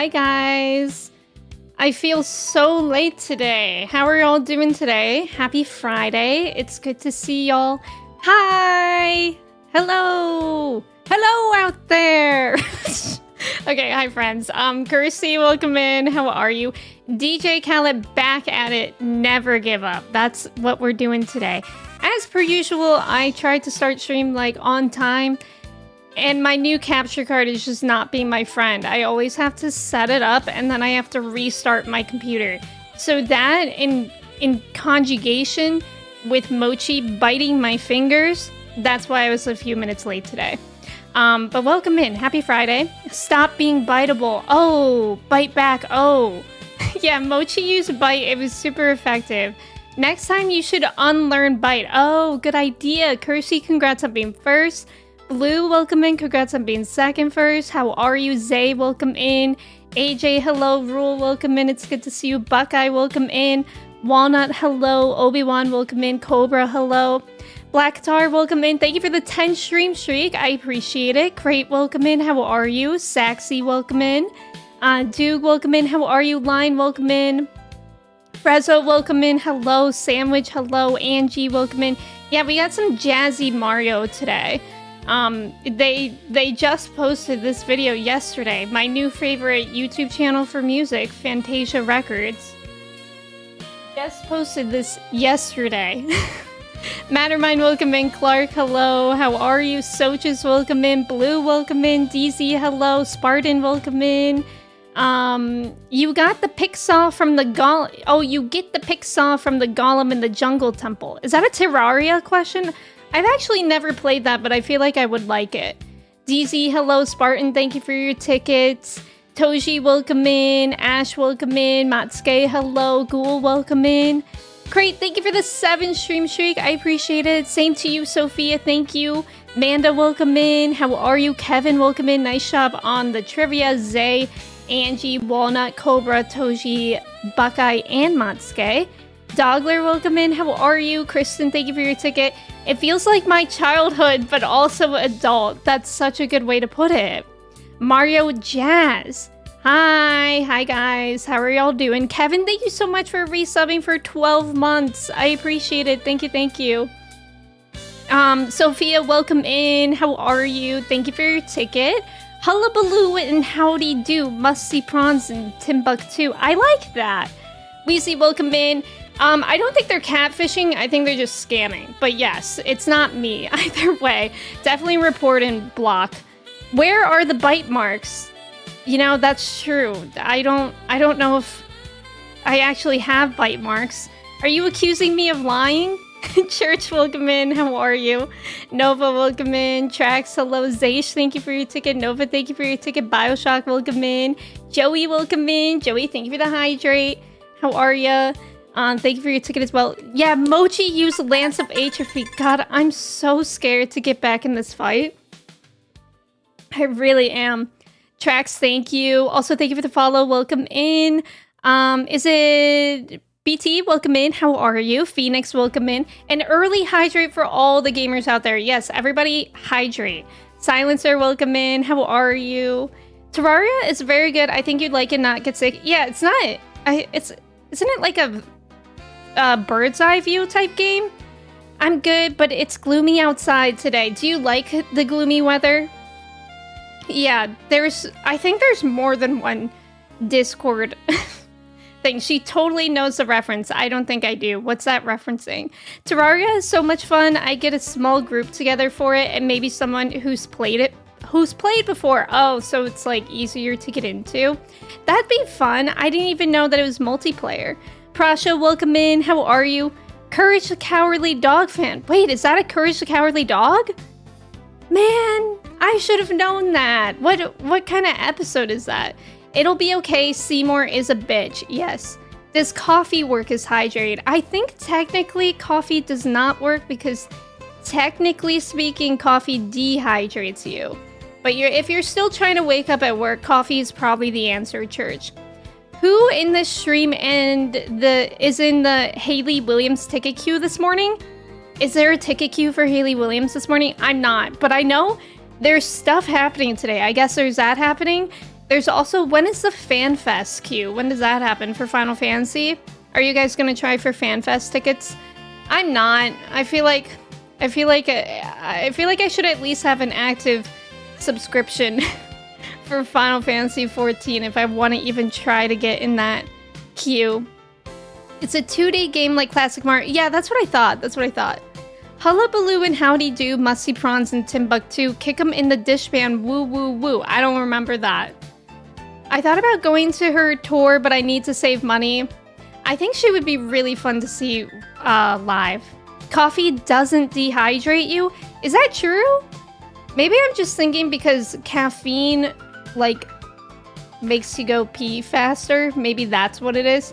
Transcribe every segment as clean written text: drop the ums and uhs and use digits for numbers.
Hi guys. I feel so late today. How are y'all doing today? Happy Friday. It's good to see y'all. Hi. Hello. Hello out there. Okay, hi friends. Kirsty, welcome in. How are you? DJ Khaled back at it. Never give up. That's what we're doing today. As per usual, I tried to start stream like on time. And my new capture card is just not being my friend. I always have to set it up and then I have to restart my computer. So that in conjugation with Mochi biting my fingers, that's why I was a few minutes late today. But welcome in. Happy Friday. Stop being biteable. Oh, bite back. Oh. Yeah, Mochi used bite. It was super effective. Next time you should unlearn bite. Oh, good idea. Kirsty, congrats on being first. Blue, welcome in. Congrats on being second first. How are you? Zay, welcome in. AJ, hello. Rule, welcome in. It's good to see you. Buckeye, welcome in. Walnut, hello. Obi-Wan, welcome in. Cobra, hello. Black Tar, welcome in. Thank you for the 10 stream streak. I appreciate it. Crate, welcome in. How are you? Saxy, welcome in. Duke, welcome in. How are you? Line, welcome in. Frezzo, welcome in. Hello. Sandwich, hello. Angie, welcome in. Yeah, we got some jazzy Mario today. They just posted this video yesterday. My new favorite YouTube channel for music, Fantasia Records, just posted this yesterday. Mattermind, welcome in. Clark, hello. How are you? Sochus, welcome in. Blue, welcome in. DZ, hello. Spartan, welcome in. You got the Pixaw from the Golem. Oh, you get the Pixaw from the Golem in the Jungle Temple. Is that a Terraria question? I've actually never played that, but I feel like I would like it. DZ, hello. Spartan, thank you for your tickets. Toji, welcome in. Ash, welcome in. Matsuke, hello. Ghoul, welcome in. Crate, thank you for the 7 stream streak. I appreciate it. Same to you, Sophia. Thank you. Manda, welcome in. How are you? Kevin, welcome in. Nice job on the trivia. Zay, Angie, Walnut, Cobra, Toji, Buckeye, and Matsuke. Dogler, welcome in. How are you? Kristen, thank you for your ticket. It feels like my childhood, but also adult. That's such a good way to put it. Mario Jazz. Hi guys. How are y'all doing? Kevin, thank you so much for resubbing for 12 months. I appreciate it. Thank you. Sophia, welcome in. How are you? Thank you for your ticket. Hullabaloo and howdy do. Must see prawns in Timbuktu. I like that. Weezy, welcome in. I don't think they're catfishing. I think they're just scamming. But yes, it's not me. Either way, definitely report and block. Where are the bite marks? You know, that's true. I don't know if I actually have bite marks. Are you accusing me of lying? Church, welcome in. How are you? Nova, welcome in. Trax, hello. Zaysh, thank you for your ticket. Nova, thank you for your ticket. Bioshock, welcome in. Joey, welcome in. Joey, thank you for the hydrate. How are ya? Thank you for your ticket as well. Yeah, Mochi used Lance of Atrophy. God, I'm so scared to get back in this fight. I really am. Trax, thank you. Also, thank you for the follow. Welcome in. Is it BT? Welcome in. How are you? Phoenix, welcome in. An early hydrate for all the gamers out there. Yes, everybody hydrate. Silencer, welcome in. How are you? Terraria is very good. I think you'd like it, not get sick. Yeah, it's not. Isn't it like a bird's eye view type game? I'm good, but it's gloomy outside today. Do you like the gloomy weather? Yeah, I think there's more than one Discord thing. She totally knows the reference. I don't think I do. What's that referencing? Terraria is so much fun. I get a small group together for it and maybe someone who's played before. Oh, so it's like easier to get into. That'd be fun. I didn't even know that it was multiplayer. Prasha, welcome in. How are you? Courage the Cowardly Dog fan. Wait, is that a Courage the Cowardly Dog? Man, I should have known that. What kind of episode is that? It'll be okay. Seymour is a bitch. Yes. Does coffee work as hydrate? I think technically coffee does not work because technically speaking, coffee dehydrates you. But if you're still trying to wake up at work, coffee is probably the answer, Church. Who in this stream is in the Hayley Williams ticket queue this morning? Is there a ticket queue for Hayley Williams this morning? I'm not, but I know there's stuff happening today. I guess there's that happening. There's also, when is the Fan Fest queue? When does that happen for Final Fantasy? Are you guys gonna try for Fan Fest tickets? I'm not. I feel like I should at least have an active subscription for Final Fantasy 14 if I want to even try to get in that queue. It's a 2-day game like Classic Mario. Yeah, that's what I thought. Hullabaloo and Howdy Do, Musty Prawns and Timbuktu, kick 'em in the dishpan, woo woo woo. I don't remember that. I thought about going to her tour, but I need to save money. I think she would be really fun to see live. Coffee doesn't dehydrate you? Is that true? Maybe I'm just thinking because caffeine, like, makes you go pee faster. Maybe that's what it is.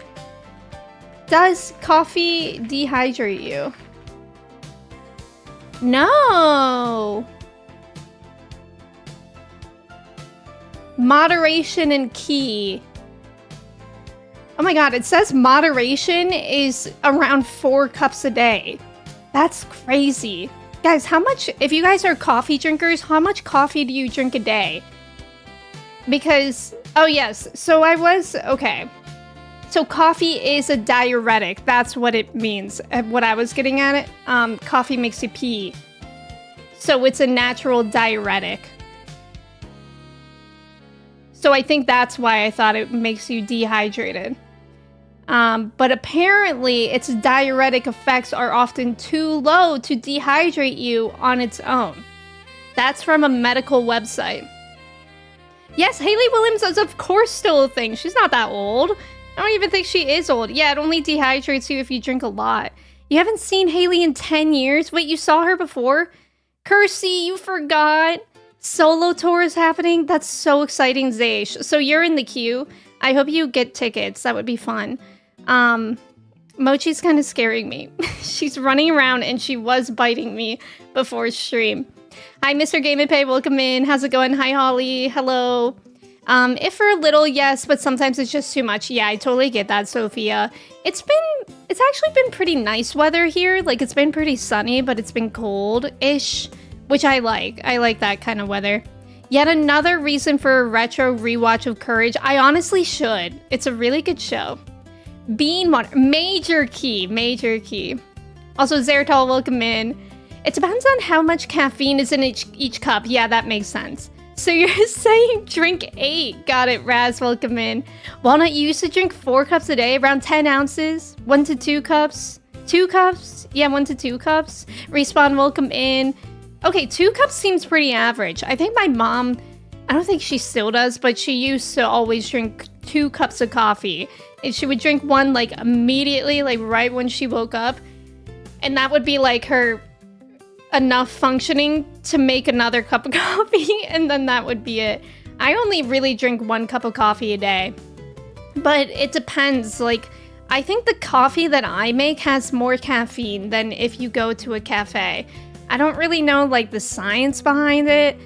Does coffee dehydrate you? No! Moderation and key. Oh my god, it says moderation is around 4 cups a day. That's crazy. Guys, how much, if you guys are coffee drinkers, how much coffee do you drink a day? Because, oh yes, so okay. So coffee is a diuretic. That's what it means. What I was getting at it, coffee makes you pee. So it's a natural diuretic. So I think that's why I thought it makes you dehydrated. But apparently its diuretic effects are often too low to dehydrate you on its own. That's from a medical website. Yes, Hayley Williams is of course still a thing. She's not that old. I don't even think she is old. Yeah, it only dehydrates you if you drink a lot. You haven't seen Hayley in 10 years? Wait, you saw her before? Kersey, you forgot? Solo tour is happening? That's so exciting, Zaysh. So you're in the queue. I hope you get tickets. That would be fun. Mochi's kind of scaring me. She's running around and she was biting me before stream. Hi, Mr. Game and Pay. Welcome in. How's it going? Hi, Holly. Hello. If for a little, yes, but sometimes it's just too much. Yeah, I totally get that, Sophia. It's actually been pretty nice weather here. Like, it's been pretty sunny, but it's been cold-ish, which I like. I like that kind of weather. Yet another reason for a retro rewatch of Courage. I honestly should. It's a really good show. Bean water. Major key. Also, Zeratal, welcome in. It depends on how much caffeine is in each cup. Yeah, that makes sense. So you're saying drink 8. Got it, Raz, welcome in. Walnut, you used to drink 4 cups a day, around 10 ounces. 1 to 2 cups. 2 cups? Yeah, 1 to 2 cups. Respawn, welcome in. Okay, 2 cups seems pretty average. I think my mom, I don't think she still does, but she used to always drink 2 cups of coffee. And she would drink 1, like, immediately, like, right when she woke up. And that would be, like, her enough functioning to make another cup of coffee, and then that would be it. I only really drink 1 cup of coffee a day. But it depends, like, I think the coffee that I make has more caffeine than if you go to a cafe. I don't really know, like, the science behind it,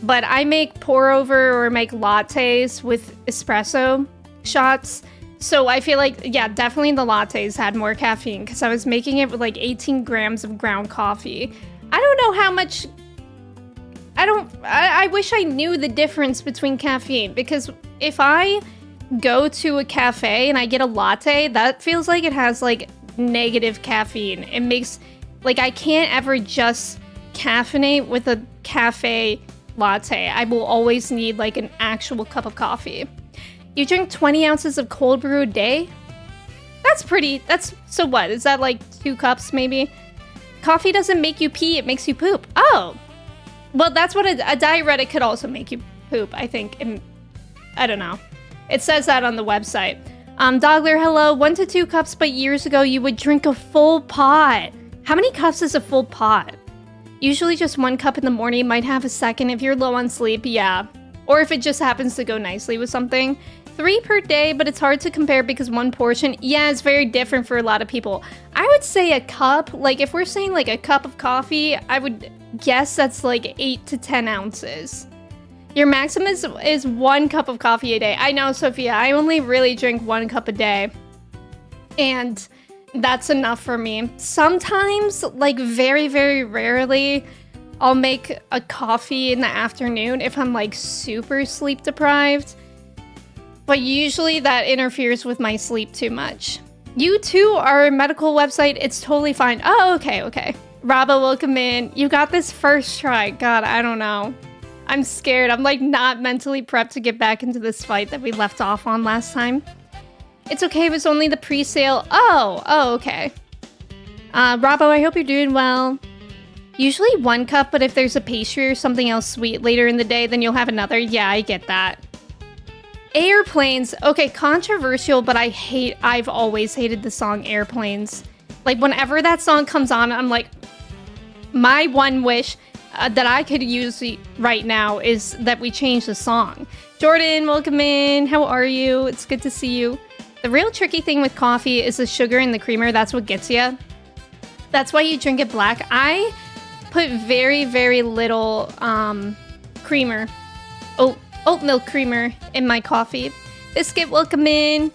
but I make pour-over or make lattes with espresso shots. So I feel like, yeah, definitely the lattes had more caffeine because I was making it with, like, 18 grams of ground coffee. I don't know how much... I wish I knew the difference between caffeine, because if I go to a cafe and I get a latte, that feels like it has, like, negative caffeine. It makes... Like, I can't ever just caffeinate with a cafe latte. I will always need, like, an actual cup of coffee. You drink 20 ounces of cold brew a day? So what? Is that, like, 2 cups, maybe? Coffee doesn't make you pee, it makes you poop. Oh! Well, that's what a diuretic could also make you poop, I think. I don't know. It says that on the website. Dogler, hello. 1 to 2 cups, but years ago you would drink a full pot. How many cups is a full pot? Usually just 1 cup in the morning, might have a second if you're low on sleep, yeah. Or if it just happens to go nicely with something. 3 per day, but it's hard to compare because 1 portion, yeah, it's very different for a lot of people. I would say a cup, like if we're saying like a cup of coffee, I would guess that's like 8 to 10 ounces. Your maximum is 1 cup of coffee a day. I know, Sophia, I only really drink 1 cup a day. And that's enough for me. Sometimes, like very, very rarely, I'll make a coffee in the afternoon if I'm like super sleep deprived. but usually that interferes with my sleep too much. You too are a medical website. It's totally fine. Oh, okay. Raba, welcome in. You got this first try. God, I don't know. I'm scared. I'm like not mentally prepped to get back into this fight that we left off on last time. It's okay. It was only the pre-sale. Oh, okay. Rabo, I hope you're doing well. Usually 1 cup, but if there's a pastry or something else sweet later in the day, then you'll have another. Yeah, I get that. Airplanes. Okay, controversial, but I've always hated the song Airplanes. Like, whenever that song comes on, I'm like, my one wish that I could use right now is that we change the song. Jordan, welcome in. How are you? It's good to see you. The real tricky thing with coffee is the sugar and the creamer. That's what gets you. That's why you drink it black. I put very, very little creamer. Oat milk creamer in my coffee. Biscuit, welcome in.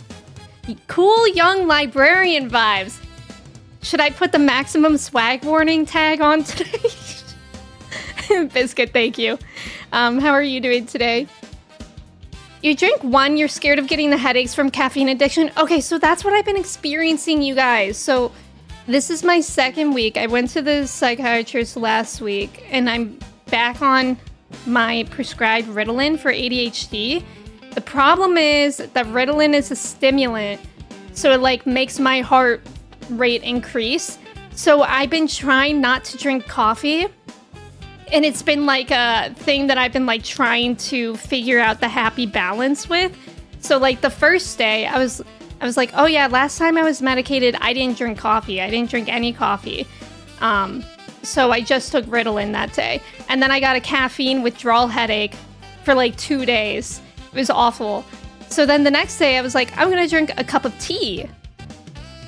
Cool young librarian vibes. Should I put the maximum swag warning tag on today? Biscuit, thank you. How are you doing today? You drink 1, you're scared of getting the headaches from caffeine addiction. Okay, so that's what I've been experiencing, you guys. So this is my 2nd week. I went to the psychiatrist last week, and I'm back on my prescribed Ritalin for ADHD. The problem is that Ritalin is a stimulant, so it like makes my heart rate increase. So I've been trying not to drink coffee, and it's been like a thing that I've been like trying to figure out the happy balance with. So like the first day I was like, oh yeah, last time I was medicated, I didn't drink coffee. I didn't drink any coffee. So I just took Ritalin that day. And then I got a caffeine withdrawal headache for like 2 days. It was awful. So then the next day I was like, I'm gonna drink a cup of tea.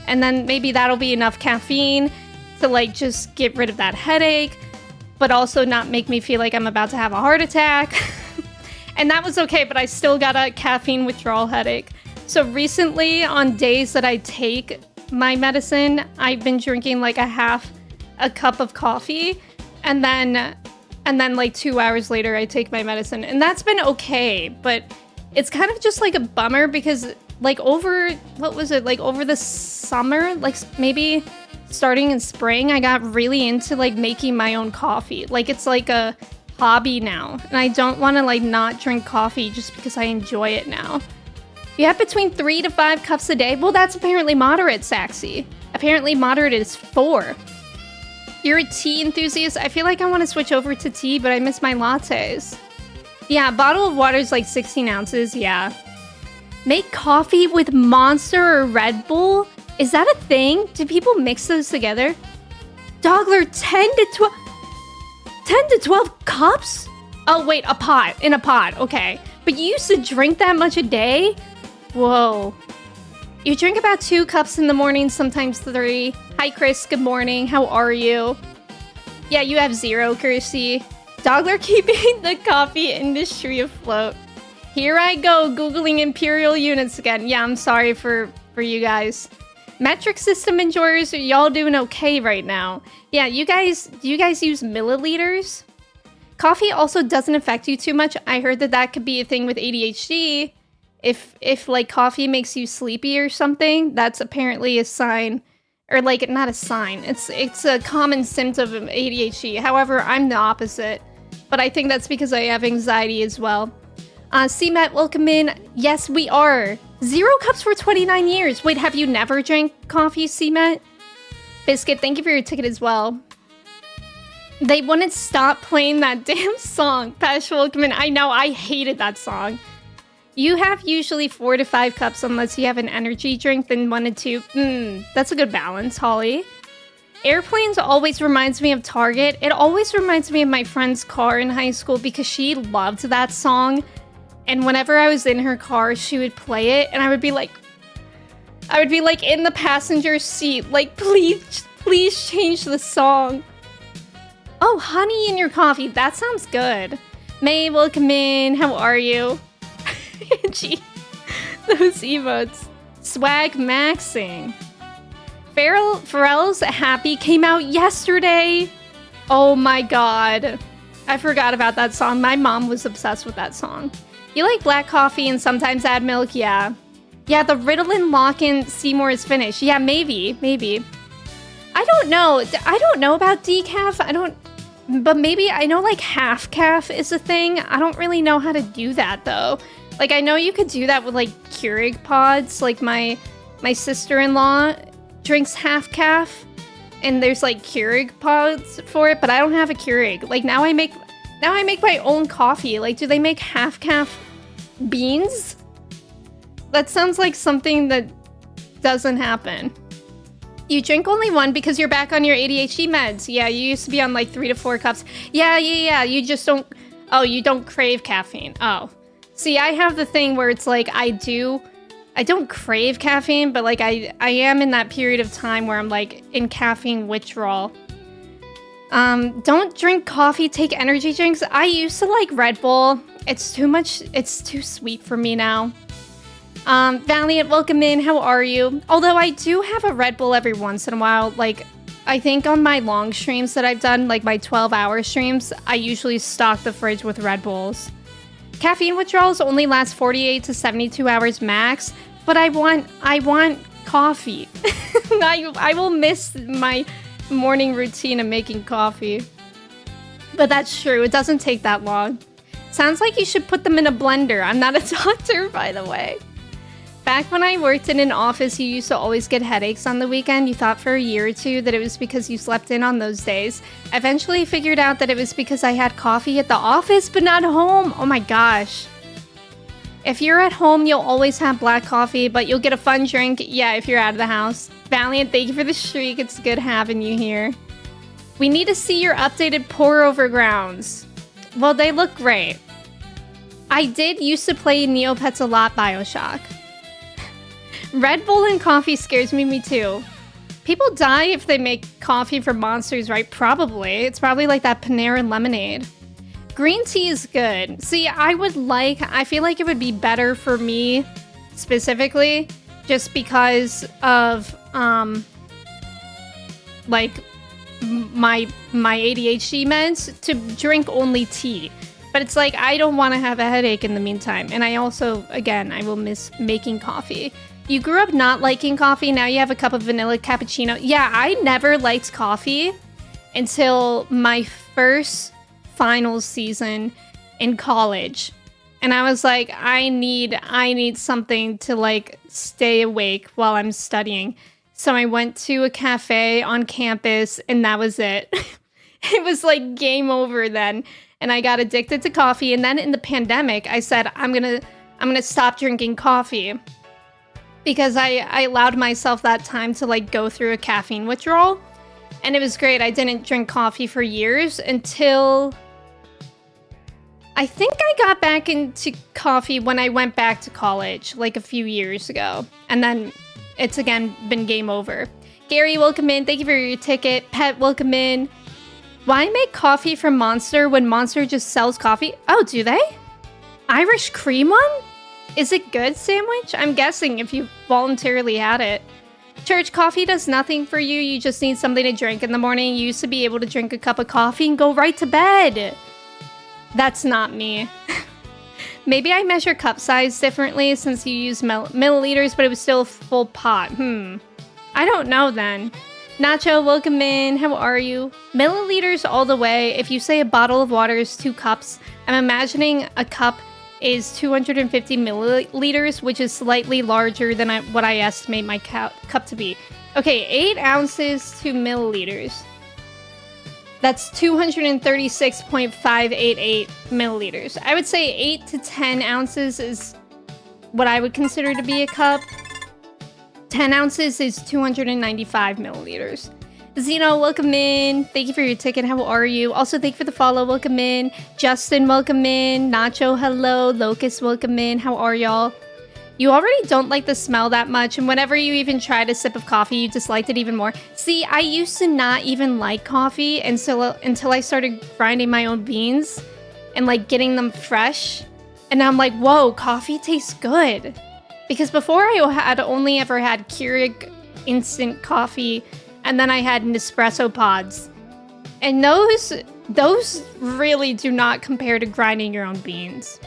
And then maybe that'll be enough caffeine to like just get rid of that headache, but also not make me feel like I'm about to have a heart attack. And that was okay, but I still got a caffeine withdrawal headache. So recently, on days that I take my medicine, I've been drinking like a cup of coffee, and then like 2 hours later, I take my medicine, and that's been okay. But it's kind of just like a bummer because like over the summer, like maybe starting in spring, I got really into like making my own coffee. Like it's like a hobby now, and I don't want to like not drink coffee just because I enjoy it now. You have between 3 to 5 cups a day. Well, that's apparently moderate, Saxy. Apparently moderate is 4. You're a tea enthusiast? I feel like I want to switch over to tea, but I miss my lattes. Yeah, a bottle of water is like 16 ounces, yeah. Make coffee with Monster or Red Bull? Is that a thing? Do people mix those together? Dogler, 10 to 12 cups? Oh, wait, in a pot, okay. But you used to drink that much a day? Whoa. You drink about 2 cups in the morning, sometimes 3. Hi, Chris. Good morning. How are you? Yeah, you have 0, Kirsty. Dogler keeping the coffee industry afloat. Here I go, Googling imperial units again. Yeah, I'm sorry for you guys. Metric system enjoyers, are y'all doing okay right now? Yeah, do you guys use milliliters? Coffee also doesn't affect you too much. I heard that could be a thing with ADHD. If like coffee makes you sleepy or something, that's apparently a sign, or like not a sign. It's a common symptom of ADHD. However, I'm the opposite, but I think that's because I have anxiety as well. CMAT, welcome in. Yes, we are. 0 cups for 29 years. Wait, have you never drank coffee, CMAT? Biscuit, thank you for your ticket as well. They wouldn't stop playing that damn song. Pash, welcome in. I know, I hated that song. You have usually 4 to 5 cups unless you have an energy drink, then 1 to 2. That's a good balance, Holly. Airplanes always reminds me of Target. It always reminds me of my friend's car in high school because she loved that song. And whenever I was in her car, she would play it, and I would be like in the passenger seat, like, please change the song. Oh, honey in your coffee. That sounds good. May, welcome in. How are you? Gee, those emotes. Swag maxing. Pharrell's Happy came out yesterday. Oh my god. I forgot about that song. My mom was obsessed with that song. You like black coffee and sometimes add milk? Yeah. Yeah, the Ritalin lock-in Seymour is finished. Yeah, maybe. I don't know. I don't know about decaf. But maybe I know like half calf is a thing. I don't really know how to do that though. Like I know you could do that with like Keurig pods. Like my sister-in-law drinks half calf and there's like Keurig pods for it, but I don't have a Keurig. Like now I make my own coffee. Like do they make half calf beans? That sounds like something that doesn't happen. You drink only one because you're back on your ADHD meds. Yeah, you used to be on like 3 to 4 cups. Yeah. You just don't... Oh, you don't crave caffeine. Oh. See, I have the thing where it's like I don't crave caffeine, but like I am in that period of time where I'm like in caffeine withdrawal. Don't drink coffee, take energy drinks. I used to like Red Bull. It's too much. It's too sweet for me now. Valiant, welcome in. How are you? Although I do have a Red Bull every once in a while. Like, I think on my long streams that I've done, like my 12-hour streams, I usually stock the fridge with Red Bulls. Caffeine withdrawals only last 48 to 72 hours max, but I want coffee. I will miss my morning routine of making coffee. But that's true. It doesn't take that long. Sounds like you should put them in a blender. I'm not a doctor, by the way. Back when I worked in an office, you used to always get headaches on the weekend. You thought for a year or two that it was because you slept in on those days. I eventually figured out that it was because I had coffee at the office, but not home. Oh my gosh. If you're at home, you'll always have black coffee, but you'll get a fun drink. Yeah, if you're out of the house. Valiant, thank you for the streak. It's good having you here. We need to see your updated pour-over grounds. Well, they look great. I did used to play Neopets a lot, Bioshock. Red Bull and coffee scares me too. People die if they make coffee for monsters, right? Probably. It's probably like that Panera lemonade. Green tea is good. See, I feel like it would be better for me specifically just because of like my ADHD meds to drink only tea. But it's like I don't want to have a headache in the meantime. And I also, again, I will miss making coffee. You grew up not liking coffee, now you have a cup of vanilla cappuccino. Yeah, I never liked coffee until my first finals season in college. And I was like, I need something to like stay awake while I'm studying. So I went to a cafe on campus and that was it. It was like game over then. And I got addicted to coffee. And then in the pandemic, I said, I'm gonna stop drinking coffee. Because I allowed myself that time to like go through a caffeine withdrawal. And it was great. I didn't drink coffee for years until I think I got back into coffee when I went back to college like a few years ago. And then it's again been game over. Gary, welcome in. Thank you for your ticket. Pet, welcome in. Why make coffee from Monster when Monster just sells coffee? Oh, do they? Irish cream one? Is it good, Sandwich? I'm guessing if you voluntarily had it. Church, coffee does nothing for you. You just need something to drink in the morning. You used to be able to drink a cup of coffee and go right to bed. That's not me. Maybe I measure cup size differently since you use milliliters, but it was still a full pot. I don't know then. Nacho, welcome in. How are you? Milliliters all the way. If you say a bottle of water is 2 cups, I'm imagining a cup is 250 milliliters, which is slightly larger than what I estimate my cup to be. Okay, 8 ounces to milliliters. That's 236.588 milliliters. I would say 8 to 10 ounces is what I would consider to be a cup. 10 ounces is 295 milliliters. Zeno, welcome in. Thank you for your ticket. How are you? Also, thank you for the follow. Welcome in. Justin, welcome in. Nacho, hello. Locust, welcome in. How are y'all? You already don't like the smell that much, and whenever you even tried a sip of coffee, you disliked it even more. See, I used to not even like coffee until I started grinding my own beans and like getting them fresh. And now I'm like, whoa, coffee tastes good. Because before I had only ever had Keurig instant coffee, and then I had Nespresso pods. And those really do not compare to grinding your own beans.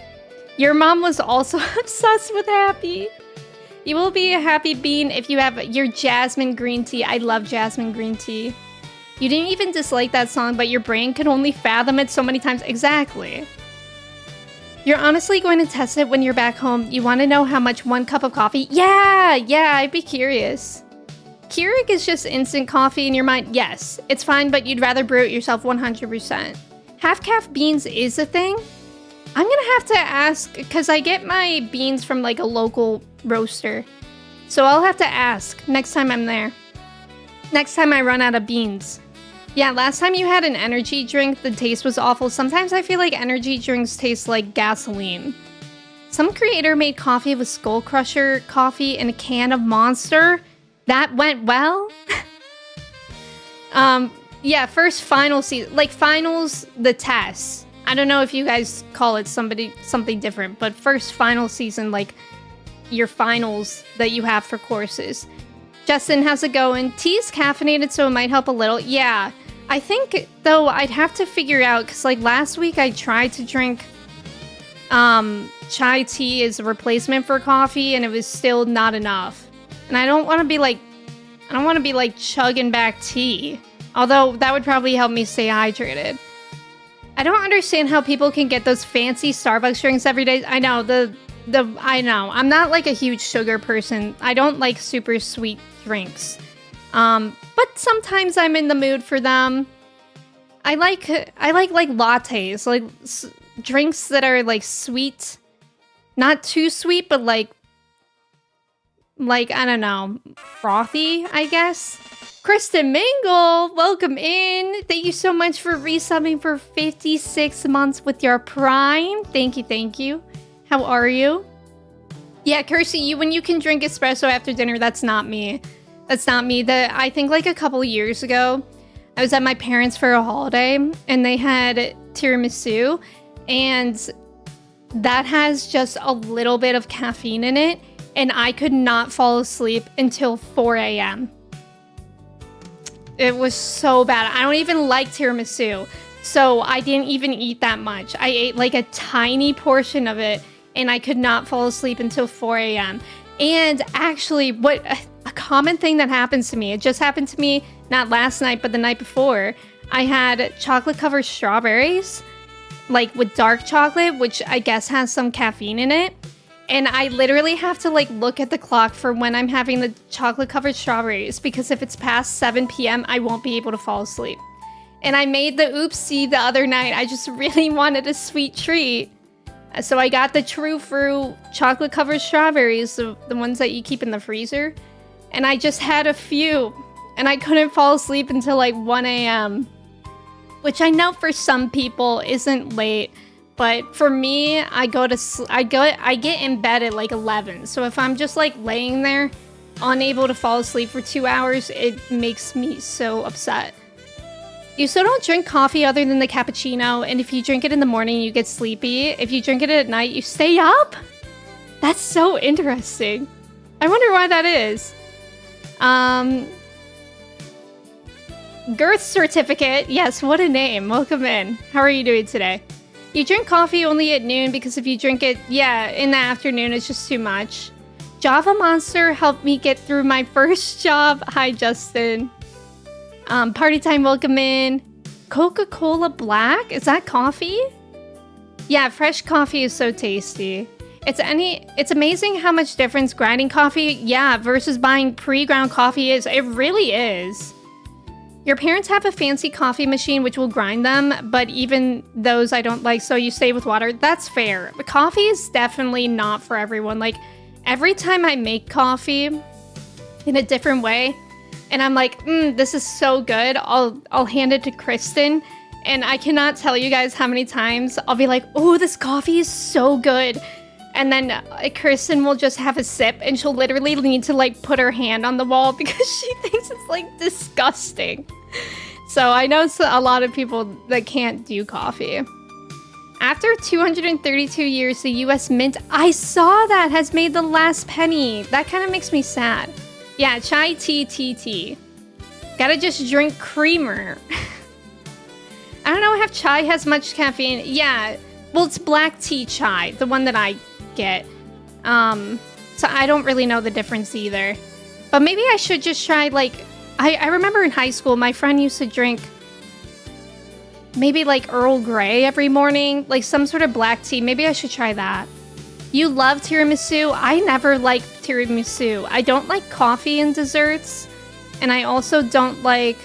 Your mom was also obsessed with Happy. You will be a happy bean if you have your jasmine green tea. I love jasmine green tea. You didn't even dislike that song, but your brain could only fathom it so many times. Exactly. You're honestly going to test it when you're back home. You want to know how much 1 cup of coffee? Yeah, I'd be curious. Keurig is just instant coffee in your mind. Yes, it's fine, but you'd rather brew it yourself 100%. Half-calf beans is a thing? I'm gonna have to ask, because I get my beans from like a local roaster. So I'll have to ask next time I'm there. Next time I run out of beans. Yeah, last time you had an energy drink, the taste was awful. Sometimes I feel like energy drinks taste like gasoline. Some creator made coffee with Skull Crusher coffee in a can of Monster. That went well? Yeah, first final season. Like, finals, the test. I don't know if you guys call it something different, but first final season, like, your finals that you have for courses. Justin, how's it going? Tea's caffeinated, so it might help a little. Yeah, I think, though, I'd have to figure out, because, like, last week I tried to drink chai tea as a replacement for coffee, and it was still not enough. And I don't want to be, like, chugging back tea. Although, that would probably help me stay hydrated. I don't understand how people can get those fancy Starbucks drinks every day. I know, I know. I'm not, like, a huge sugar person. I don't like super sweet drinks. But sometimes I'm in the mood for them. I like lattes, like drinks that are like sweet, not too sweet, but like I don't know, frothy, I guess. Kristen Mingle, welcome in. Thank you so much for resubbing for 56 months with your Prime. Thank you. How are you? Yeah, Kirsty, when you can drink espresso after dinner, that's not me. That's not me. I think like a couple years ago, I was at my parents' for a holiday, and they had tiramisu, and that has just a little bit of caffeine in it, and I could not fall asleep until 4 a.m. It was so bad. I don't even like tiramisu, so I didn't even eat that much. I ate like a tiny portion of it, and I could not fall asleep until 4 a.m. And actually, a common thing that happens to me, it just happened to me not last night, but the night before. I had chocolate-covered strawberries, like with dark chocolate, which I guess has some caffeine in it. And I literally have to like look at the clock for when I'm having the chocolate-covered strawberries, because if it's past 7 p.m., I won't be able to fall asleep. And I made the oopsie the other night. I just really wanted a sweet treat. So I got the True Fruit chocolate-covered strawberries, the ones that you keep in the freezer. And I just had a few. And I couldn't fall asleep until like 1 a.m. Which I know for some people isn't late. But for me, I get in bed at like 11. So if I'm just like laying there, unable to fall asleep for 2 hours, it makes me so upset. You still don't drink coffee other than the cappuccino, and if you drink it in the morning, you get sleepy. If you drink it at night, you stay up? That's so interesting. I wonder why that is. Girth certificate. Yes, what a name. Welcome in. How are you doing today? You drink coffee only at noon because if you drink it, in the afternoon, it's just too much. Java Monster helped me get through my first job. Hi, Justin. Party time, welcome in. Coca-Cola Black? Is that coffee? Yeah, fresh coffee is so tasty. It's amazing how much difference grinding coffee, versus buying pre-ground coffee is. It really is. Your parents have a fancy coffee machine which will grind them, but even those I don't like, so you stay with water. That's fair. But coffee is definitely not for everyone. Like, every time I make coffee in a different way, and I'm like, this is so good, I'll hand it to Kristen, and I cannot tell you guys how many times I'll be like, oh, this coffee is so good. And then Kristen will just have a sip, and she'll literally need to like put her hand on the wall because she thinks it's like disgusting. So I know a lot of people that can't do coffee. After 232 years, the US Mint, I saw that, has made the last penny. That kind of makes me sad. Yeah, chai tea. Gotta just drink creamer. I don't know if chai has much caffeine. Yeah. Well, it's black tea chai, the one that I get. So I don't really know the difference either. But maybe I should just try, like, I remember in high school, my friend used to drink maybe like Earl Grey every morning, like some sort of black tea. Maybe I should try that. You love tiramisu? I never liked tiramisu. I don't like coffee in desserts, and I also don't like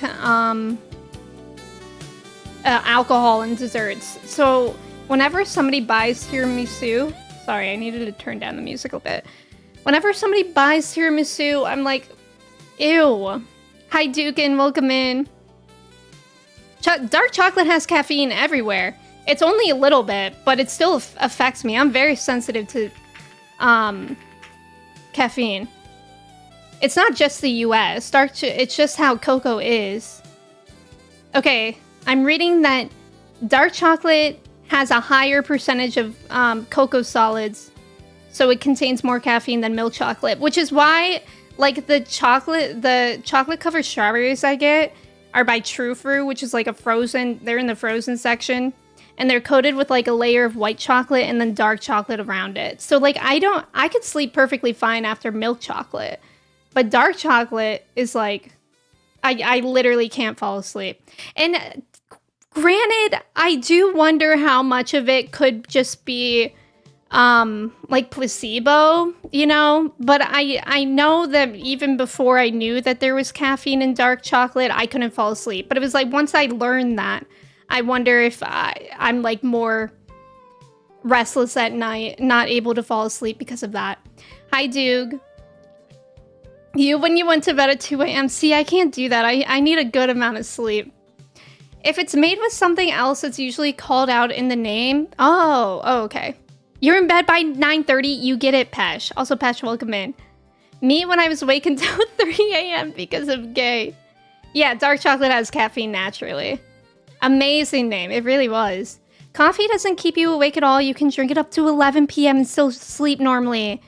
alcohol in desserts. So whenever somebody buys tiramisu, sorry, I needed to turn down the music a bit. Whenever somebody buys tiramisu, I'm like, ew. Hi, Dukin, welcome in. Dark chocolate has caffeine everywhere. It's only a little bit, but it still affects me. I'm very sensitive to caffeine. It's not just the US. It's just how cocoa is. Okay, I'm reading that dark chocolate has a higher percentage of cocoa solids, so it contains more caffeine than milk chocolate, which is why, like, the chocolate covered strawberries I get are by True Fruit, which is like they're in the frozen section, and they're coated with like a layer of white chocolate and then dark chocolate around it. So like I could sleep perfectly fine after milk chocolate, but dark chocolate is like, I literally can't fall asleep. And granted, I do wonder how much of it could just be like placebo, you know, but I know that even before I knew that there was caffeine in dark chocolate, I couldn't fall asleep. But it was like, once I learned that, I wonder if I'm like more restless at night, not able to fall asleep because of that. Hi, Doog. When you went to bed at 2 a.m. See, I can't do that. I need a good amount of sleep. If it's made with something else, it's usually called out in the name. Oh, okay. You're in bed by 9:30, you get it, Pesh. Also, Pesh, welcome in. Me, when I was awake until 3 a.m. because of gay. Yeah, dark chocolate has caffeine naturally. Amazing name, it really was. Coffee doesn't keep you awake at all. You can drink it up to 11 p.m. and still sleep normally.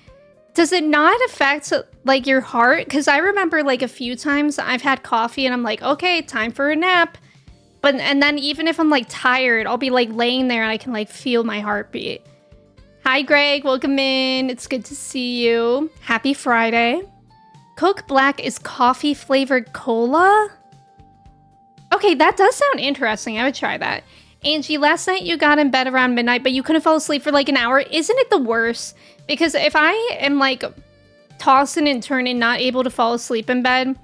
Does it not affect, like, your heart? Because I remember, like, a few times I've had coffee and I'm like, okay, time for a nap. And then even if I'm, like, tired, I'll be, like, laying there and I can, like, feel my heartbeat. Hi, Greg. Welcome in. It's good to see you. Happy Friday. Coke Black is coffee-flavored cola? Okay, that does sound interesting. I would try that. Angie, last night you got in bed around midnight, but you couldn't fall asleep for like an hour. Isn't it the worst? Because if I am like tossing and turning, not able to fall asleep in bed,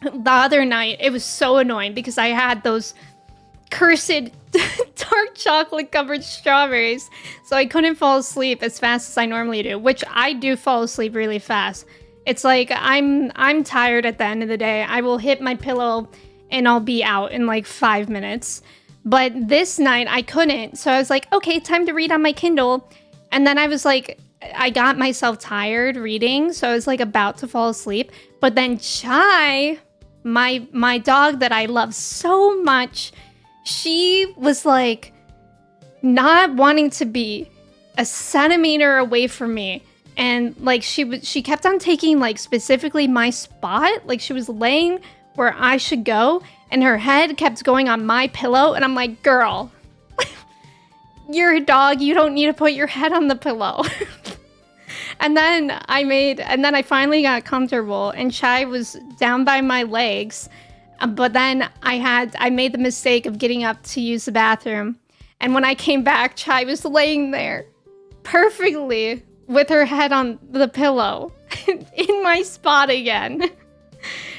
the other night, it was so annoying because I had those cursed dark chocolate covered strawberries, so I couldn't fall asleep as fast as I normally do, which I do fall asleep really fast. It's like I'm tired at the end of the day. I will hit my pillow and I'll be out in like 5 minutes. But this night I couldn't, so I was like, okay, time to read on my Kindle. And then I was like, I got myself tired reading, so I was like about to fall asleep. But then Chai, my dog that I love so much, she was like not wanting to be a centimeter away from me, and like she kept on taking like specifically my spot. Like she was laying where I should go, and her head kept going on my pillow, and I'm like, girl, you're a dog, you don't need to put your head on the pillow. And then I finally got comfortable, and Chai was down by my legs. But then I made the mistake of getting up to use the bathroom. And when I came back, Chai was laying there perfectly with her head on the pillow in my spot again.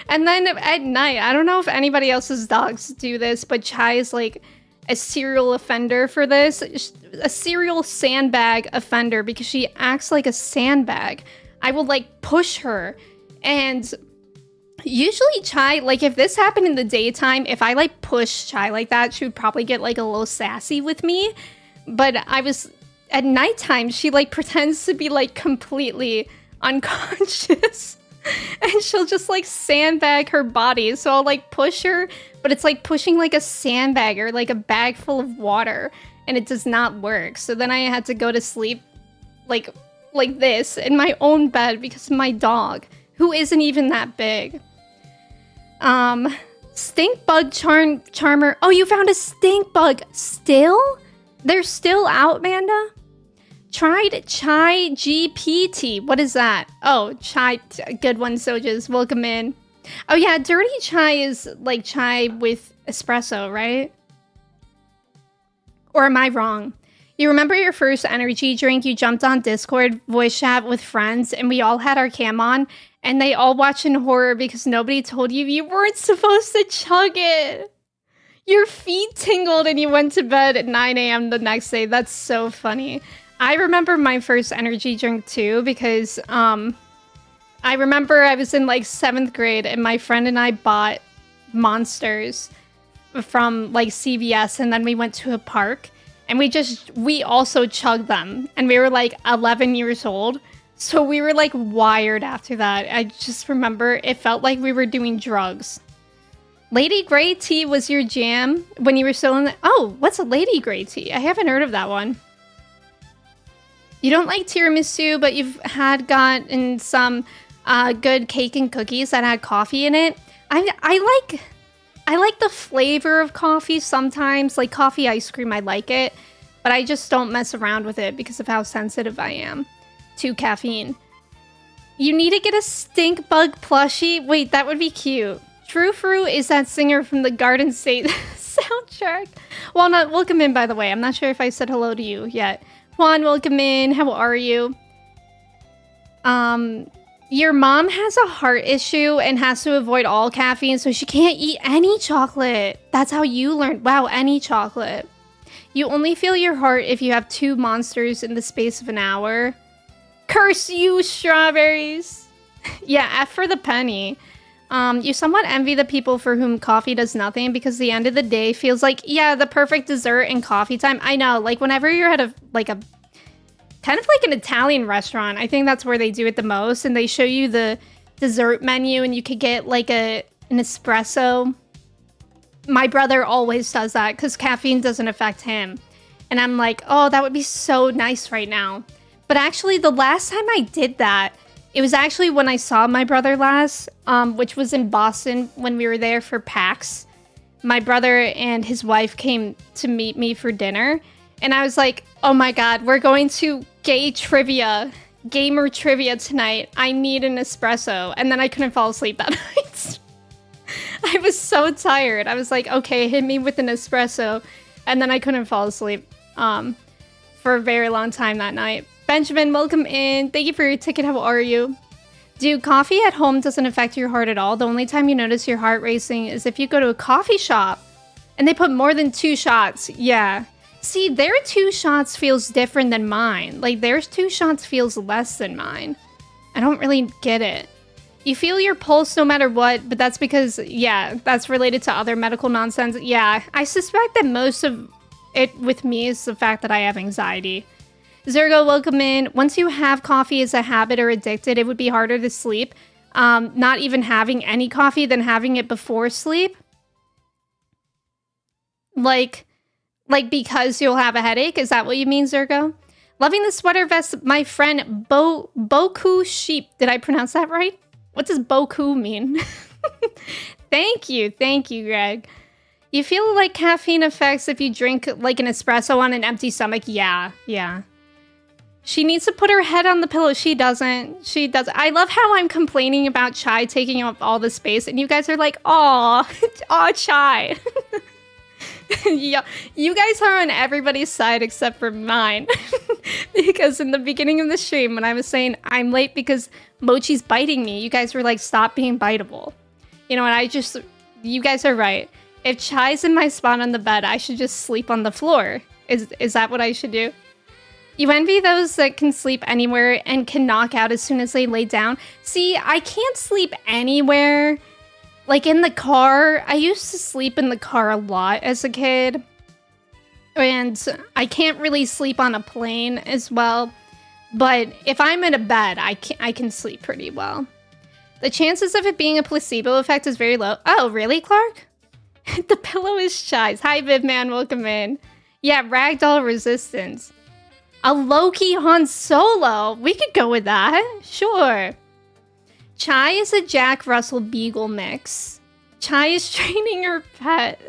And then at night, I don't know if anybody else's dogs do this, but Chai is like a serial offender for this. A serial sandbag offender because she acts like a sandbag. I will like push her, and usually Chai, like if this happened in the daytime, if I like push Chai like that, she would probably get like a little sassy with me. But at nighttime, she like pretends to be like completely unconscious. And she'll just like sandbag her body. So I'll like push her, but it's like pushing like a sandbag or like a bag full of water, and it does not work. So then I had to go to sleep like this in my own bed because of my dog, who isn't even that big. Stink bug charmer. Oh, you found a stink bug still? They're still out, Manda? Tried chai GPT. What is that? Oh, chai. Good one, Sojas. Welcome in. Oh yeah, dirty chai is like chai with espresso, right? Or am I wrong? You remember your first energy drink? You jumped on Discord, voice chat with friends, and we all had our cam on, and they all watched in horror because nobody told you you weren't supposed to chug it. Your feet tingled and you went to bed at 9 a.m. the next day. That's so funny. I remember my first energy drink too because I remember I was in like 7th grade and my friend and I bought Monsters from like CVS, and then we went to a park and we also chugged them, and we were like 11 years old. So we were like wired after that. I just remember it felt like we were doing drugs. Lady Grey tea was your jam when you were still in the... Oh, what's a Lady Grey tea? I haven't heard of that one. You don't like tiramisu, but you've gotten some good cake and cookies that had coffee in it. I like the flavor of coffee sometimes. Like coffee ice cream, I like it. But I just don't mess around with it because of how sensitive I am to caffeine. You need to get a stink bug plushie. Wait, that would be cute. True Fruit is that singer from the Garden State soundtrack. Walnut, welcome in, by the way. I'm not sure if I said hello to you yet. Juan, welcome in. How are you? Your mom has a heart issue and has to avoid all caffeine, so she can't eat any chocolate. That's how you learned. Wow, any chocolate. You only feel your heart if you have 2 Monsters in the space of an hour. Curse you, strawberries. Yeah, F for the penny. You somewhat envy the people for whom coffee does nothing because the end of the day feels like, yeah, the perfect dessert and coffee time. I know, like whenever you're at a kind of like an Italian restaurant, I think that's where they do it the most, and they show you the dessert menu and you could get like an espresso. My brother always does that because caffeine doesn't affect him. And I'm like, oh, that would be so nice right now. But actually, the last time I did that, it was actually when I saw my brother last, which was in Boston when we were there for PAX. My brother and his wife came to meet me for dinner. And I was like, oh my god, we're going to gamer trivia tonight. I need an espresso. And then I couldn't fall asleep that night. I was so tired. I was like, okay, hit me with an espresso. And then I couldn't fall asleep for a very long time that night. Benjamin, welcome in. Thank you for your ticket. How are you? Dude, coffee at home doesn't affect your heart at all. The only time you notice your heart racing is if you go to a coffee shop and they put more than 2 shots. Yeah. See, their 2 shots feels different than mine. Like, their 2 shots feels less than mine. I don't really get it. You feel your pulse no matter what, but that's because, yeah, that's related to other medical nonsense. Yeah, I suspect that most of it with me is the fact that I have anxiety. Zergo, welcome in. Once you have coffee as a habit or addicted, it would be harder to sleep. Not even having any coffee than having it before sleep. Like because you'll have a headache? Is that what you mean, Zergo? Loving the sweater vest, my friend Boku Sheep. Did I pronounce that right? What does Boku mean? Thank you, Greg. You feel like caffeine affects if you drink like an espresso on an empty stomach? Yeah. She needs to put her head on the pillow. She doesn't. I love how I'm complaining about chai taking up all the space, and you guys are like, aw, chai. Yeah, you guys are on everybody's side except for mine. Because in the beginning of the stream, when I was saying I'm late because Mochi's biting me, you guys were like, stop being biteable. You know, and you guys are right. If chai's in my spot on the bed, I should just sleep on the floor. Is that what I should do? You envy those that can sleep anywhere and can knock out as soon as they lay down. See, I can't sleep anywhere. Like in the car, I used to sleep in the car a lot as a kid. And I can't really sleep on a plane as well. But if I'm in a bed, I can sleep pretty well. The chances of it being a placebo effect is very low. Oh, really, Clark? The pillow is chai's. Hi, Vivman, welcome in. Yeah, ragdoll resistance. A Loki Han Solo. We could go with that. Sure. Chai is a Jack Russell Beagle mix. Chai is training her pet.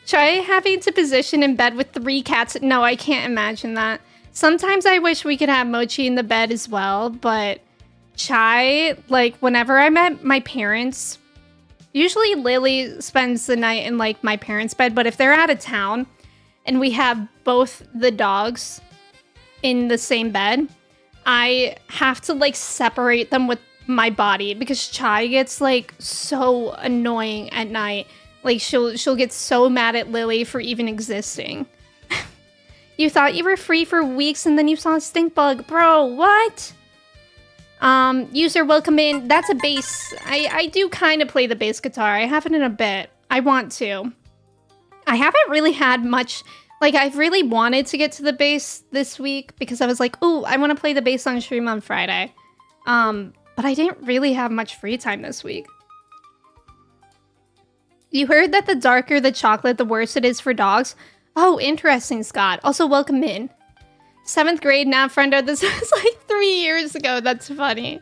Try having to position in bed with 3 cats. No, I can't imagine that. Sometimes I wish we could have Mochi in the bed as well, but Chai, like, whenever I'm at my parents', usually Lily spends the night in, like, my parents' bed, but if they're out of town and we have both the dogs in the same bed, I have to, like, separate them with my body because Chai gets, like, so annoying at night. Like, she'll get so mad at Lily for even existing. You thought you were free for weeks and then you saw a stink bug. Bro, what? User, welcome in. That's a bass. I do kind of play the bass guitar. I haven't in a bit. I want to. I haven't really had much... Like, I've really wanted to get to the bass this week because I was like, ooh, I want to play the bass on stream on Friday. But I didn't really have much free time this week. You heard that the darker the chocolate, the worse it is for dogs? Oh, interesting, Scott. Also, welcome in. 7th grade, now, friendo. This was like 3 years ago. That's funny.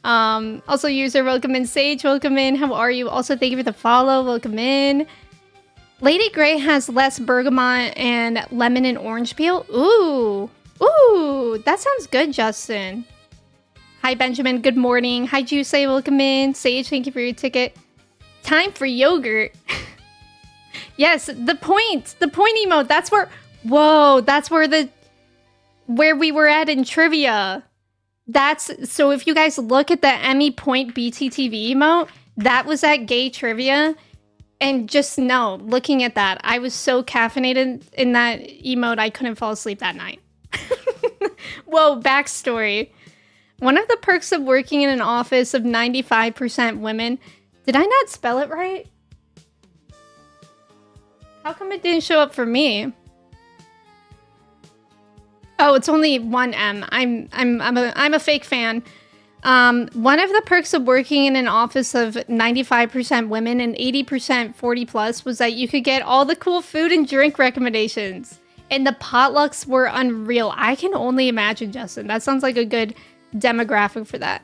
Also, user, welcome in. Sage, welcome in. How are you? Also, thank you for the follow. Welcome in. Lady Grey has less bergamot and lemon and orange peel. Ooh. Ooh. That sounds good, Justin. Hi, Benjamin. Good morning. Hi, Juice. Welcome in. Sage, thank you for your ticket. Time for yogurt. Yes, the point emote. That's where, whoa, that's where we were at in trivia. So if you guys look at the Emme point BTTV emote, that was at gay trivia. And just know, looking at that, I was so caffeinated in that emote, I couldn't fall asleep that night. Whoa, backstory. One of the perks of working in an office of 95% women... Did I not spell it right? How come it didn't show up for me? Oh, it's only one M. I'm a fake fan. One of the perks of working in an office of 95% women and 80% 40 plus was that you could get all the cool food and drink recommendations. And the potlucks were unreal. I can only imagine, Justin. That sounds like a good demographic for that.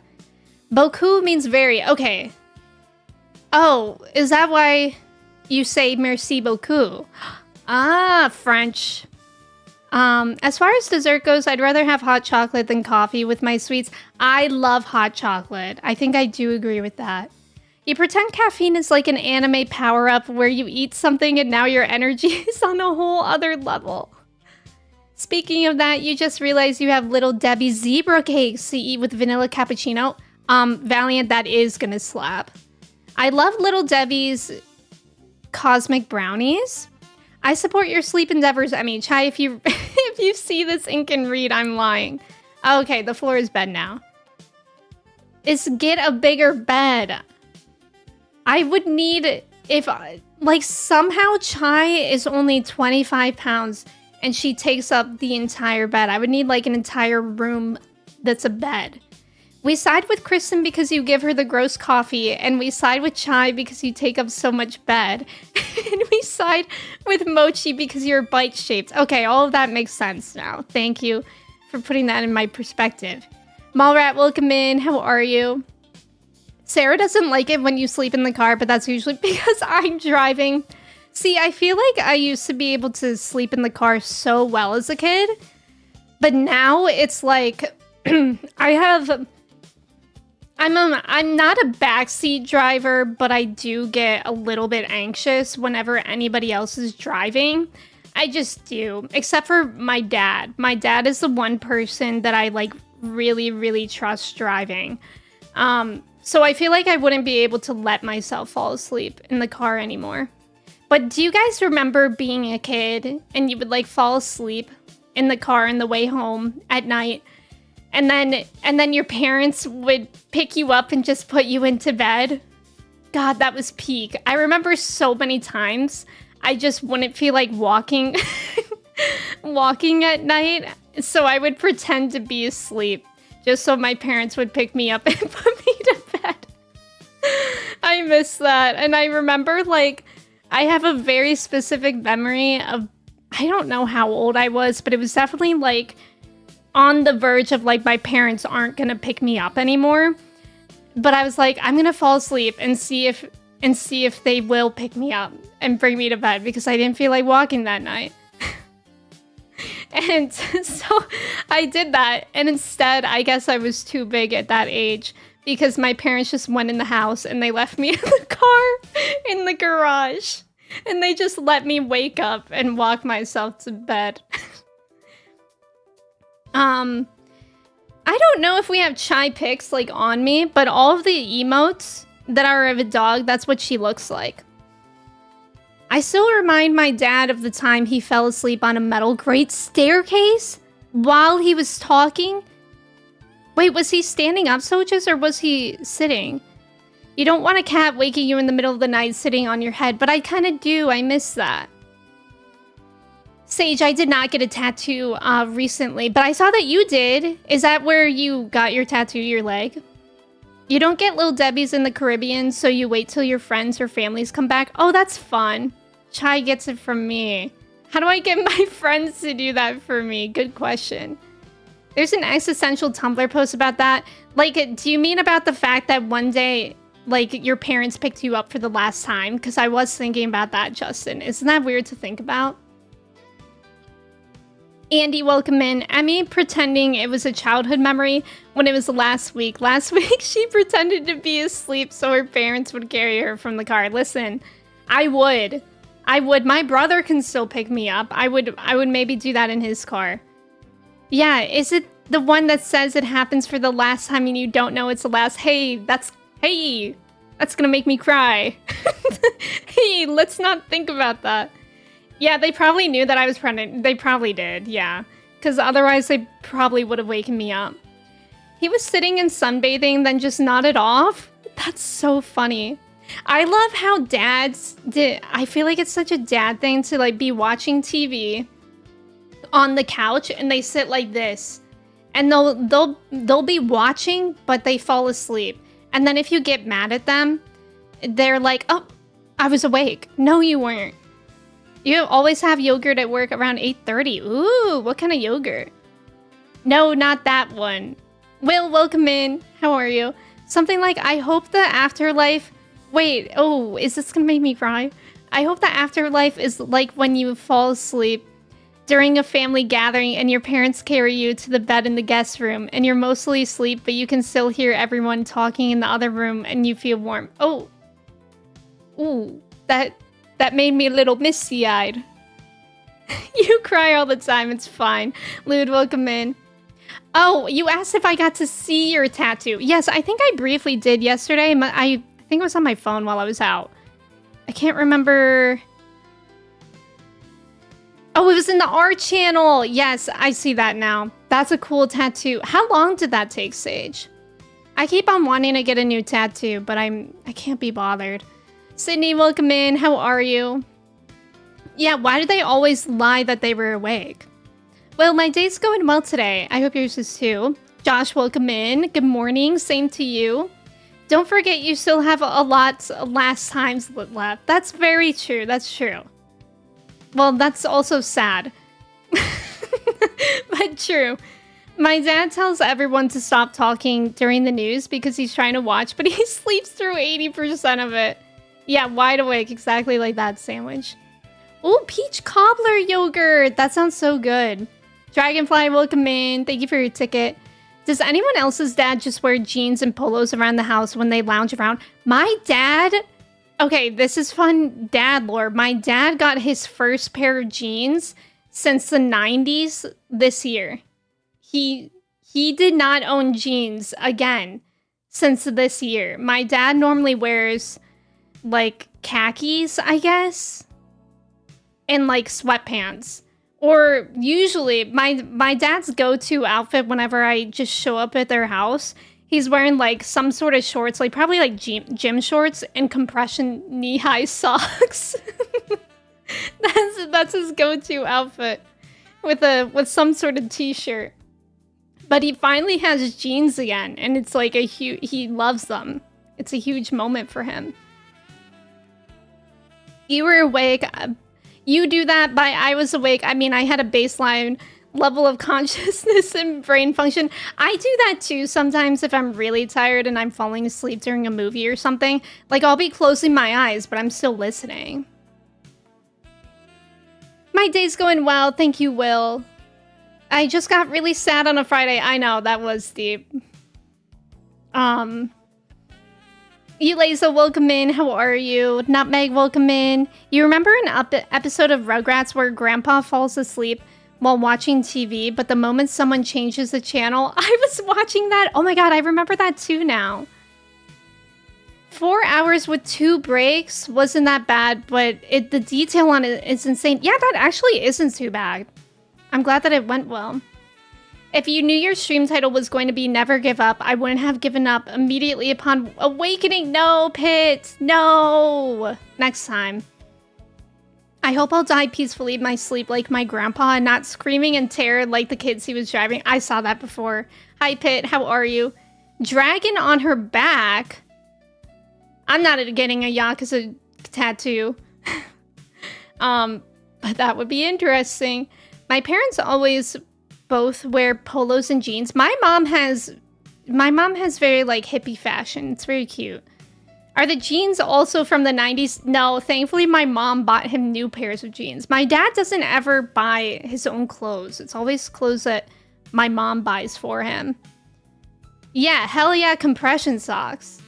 Beaucoup means very. Okay. Oh, is that why you say merci beaucoup? Ah, French. As far as dessert goes, I'd rather have hot chocolate than coffee with my sweets. I love hot chocolate. I think I do agree with that. You pretend caffeine is like an anime power-up where you eat something and now your energy is on a whole other level. Speaking of that, you just realized you have Little Debbie zebra cakes to eat with vanilla cappuccino. Valiant, that is gonna slap. I love Little Debbie's cosmic brownies. I support your sleep endeavors, Emmy. Chai, if you if you see this ink and read, I'm lying. Okay, the floor is bed now. Is get a bigger bed. I would need, if, like, somehow Chai is only 25 pounds and she takes up the entire bed. I would need, like, an entire room that's a bed. We side with Kristen because you give her the gross coffee, and we side with Chai because you take up so much bed. And we side with Mochi because you're bite-shaped. Okay, all of that makes sense now. Thank you for putting that in my perspective. Mallrat, welcome in. How are you? Sarah doesn't like it when you sleep in the car, but that's usually because I'm driving. See, I feel like I used to be able to sleep in the car so well as a kid, but now it's like I'm not a backseat driver, but I do get a little bit anxious whenever anybody else is driving. I just do, except for my dad. My dad is the one person that I like really, really trust driving. So I feel like I wouldn't be able to let myself fall asleep in the car anymore. But do you guys remember being a kid and you would like fall asleep in the car on the way home at night? And then your parents would pick you up and just put you into bed. God, that was peak. I remember so many times I just wouldn't feel like walking at night. So I would pretend to be asleep just so my parents would pick me up and put me to bed. I miss that. And I remember, like, I have a very specific memory of, I don't know how old I was, but it was definitely like on the verge of like my parents aren't gonna pick me up anymore. But I was like, I'm gonna fall asleep and see if they will pick me up. and bring me to bed because I didn't feel like walking that night. And so I did that, and instead, I guess I was too big at that age because my parents just went in the house and they left me in the car in the garage, and they just let me wake up and walk myself to bed. I don't know if we have Chai pics like on me, but all of the emotes that are of a dog, that's what she looks like. I still remind my dad of the time he fell asleep on a metal grate staircase while he was talking. Wait, was he standing up, Soches, or was he sitting? You don't want a cat waking you in the middle of the night sitting on your head, but I kind of do. I miss that. Sage, I did not get a tattoo recently, but I saw that you did. Is that where you got your tattoo, your leg? You don't get Little Debbie's in the Caribbean, so you wait till your friends or families come back? Oh, that's fun. Chai gets it from me. How do I get my friends to do that for me? Good question. There's an existential Tumblr post about that. Like, do you mean about the fact that one day, like, your parents picked you up for the last time? Because I was thinking about that, Justin. Isn't that weird to think about? Andy, welcome in. Emmy pretending it was a childhood memory when it was last week. Last week, she pretended to be asleep so her parents would carry her from the car. Listen, I would. My brother can still pick me up. I would maybe do that in his car. Yeah, is it the one that says it happens for the last time and you don't know it's the last? Hey, that's gonna make me cry. Hey, let's not think about that. Yeah, they probably knew that I was pregnant. They probably did, yeah. Because otherwise they probably would have waken me up. He was sitting and sunbathing, then just nodded off? That's so funny. I love how dads did. I feel like it's such a dad thing to like be watching TV on the couch and they sit like this. And they'll be watching, but they fall asleep. And then if you get mad at them, they're like, oh, I was awake. No, you weren't. You always have yogurt at work around 8:30. Ooh, what kind of yogurt? No, not that one. Will, welcome in. How are you? Something like, I hope the afterlife... Wait, oh, is this gonna make me cry? I hope the afterlife is like when you fall asleep during a family gathering and your parents carry you to the bed in the guest room and you're mostly asleep, but you can still hear everyone talking in the other room and you feel warm. Oh. Ooh, that made me a little misty-eyed. You cry all the time, it's fine. Lude, welcome in. Oh, you asked if I got to see your tattoo. Yes, I think I briefly did yesterday. I think it was on my phone while I was out. I can't remember. Oh, it was in the art channel. Yes, I see that now. That's a cool tattoo. How long did that take, Sage? I keep on wanting to get a new tattoo, but I can't be bothered. Sydney, welcome in. How are you? Yeah, why do they always lie that they were awake? Well, my day's going well today. I hope yours is too. Josh, welcome in. Good morning. Same to you. Don't forget you still have a lot last times left. That's very true. That's true. Well, that's also sad. But true. My dad tells everyone to stop talking during the news because he's trying to watch, but he sleeps through 80% of it. Yeah, wide awake, exactly like that sandwich. Oh, peach cobbler yogurt. That sounds so good. Dragonfly, welcome in. Thank you for your ticket. Does anyone else's dad just wear jeans and polos around the house when they lounge around? My dad... Okay, this is fun dad lore. My dad got his first pair of jeans since the 90s this year. He did not own jeans again since this year. My dad normally wears... like khakis, I guess, and like sweatpants. Or usually my dad's go-to outfit whenever I just show up at their house, he's wearing like some sort of shorts, like probably like gym shorts and compression knee-high socks. That's his go-to outfit with some sort of t-shirt. But he finally has jeans again, and it's like he loves them. It's a huge moment for him. You were awake. You do that, but I was awake. I mean, I had a baseline level of consciousness and brain function. I do that too sometimes if I'm really tired and I'm falling asleep during a movie or something. Like, I'll be closing my eyes, but I'm still listening. My day's going well, thank you, Will. I just got really sad on a Friday. I know, that was deep. Elisa, welcome in. How are you? Nutmeg, welcome in. You remember an episode of Rugrats where Grandpa falls asleep while watching TV, but the moment someone changes the channel, I was watching that. Oh my god, I remember that too now. 4 hours with 2 breaks wasn't that bad, but the detail on it is insane. Yeah, that actually isn't too bad. I'm glad that it went well. If you knew your stream title was going to be Never Give Up, I wouldn't have given up immediately upon awakening. No, Pit. No. Next time. I hope I'll die peacefully in my sleep like my grandpa and not screaming in terror like the kids he was driving. I saw that before. Hi, Pit. How are you? Dragon on her back. I'm not getting a Yakuza tattoo. But that would be interesting. My parents always both wear polos and jeans. My mom has very like hippie fashion. It's very cute. Are the jeans also from the 90s? No, thankfully my mom bought him new pairs of jeans. My dad doesn't ever buy his own clothes. It's always clothes that my mom buys for him. Yeah, hell yeah, compression socks.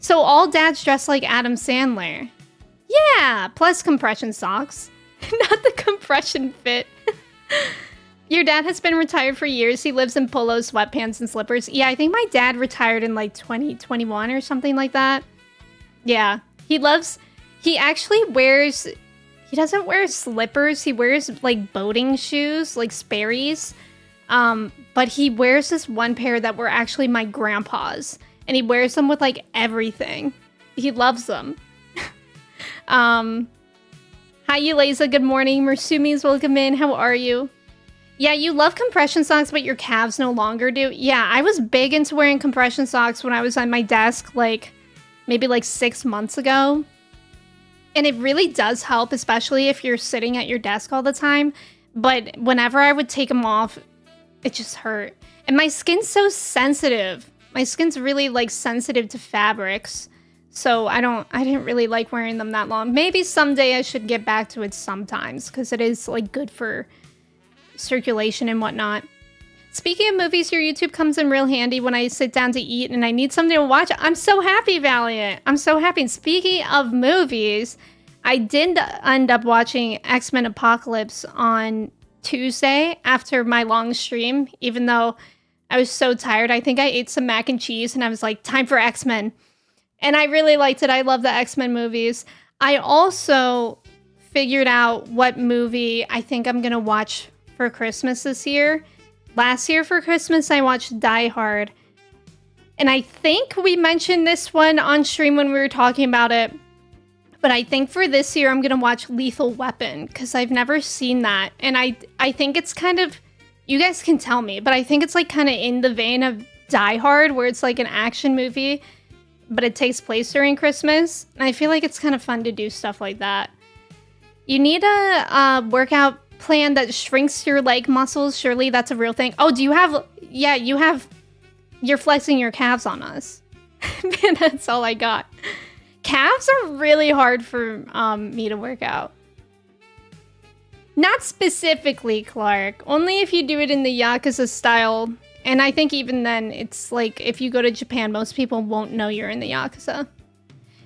So all dads dress like Adam Sandler. Yeah, plus compression socks. Not the compression fit. Your dad has been retired for years. He lives in polos, sweatpants, and slippers. Yeah, I think my dad retired in like 2021 or something like that. Yeah, he actually wears, he doesn't wear slippers. He wears like boating shoes, like Sperry's. But he wears this one pair that were actually my grandpa's. And he wears them with like everything. He loves them. Hi, Yuleza. Good morning. Mersumi's welcome in. How are you? Yeah, you love compression socks, but your calves no longer do. Yeah, I was big into wearing compression socks when I was on my desk, like, maybe like 6 months ago. And it really does help, especially if you're sitting at your desk all the time. But whenever I would take them off, it just hurt. And my skin's so sensitive. My skin's really, like, sensitive to fabrics. So I didn't really like wearing them that long. Maybe someday I should get back to it sometimes, because it is, like, good for circulation and whatnot. Speaking of movies, your YouTube comes in real handy when I sit down to eat and I need something to watch. I'm so happy, Valiant. I'm so happy. And speaking of movies, I did end up watching X-Men Apocalypse on Tuesday after my long stream, even though I was so tired. I think I ate some mac and cheese and I was like, time for X-Men. And I really liked it. I love the X-Men movies. I also figured out what movie I think I'm going to watch for Christmas this year. Last year for Christmas, I watched Die Hard. And I think we mentioned this one on stream when we were talking about it. But I think for this year, I'm going to watch Lethal Weapon because I've never seen that. And I think it's kind of, you guys can tell me, but I think it's like kind of in the vein of Die Hard where it's like an action movie, but it takes place during Christmas. And I feel like it's kind of fun to do stuff like that. You need a workout plan that shrinks your leg muscles. Surely that's a real thing. Oh, do you have, yeah, you're flexing your calves on us. Man, that's all I got. Calves are really hard for me to work out. Not specifically, Clark. Only if you do it in the Yakuza style. And I think even then, it's like, if you go to Japan, most people won't know you're in the Yakuza.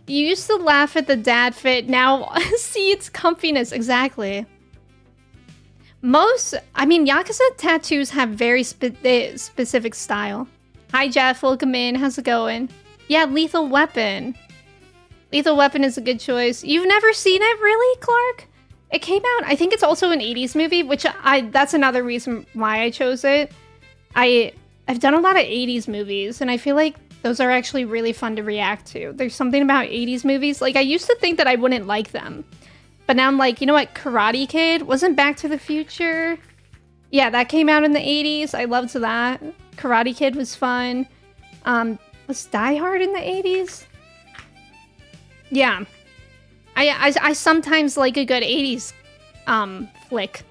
You used to laugh at the dad fit. Now, see its comfiness. Exactly. Yakuza tattoos have very specific style. Hi, Jeff. Welcome in. How's it going? Yeah, Lethal Weapon. Lethal Weapon is a good choice. You've never seen it, really, Clark? It came out, I think it's also an 80s movie, which that's another reason why I chose it. I've done a lot of 80s movies, and I feel like those are actually really fun to react to. There's something about 80s movies. Like, I used to think that I wouldn't like them. But now I'm like, you know what? Karate Kid wasn't Back to the Future. Yeah, that came out in the 80s. I loved that. Karate Kid was fun. Was Die Hard in the 80s? Yeah. I sometimes like a good 80s flick.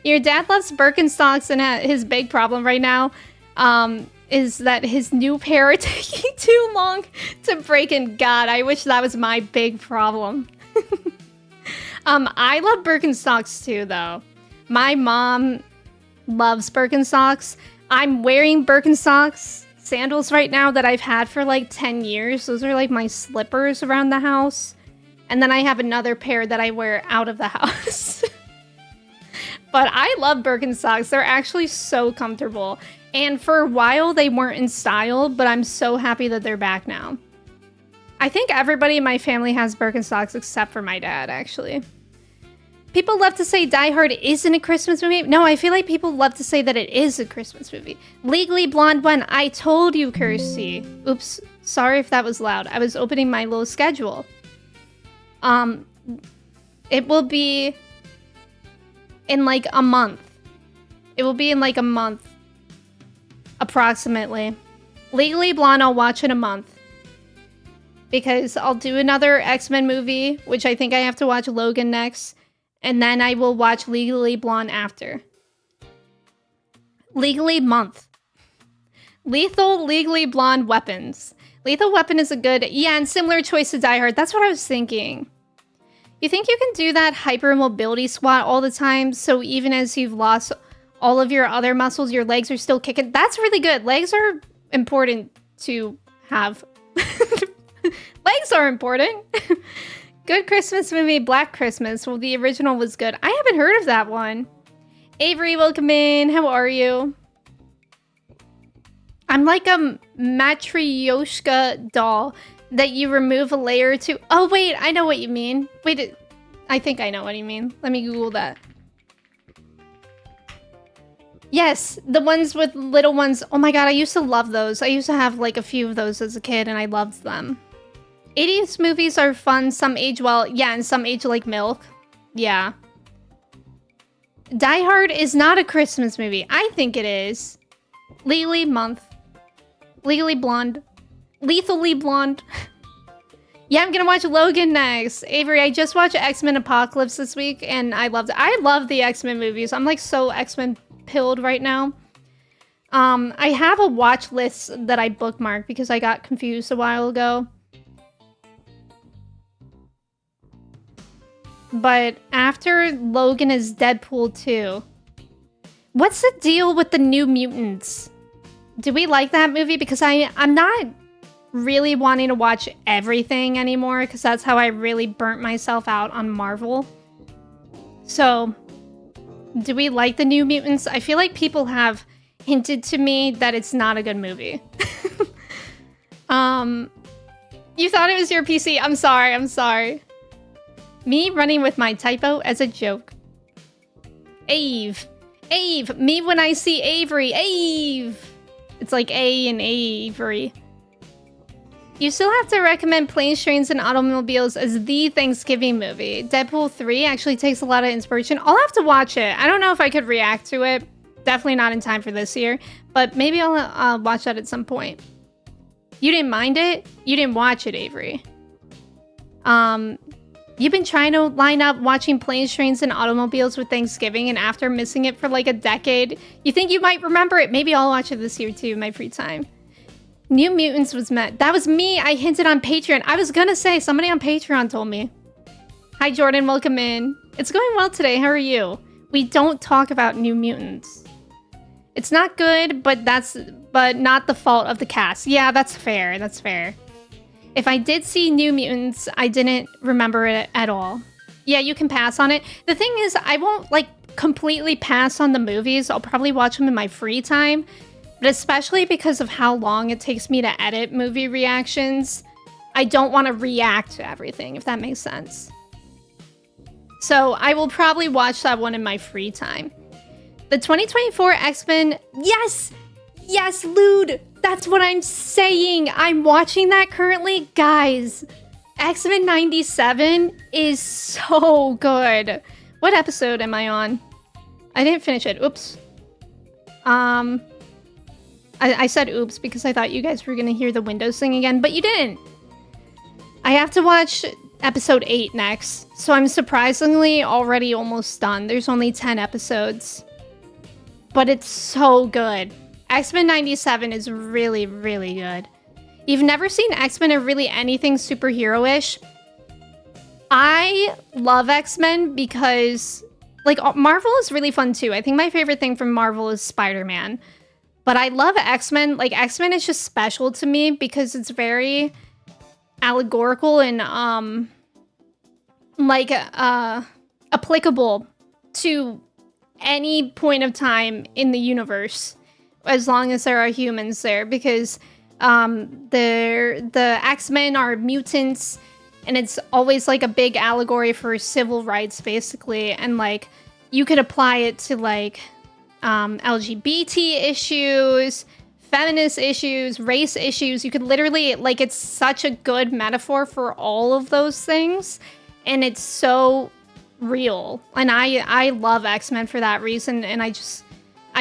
Your dad loves Birkenstocks, and his big problem right now is that his new pair are taking too long to break in. God, I wish that was my big problem. I love Birkenstocks too, though. My mom loves Birkenstocks. I'm wearing Birkenstocks sandals right now that I've had for like 10 years. Those are like my slippers around the house. And then I have another pair that I wear out of the house. But I love Birkenstocks. They're actually so comfortable. And for a while, they weren't in style, but I'm so happy that they're back now. I think everybody in my family has Birkenstocks except for my dad, actually. People love to say Die Hard isn't a Christmas movie. No, I feel like people love to say that it is a Christmas movie. Legally Blonde 1, I told you, Kirsty. Oops, sorry if that was loud. I was opening my little schedule. It will be in like a month. It will be in like a month. Approximately. Legally Blonde, I'll watch in a month. Because I'll do another X-Men movie, which I think I have to watch Logan next. And then I will watch Legally Blonde after. Legally month. Lethal, Legally Blonde weapons. Lethal Weapon is a good... Yeah, and similar choice to Die Hard. That's what I was thinking. You think you can do that hypermobility squat all the time, so even as you've lost all of your other muscles, your legs are still kicking? That's really good. Legs are important to have. Legs are important. Good Christmas movie, Black Christmas. Well, the original was good. I haven't heard of that one. Avery, welcome in. How are you? I'm like a Matryoshka doll that you remove a layer to. Oh, wait, I know what you mean. Wait, I think I know what you mean. Let me Google that. Yes, the ones with little ones. Oh my god, I used to love those. I used to have like a few of those as a kid and I loved them. 80s movies are fun. Some age well. Yeah, and some age like milk. Yeah. Die Hard is not a Christmas movie. I think it is. Legally Month. Legally Blonde. Lethally Blonde. Yeah, I'm gonna watch Logan next. Avery, I just watched X-Men Apocalypse this week and I loved it. I love the X-Men movies. I'm like so X-Men pilled right now. I have a watch list that I bookmarked because I got confused a while ago. But after Logan is Deadpool 2. What's the deal with the New Mutants? Do we like that movie? Because I'm not really wanting to watch everything anymore because that's how I really burnt myself out on Marvel. So, do we like the New Mutants? I feel like people have hinted to me that it's not a good movie. You thought it was your PC. I'm sorry. Me running with my typo as a joke. Ave, me when I see Avery. Ave. It's like A and Avery. You still have to recommend Planes, Trains, and Automobiles as the Thanksgiving movie. Deadpool 3 actually takes a lot of inspiration. I'll have to watch it. I don't know if I could react to it. Definitely not in time for this year. But maybe I'll watch that at some point. You didn't mind it? You didn't watch it, Avery. You've been trying to line up watching Planes, Trains, and Automobiles with Thanksgiving, and after missing it for like a decade, you think you might remember it. Maybe I'll watch it this year too in my free time. New Mutants was met. That was me. I hinted on Patreon. I was gonna say, somebody on Patreon told me. Hi, Jordan. Welcome in. It's going well today. How are you? We don't talk about New Mutants. It's not good, but not the fault of the cast. Yeah, that's fair. That's fair. If I did see New Mutants, I didn't remember it at all. Yeah, you can pass on it. The thing is, I won't like completely pass on the movies. I'll probably watch them in my free time. But especially because of how long it takes me to edit movie reactions, I don't want to react to everything, if that makes sense. So I will probably watch that one in my free time. The 2024 X-Men, yes! Yes, Lude! That's what I'm saying! I'm watching that currently. Guys, X-Men 97 is so good. What episode am I on? I didn't finish it. Oops. I said oops because I thought you guys were gonna hear the Windows thing again, but you didn't. I have to watch episode 8 next, so I'm surprisingly already almost done. There's only 10 episodes. But it's so good. X-Men 97 is really, really good. You've never seen X-Men or really anything superhero-ish? I love X-Men because, like, Marvel is really fun too. I think my favorite thing from Marvel is Spider-Man. But I love X-Men. Like, X-Men is just special to me because it's very allegorical and, applicable to any point of time in the universe, as long as there are humans there, because the X-Men are mutants, and it's always like a big allegory for civil rights, basically, and like you could apply it to like LGBT issues, feminist issues, race issues. You could literally, like, it's such a good metaphor for all of those things, and it's so real. And I love X-Men for that reason, and I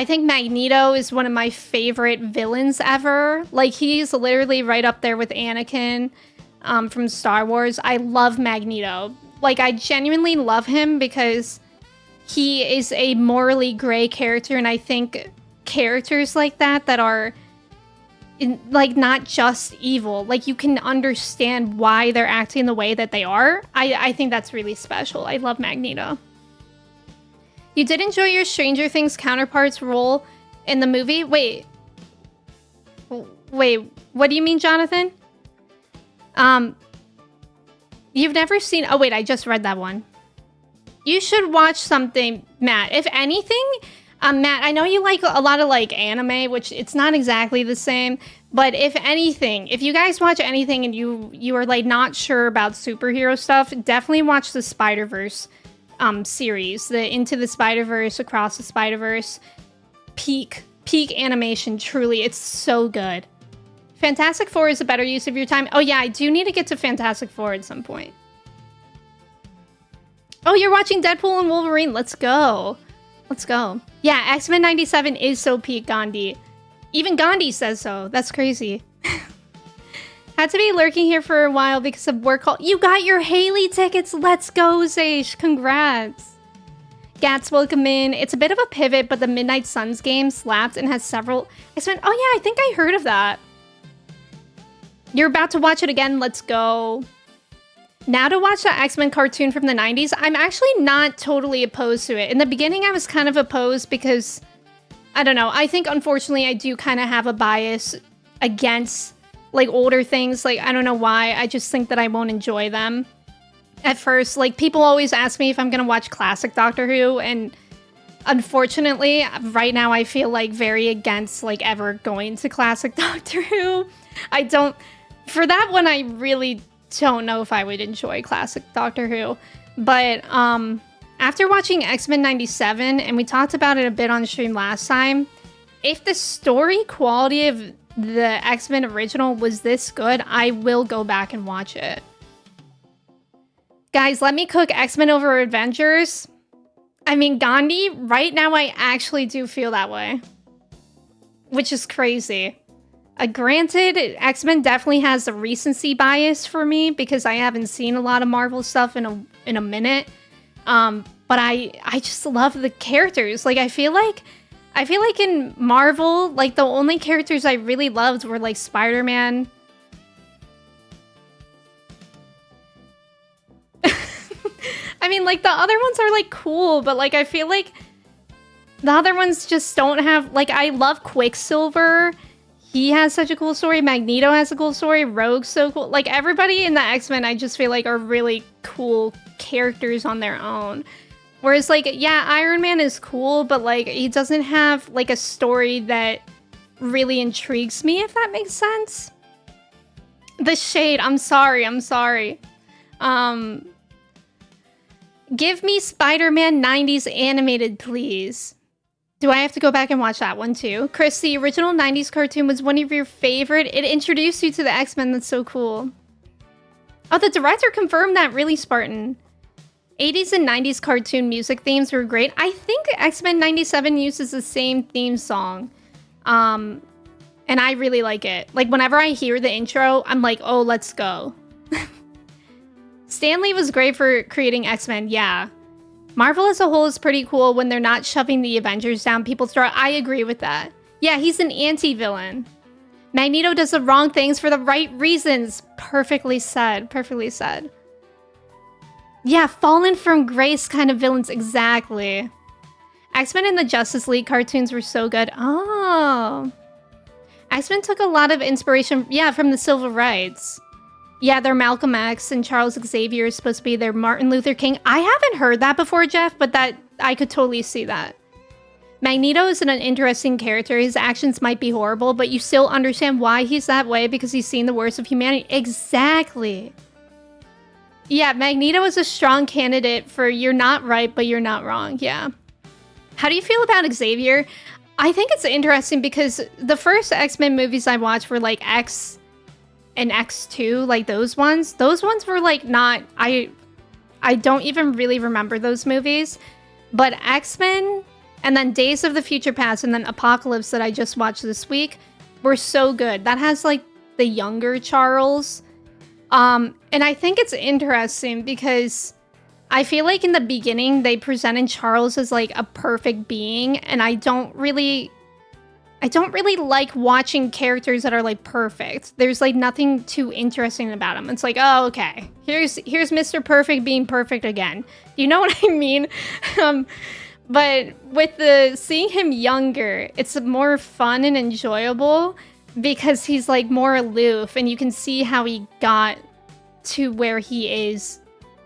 think Magneto is one of my favorite villains ever. Like, he's literally right up there with Anakin from Star Wars. I love Magneto. Like, I genuinely love him because he is a morally gray character, and I think characters like that are not just evil, like, you can understand why they're acting the way that they are. I think that's really special. I love Magneto. You did enjoy your Stranger Things counterparts role in the movie? Wait, what do you mean, Jonathan? You've never seen... Oh, wait, I just read that one. You should watch something, Matt. If anything, Matt, I know you like a lot of, like, anime, which it's not exactly the same, but if anything, if you guys watch anything and you are, like, not sure about superhero stuff, definitely watch the Spider-Verse series, the Into the Spider-Verse, Across the Spider-Verse. Peak animation, truly. It's so good. Fantastic Four is a better use of your time. Oh yeah, I do need to get to Fantastic Four at some point. Oh, you're watching Deadpool and Wolverine. Let's go. Let's go. Yeah, X-Men 97 is so peak Gandhi. Even Gandhi says so. That's crazy. Had to be lurking here for a while because of work call. You got your Haley tickets. Let's go, Zaish. Congrats. Gats, welcome in. It's a bit of a pivot, but the Midnight Suns game slapped and has several... X-Men... Oh yeah, I think I heard of that. You're about to watch it again. Let's go. Now to watch the X-Men cartoon from the 90s, I'm actually not totally opposed to it. In the beginning, I was kind of opposed because, I don't know, I think, unfortunately, I do kind of have a bias against, like, older things. Like, I don't know why. I just think that I won't enjoy them at first. Like, people always ask me if I'm going to watch classic Doctor Who, and unfortunately, right now, I feel, like, very against, like, ever going to classic Doctor Who. I don't... For that one, I really don't know if I would enjoy classic Doctor Who. But after watching X-Men 97, and we talked about it a bit on stream last time, if the story quality of the X-Men original was this good, I will go back and watch it. Guys, let me cook X-Men over Avengers. I mean, Gandhi, right now I actually do feel that way. Which is crazy. Granted, X-Men definitely has a recency bias for me because I haven't seen a lot of Marvel stuff in a minute. But I just love the characters. Like, I feel like in Marvel, like, the only characters I really loved were, like, Spider-Man. I mean, like, the other ones are, like, cool, but, like, I feel like the other ones just don't have... Like, I love Quicksilver. He has such a cool story. Magneto has a cool story. Rogue's so cool. Like, everybody in the X-Men, I just feel like are really cool characters on their own. Whereas, like, yeah, Iron Man is cool, but, like, he doesn't have, like, a story that really intrigues me, if that makes sense. The shade. I'm sorry. Give me Spider-Man 90s animated, please. Do I have to go back and watch that one too? Chris, the original 90s cartoon was one of your favorite. It introduced you to the X-Men. That's so cool. Oh, the director confirmed that. Really, Spartan. 80s and 90s cartoon music themes were great. I think X-Men 97 uses the same theme song. And I really like it. Like, whenever I hear the intro, I'm like, oh, let's go. Stan Lee was great for creating X-Men, yeah. Marvel as a whole is pretty cool when they're not shoving the Avengers down people's throat. I agree with that. Yeah, he's an anti-villain. Magneto does the wrong things for the right reasons. Perfectly said. Perfectly said. Yeah, fallen from grace kind of villains, exactly. X-Men and the Justice League cartoons were so good. Oh. X-Men took a lot of inspiration, yeah, from the Civil Rights. Yeah, they're Malcolm X and Charles Xavier is supposed to be their Martin Luther King. I haven't heard that before, Jeff, but that I could totally see that. Magneto is an interesting character. His actions might be horrible, but you still understand why he's that way because he's seen the worst of humanity. Exactly. Yeah, Magneto is a strong candidate for you're not right, but you're not wrong. Yeah. How do you feel about Xavier? I think it's interesting because the first X-Men movies I watched were like X and X2, like those ones. Those ones were like not... I don't even really remember those movies. But X-Men and then Days of the Future Past and then Apocalypse that I just watched this week were so good. That has like the younger Charles. And I think it's interesting because I feel like in the beginning they presented Charles as like a perfect being, and I don't really like watching characters that are like perfect. There's like nothing too interesting about him. It's like, oh, okay, here's Mr. Perfect being perfect again. You know what I mean? But with seeing him younger, it's more fun and enjoyable because he's like more aloof, and you can see how he got to where he is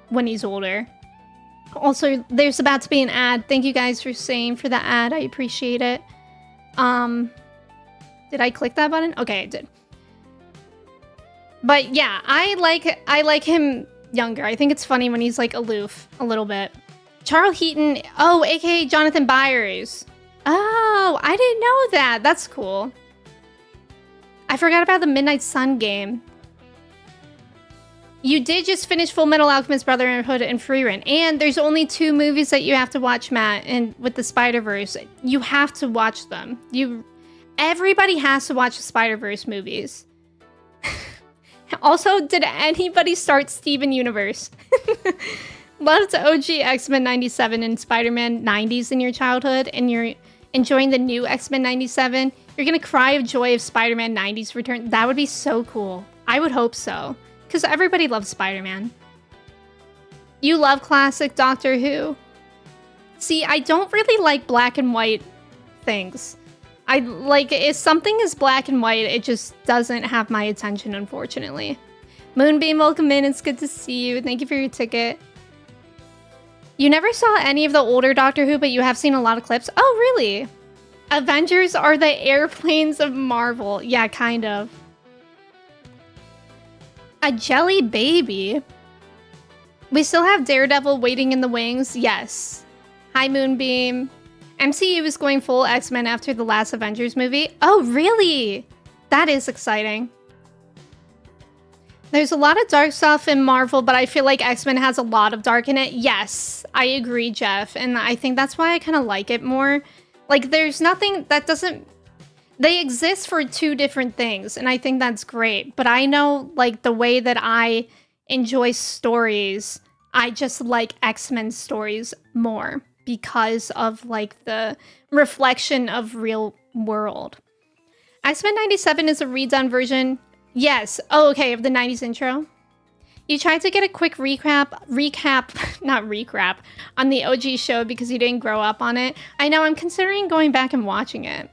when he's older. Also, there's about to be an ad. Thank you guys for saying for the ad. I appreciate it. Did I click that button? Okay, I did. But yeah, I like him younger. I think it's funny when he's like aloof a little bit. Charles Heaton, oh, aka Jonathan Byers. Oh, I didn't know that. That's cool. I forgot about the Midnight Sun game. You did just finish Full Metal Alchemist Brotherhood and Frieren, and there's only 2 movies that you have to watch, Matt, and with the Spider-Verse. You have to watch them. Everybody has to watch the Spider-Verse movies. Also, did anybody start Steven Universe? Loved OG X-Men 97 and Spider-Man 90s in your childhood, and you're enjoying the new X-Men 97? You're gonna cry of joy if Spider-Man 90s return. That would be so cool. I would hope so. Because everybody loves Spider-Man. You love classic Doctor Who. See, I don't really like black and white things. I like, if something is black and white, it just doesn't have my attention, unfortunately. Moonbeam, welcome in. It's good to see you. Thank you for your ticket. You never saw any of the older Doctor Who, but you have seen a lot of clips. Oh, really? Avengers are the airplanes of Marvel. Yeah, kind of. A jelly baby? We still have Daredevil waiting in the wings? Yes. Hi, Moonbeam. MCU is going full X-Men after the last Avengers movie. Oh, really? That is exciting. There's a lot of dark stuff in Marvel, but I feel like X-Men has a lot of dark in it. Yes, I agree, Jeff. And I think that's why I kind of like it more. Like, there's nothing that doesn't... They exist for 2 different things, and I think that's great. But I know, like, the way that I enjoy stories, I just like X-Men stories more because of, like, the reflection of real world. X-Men 97 is a redone version. Yes. Oh, okay, of the 90s intro. You tried to get a quick recap, on the OG show because you didn't grow up on it. I know, I'm considering going back and watching it.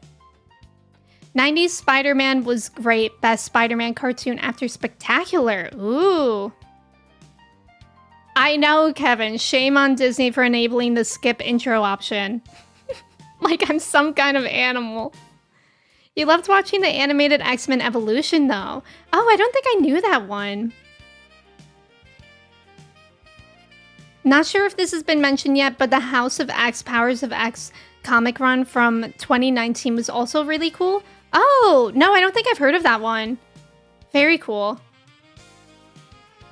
90s Spider-Man was great. Best Spider-Man cartoon after Spectacular. Ooh. I know, Kevin. Shame on Disney for enabling the skip intro option. Like I'm some kind of animal. You loved watching the animated X-Men Evolution, though. Oh, I don't think I knew that one. Not sure if this has been mentioned yet, but the House of X, Powers of X comic run from 2019 was also really cool. Oh, no, I don't think I've heard of that one. Very cool.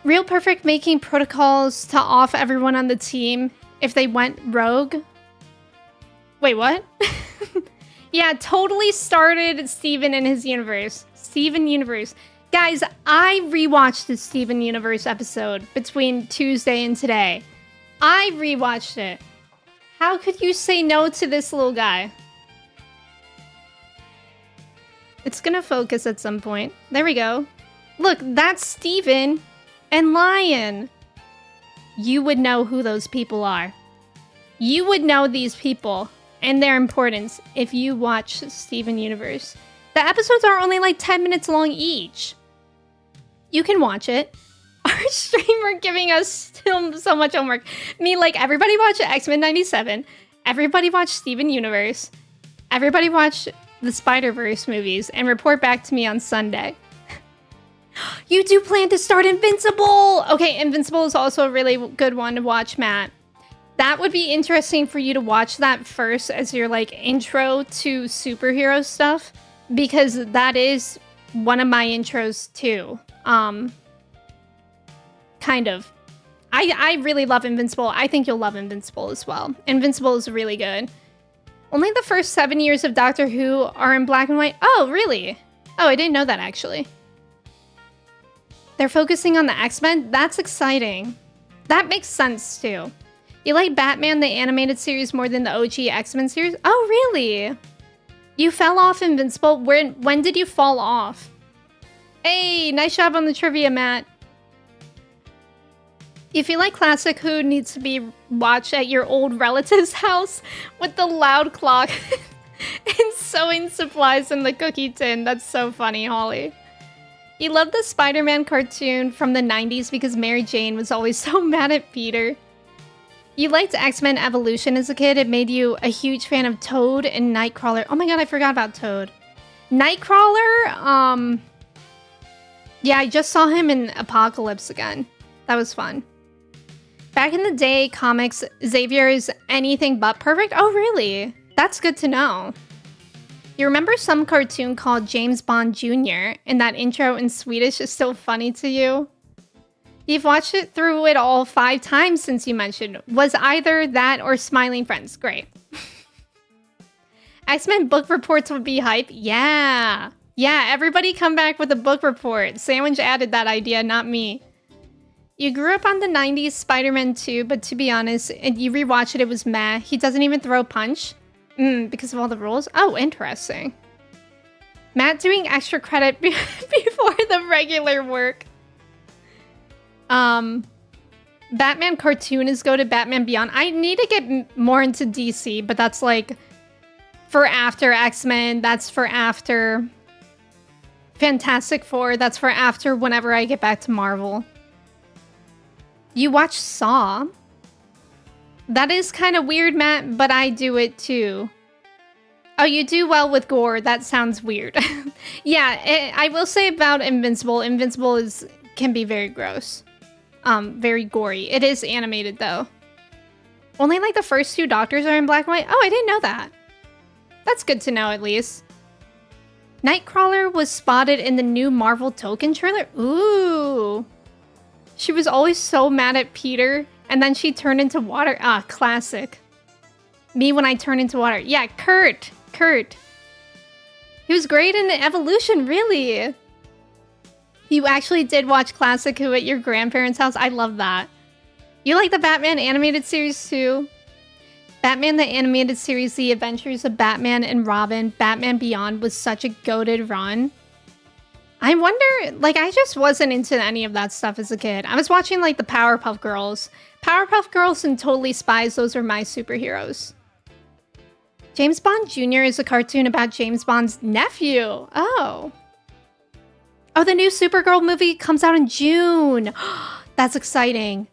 Real Perfect making protocols to off everyone on the team if they went rogue. Wait, what? Yeah, totally started Steven in his universe. Steven Universe. Guys, I rewatched the Steven Universe episode between Tuesday and today. I rewatched it. How could you say no to this little guy? It's gonna focus at some point. There we go. Look, that's Steven and Lion. you would know who those people are. You would know these people and their importance if you watch Steven Universe. The episodes are only like 10 minutes long each. You can watch it. Our streamer giving us still so much homework. Me, like, everybody watch X-Men 97. Everybody watch Steven Universe. Everybody watch the Spider-Verse movies and report back to me on Sunday. You do plan to start Invincible! Okay, Invincible is also a really good one to watch, Matt. That would be interesting for you to watch that first as your, like, intro to superhero stuff. Because that is one of my intros, too. Kind of. I really love Invincible. I think you'll love Invincible as well. Invincible is really good. Only the first 7 years of Doctor Who are in black and white. Oh, really? Oh, I didn't know that, actually. They're focusing on the X-Men? That's exciting. That makes sense, too. You like Batman, the animated series, more than the OG X-Men series? Oh, really? You fell off Invincible? When did you fall off? Hey, nice job on the trivia, Matt. If you like classic Who, needs to be watched at your old relative's house with the loud clock and sewing supplies in the cookie tin. That's so funny, Holly. You love the Spider-Man cartoon from the 90s because Mary Jane was always so mad at Peter. You liked X-Men Evolution as a kid. It made you a huge fan of Toad and Nightcrawler. Oh my god, I forgot about Toad. Nightcrawler, yeah, I just saw him in Apocalypse again. That was fun. Back in the day, comics, Xavier is anything but perfect. Oh, really? That's good to know. You remember some cartoon called James Bond Jr., and that intro in Swedish is still funny to you? You've watched it through it all 5 times since you mentioned. Was either that or Smiling Friends. Great. X-Men book reports would be hype. Yeah. Yeah, everybody come back with a book report. Sandwich added that idea, not me. You grew up on the 90s Spider-Man 2, but to be honest, and you rewatch it, it was meh. He doesn't even throw a punch. Because of all the rules? Oh, interesting. Matt doing extra credit before the regular work. Batman cartoon is go to Batman Beyond. I need to get more into DC, but that's like for after X-Men. That's for after Fantastic Four. That's for after whenever I get back to Marvel. You watch Saw? That is kind of weird, Matt, but I do it too. Oh, you do well with gore. That sounds weird. Yeah, I will say about Invincible. Invincible can be very gross. Very gory. It is animated, though. Only, like, the first 2 Doctors are in black and white? Oh, I didn't know that. That's good to know, at least. Nightcrawler was spotted in the new Marvel Token trailer? Ooh. She was always so mad at Peter, and then she turned into water. Ah, classic. Me when I turn into water. Yeah, Kurt. He was great in Evolution, really. You actually did watch Classic Who at your grandparents' house? I love that. You like the Batman animated series too? Batman the animated series, The Adventures of Batman and Robin, Batman Beyond was such a goated run. I wonder, like, I just wasn't into any of that stuff as a kid. I was watching, like, the Powerpuff Girls. Powerpuff Girls and Totally Spies, those are my superheroes. James Bond Jr. is a cartoon about James Bond's nephew. Oh. Oh, the new Supergirl movie comes out in June. That's exciting.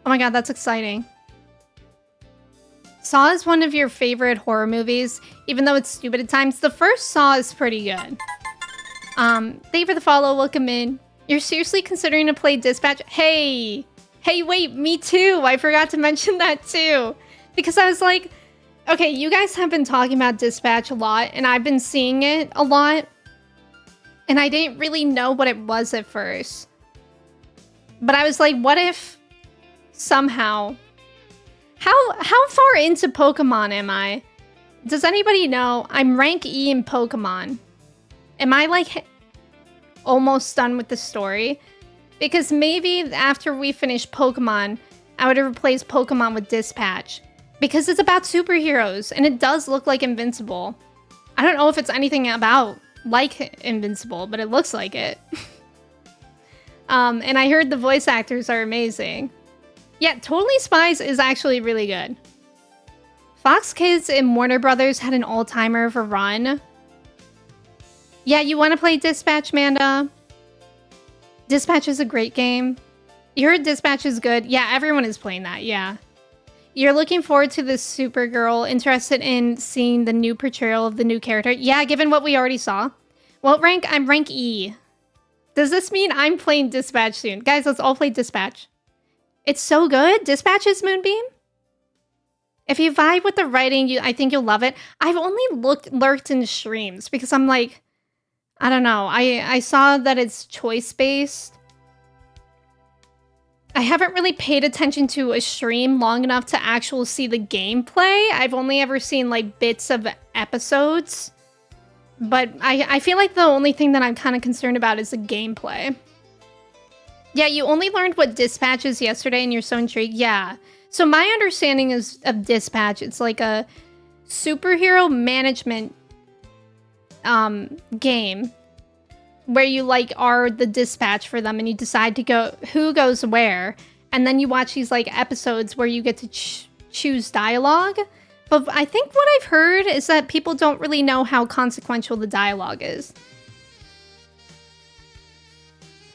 Oh my god, that's exciting. Saw is one of your favorite horror movies, even though it's stupid at times. The first Saw is pretty good. Thank you for the follow. Welcome in. You're seriously considering to play Dispatch? Hey, wait, me too. I forgot to mention that too. Because I was like, okay, you guys have been talking about Dispatch a lot, and I've been seeing it a lot. And I didn't really know what it was at first. But I was like, what if somehow... How far into Pokemon am I? Does anybody know? I'm rank E in Pokemon. Am I like almost done with the story? Because maybe after we finish Pokemon, I would replace Pokemon with Dispatch. Because it's about superheroes, and it does look like Invincible. I don't know if it's anything about like Invincible, but it looks like it. And I heard the voice actors are amazing. Yeah, Totally Spies is actually really good. Fox Kids and Warner Brothers had an all-timer of a run. Yeah, you want to play Dispatch, Manda? Dispatch is a great game. You heard Dispatch is good. Yeah, everyone is playing that, yeah. You're looking forward to this Supergirl, interested in seeing the new portrayal of the new character. Yeah, given what we already saw. What rank? I'm rank E. Does this mean I'm playing Dispatch soon? Guys, let's all play Dispatch. It's so good. Dispatch is Moonbeam. If you vibe with the writing, I think you'll love it. I've only lurked in streams because I'm like, I don't know. I saw that it's choice-based. I haven't really paid attention to a stream long enough to actually see the gameplay. I've only ever seen like bits of episodes. But I feel like the only thing that I'm kind of concerned about is the gameplay. Yeah, you only learned what Dispatch is yesterday and you're so intrigued. Yeah. So my understanding is of Dispatch, it's like a superhero management game where you like are the dispatch for them and you decide to go who goes where, and then you watch these like episodes where you get to choose dialogue. But I think what I've heard is that people don't really know how consequential the dialogue is.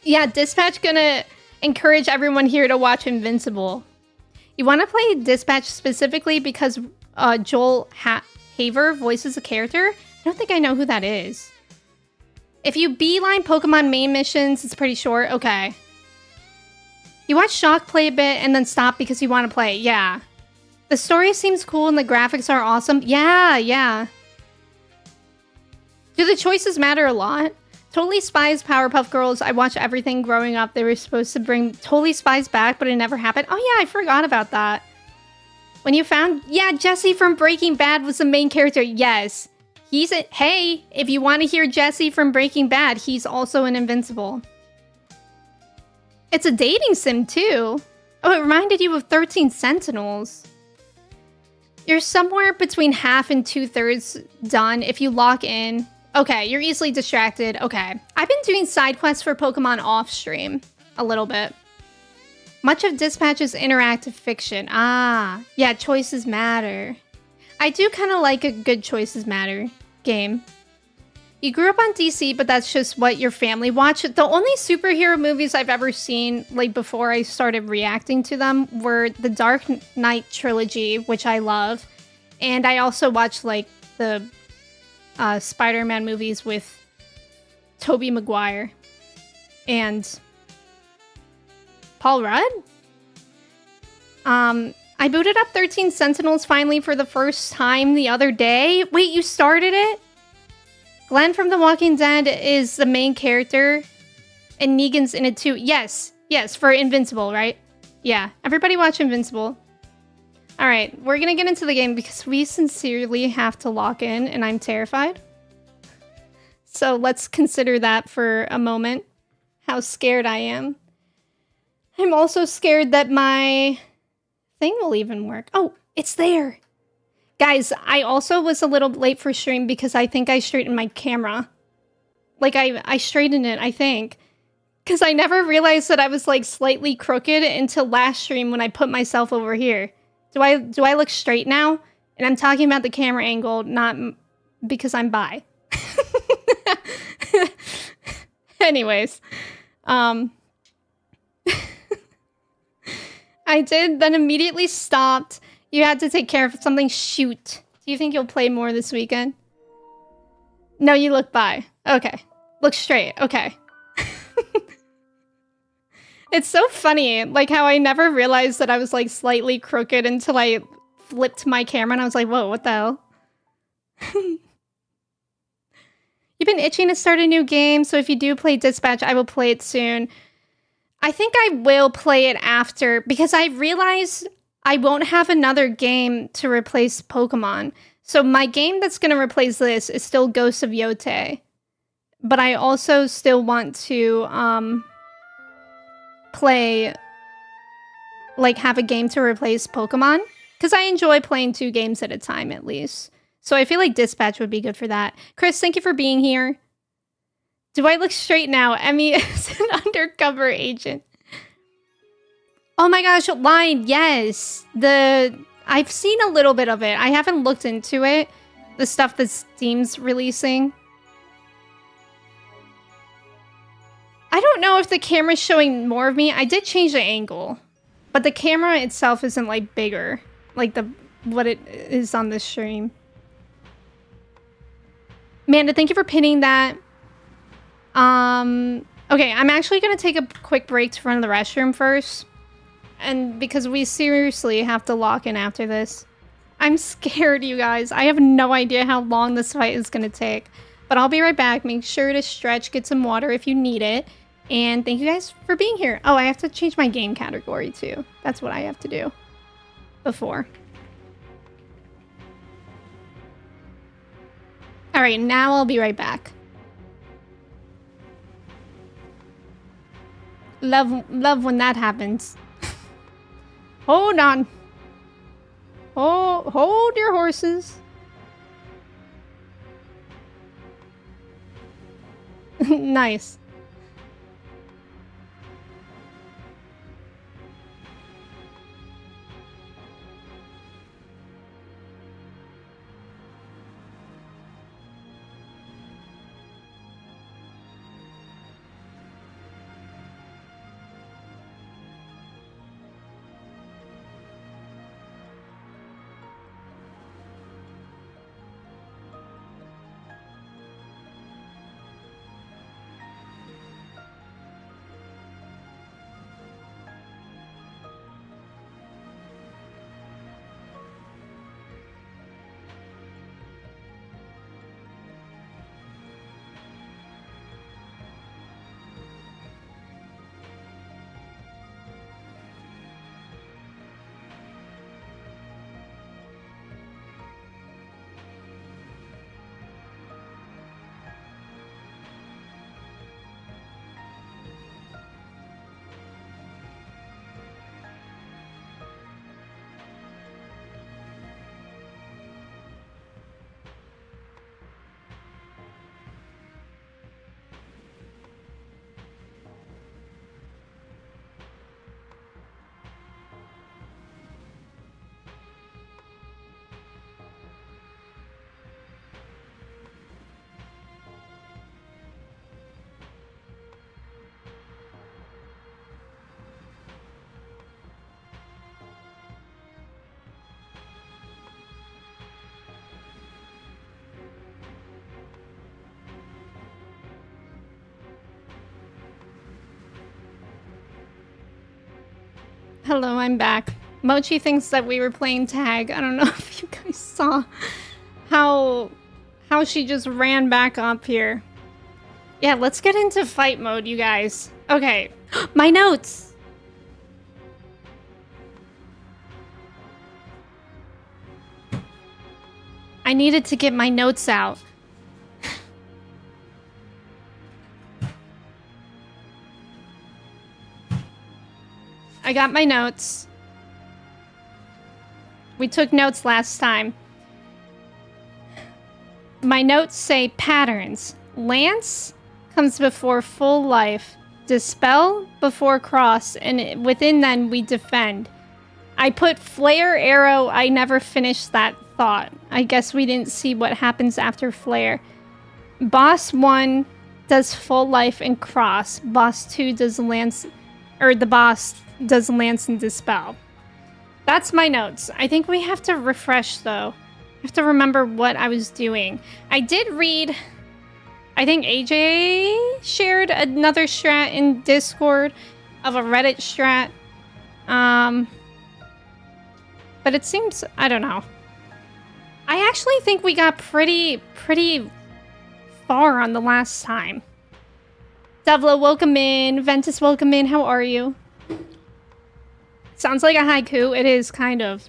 Yeah, Dispatch gonna encourage everyone here to watch Invincible. You want to play Dispatch specifically because Joel Haver voices a character? I don't think I know who that is. If you beeline Pokemon main missions, it's pretty short. Okay. You watch Shock play a bit and then stop because you want to play. Yeah. The story seems cool and the graphics are awesome. Yeah, yeah. Do the choices matter a lot? Totally Spies, Powerpuff Girls. I watched everything growing up. They were supposed to bring Totally Spies back, but it never happened. Oh yeah, I forgot about that. When you found... Yeah, Jesse from Breaking Bad was the main character. Yes. He's a... Hey, if you want to hear Jesse from Breaking Bad, he's also in Invincible. It's a dating sim, too. Oh, it reminded you of 13 Sentinels. You're somewhere between half and 2/3 done if you lock in... Okay, you're easily distracted. Okay. I've been doing side quests for Pokemon off stream. A little bit. Much of Dispatch is interactive fiction. Ah, yeah, choices matter. I do kind of like a good choices matter game. You grew up on DC, but that's just what your family watched. The only superhero movies I've ever seen, like before I started reacting to them, were the Dark Knight trilogy, which I love. And I also watched like the Spider-Man movies with Tobey Maguire and Paul Rudd. I booted up 13 Sentinels finally for the first time the other day. Wait, you started it? Glenn from The Walking Dead is the main character and Negan's in it too. Yes, yes, for Invincible, right? Yeah, everybody watch Invincible. All right, we're gonna get into the game because we sincerely have to lock in and I'm terrified. So let's consider that for a moment, how scared I am. I'm also scared that my thing will even work. Oh, it's there. Guys, I also was a little late for stream because I think I straightened my camera. Like I straightened it, I think. Because I never realized that I was like slightly crooked until last stream when I put myself over here. Do I look straight now? And I'm talking about the camera angle, not because I'm bi. Anyways, I did, then immediately stopped. You had to take care of something. Shoot. Do you think you'll play more this weekend? No, you look bi. Okay. Look straight. Okay. It's so funny, like how I never realized that I was like slightly crooked until I flipped my camera and I was like, whoa, what the hell? You've been itching to start a new game, so if you do play Dispatch, I will play it soon. I think I will play it after, because I realize I won't have another game to replace Pokemon. So my game that's going to replace this is still Ghosts of Yote. But I also still want to play, like have a game to replace Pokemon. Because I enjoy playing 2 games at a time at least. So I feel like Dispatch would be good for that. Chris, thank you for being here. Do I look straight now? Emmy is an undercover agent. Oh my gosh, Line, yes. I've seen a little bit of it. I haven't looked into it. The stuff that Steam's releasing. I don't know if the camera's showing more of me. I did change the angle. But the camera itself isn't like bigger. Like what it is on this stream. Amanda, thank you for pinning that. Okay, I'm actually gonna take a quick break to run to the restroom first. And because we seriously have to lock in after this. I'm scared, you guys. I have no idea how long this fight is gonna take. But I'll be right back. Make sure to stretch, get some water if you need it. And thank you guys for being here. Oh, I have to change my game category too. That's what I have to do before. All right, now I'll be right back. Love when that happens. Hold on. Oh, hold your horses. Nice. Hello, I'm back. Mochi thinks that we were playing tag. I don't know if you guys saw how she just ran back up here. Yeah, let's get into fight mode, you guys. Okay, my notes. I needed to get my notes out. I got my notes. We took notes last time. My notes say patterns. Lance comes before full life. Dispel before cross. And within then, we defend. I put flare arrow. I never finished that thought. I guess we didn't see what happens after flare. Boss 1 does full life and cross. Boss 2 does lance... Or the boss does lance and dispel. That's my notes. I think we have to refresh, though. I have to remember what I was doing. I did read... I think AJ shared another strat in Discord of a Reddit strat. But it seems... I don't know. I actually think we got pretty far on the last time. Devla, welcome in. Ventus, welcome in. How are you? Sounds like a haiku. It is, kind of.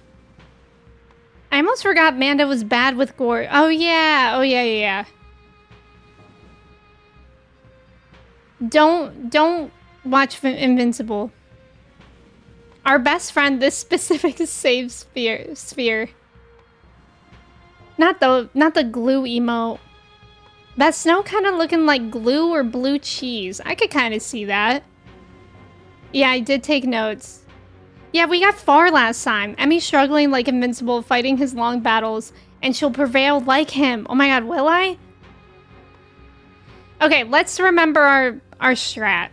I almost forgot Manda was bad with gore. Oh, yeah. Oh, yeah. Don't watch Invincible. Our best friend, this specific save sphere. Not the glue emote. That snow kind of looking like glue or blue cheese. I could kind of see that. Yeah, I did take notes. Yeah, we got far last time. Emmy's struggling like Invincible, fighting his long battles, and she'll prevail like him. Oh my god, will I? Okay, let's remember our strat.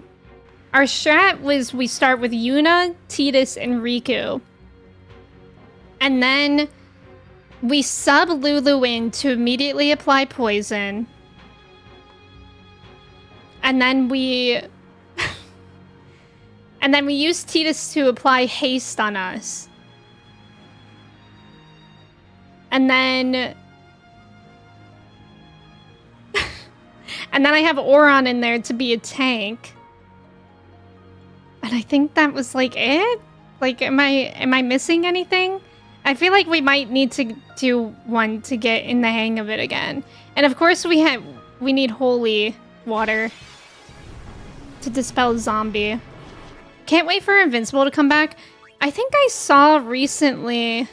Our strat was we start with Yuna, Tidus, and Riku. And then we sub Lulu in to immediately apply poison. And then we... and then we use Tidus to apply haste on us. And then... and then I have Auron in there to be a tank. And I think that was like it? Like, am I missing anything? I feel like we might need to do one to get in the hang of it again. And of course we need holy water to dispel zombie. Can't wait for Invincible to come back. I think I saw recently...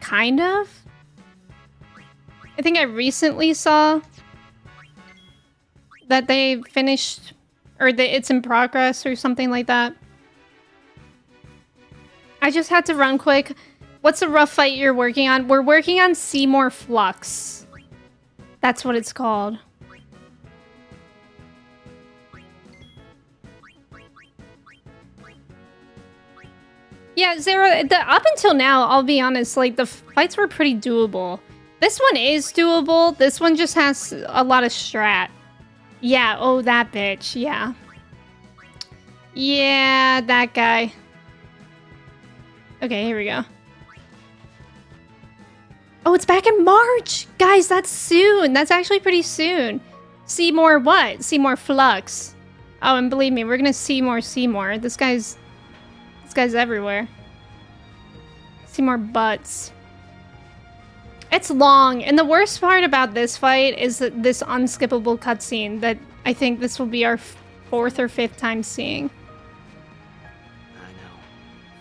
kind of? I think I recently saw that they finished... or that it's in progress or something like that. I just had to run quick. What's the rough fight you're working on? We're working on Seymour Flux. That's what it's called. Yeah, Zero, up until now, I'll be honest, like, the fights were pretty doable. This one is doable. This one just has a lot of strat. Yeah, oh, that bitch, yeah. Yeah, that guy. Okay, here we go. Oh, it's back in March! Guys, that's soon! That's actually pretty soon. See more what? See more Flux. Oh, and believe me, we're gonna see more Seymour. This guy's everywhere. See more butts. It's long, and the worst part about this fight is that this unskippable cutscene that I think this will be our 4th or 5th time seeing. I know.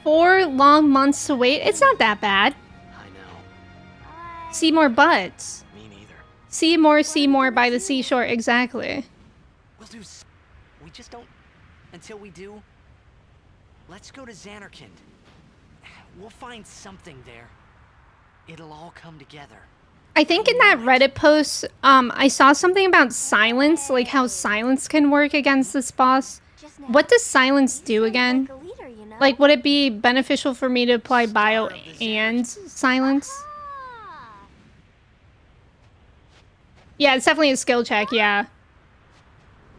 4 long months to wait. It's not that bad. I know. See more butts. Me neither. See more by the seashore. Exactly. We'll do. We just don't. Until we do. Let's go to Xanarkand. We'll find something there. It'll all come together. I think in that Reddit post, I saw something about silence, like how silence can work against this boss. What does silence do again? Like, would it be beneficial for me to apply bio and silence? Yeah, it's definitely a skill check, yeah.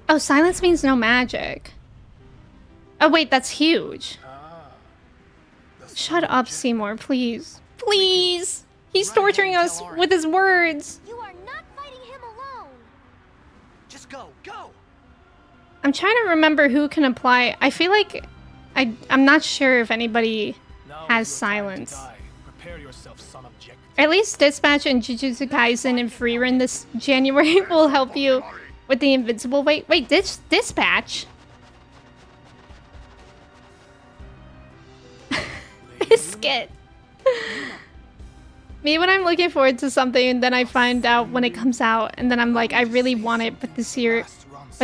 Oh, silence means no magic. Oh, wait, that's huge. Shut up, Seymour, please. Please! He's torturing us with his words. You are not fighting him alone. Just go, go. I'm trying to remember who can apply. I feel like I'm not sure if anybody has silence. Prepare yourself, son of Jack. At least Dispatch and Jujutsu Kaisen and Freerun this January will help you with the invincible. Wait, Dispatch? Biscuit. Me when I'm looking forward to something and then I find out when it comes out and then I'm like, I really want it, but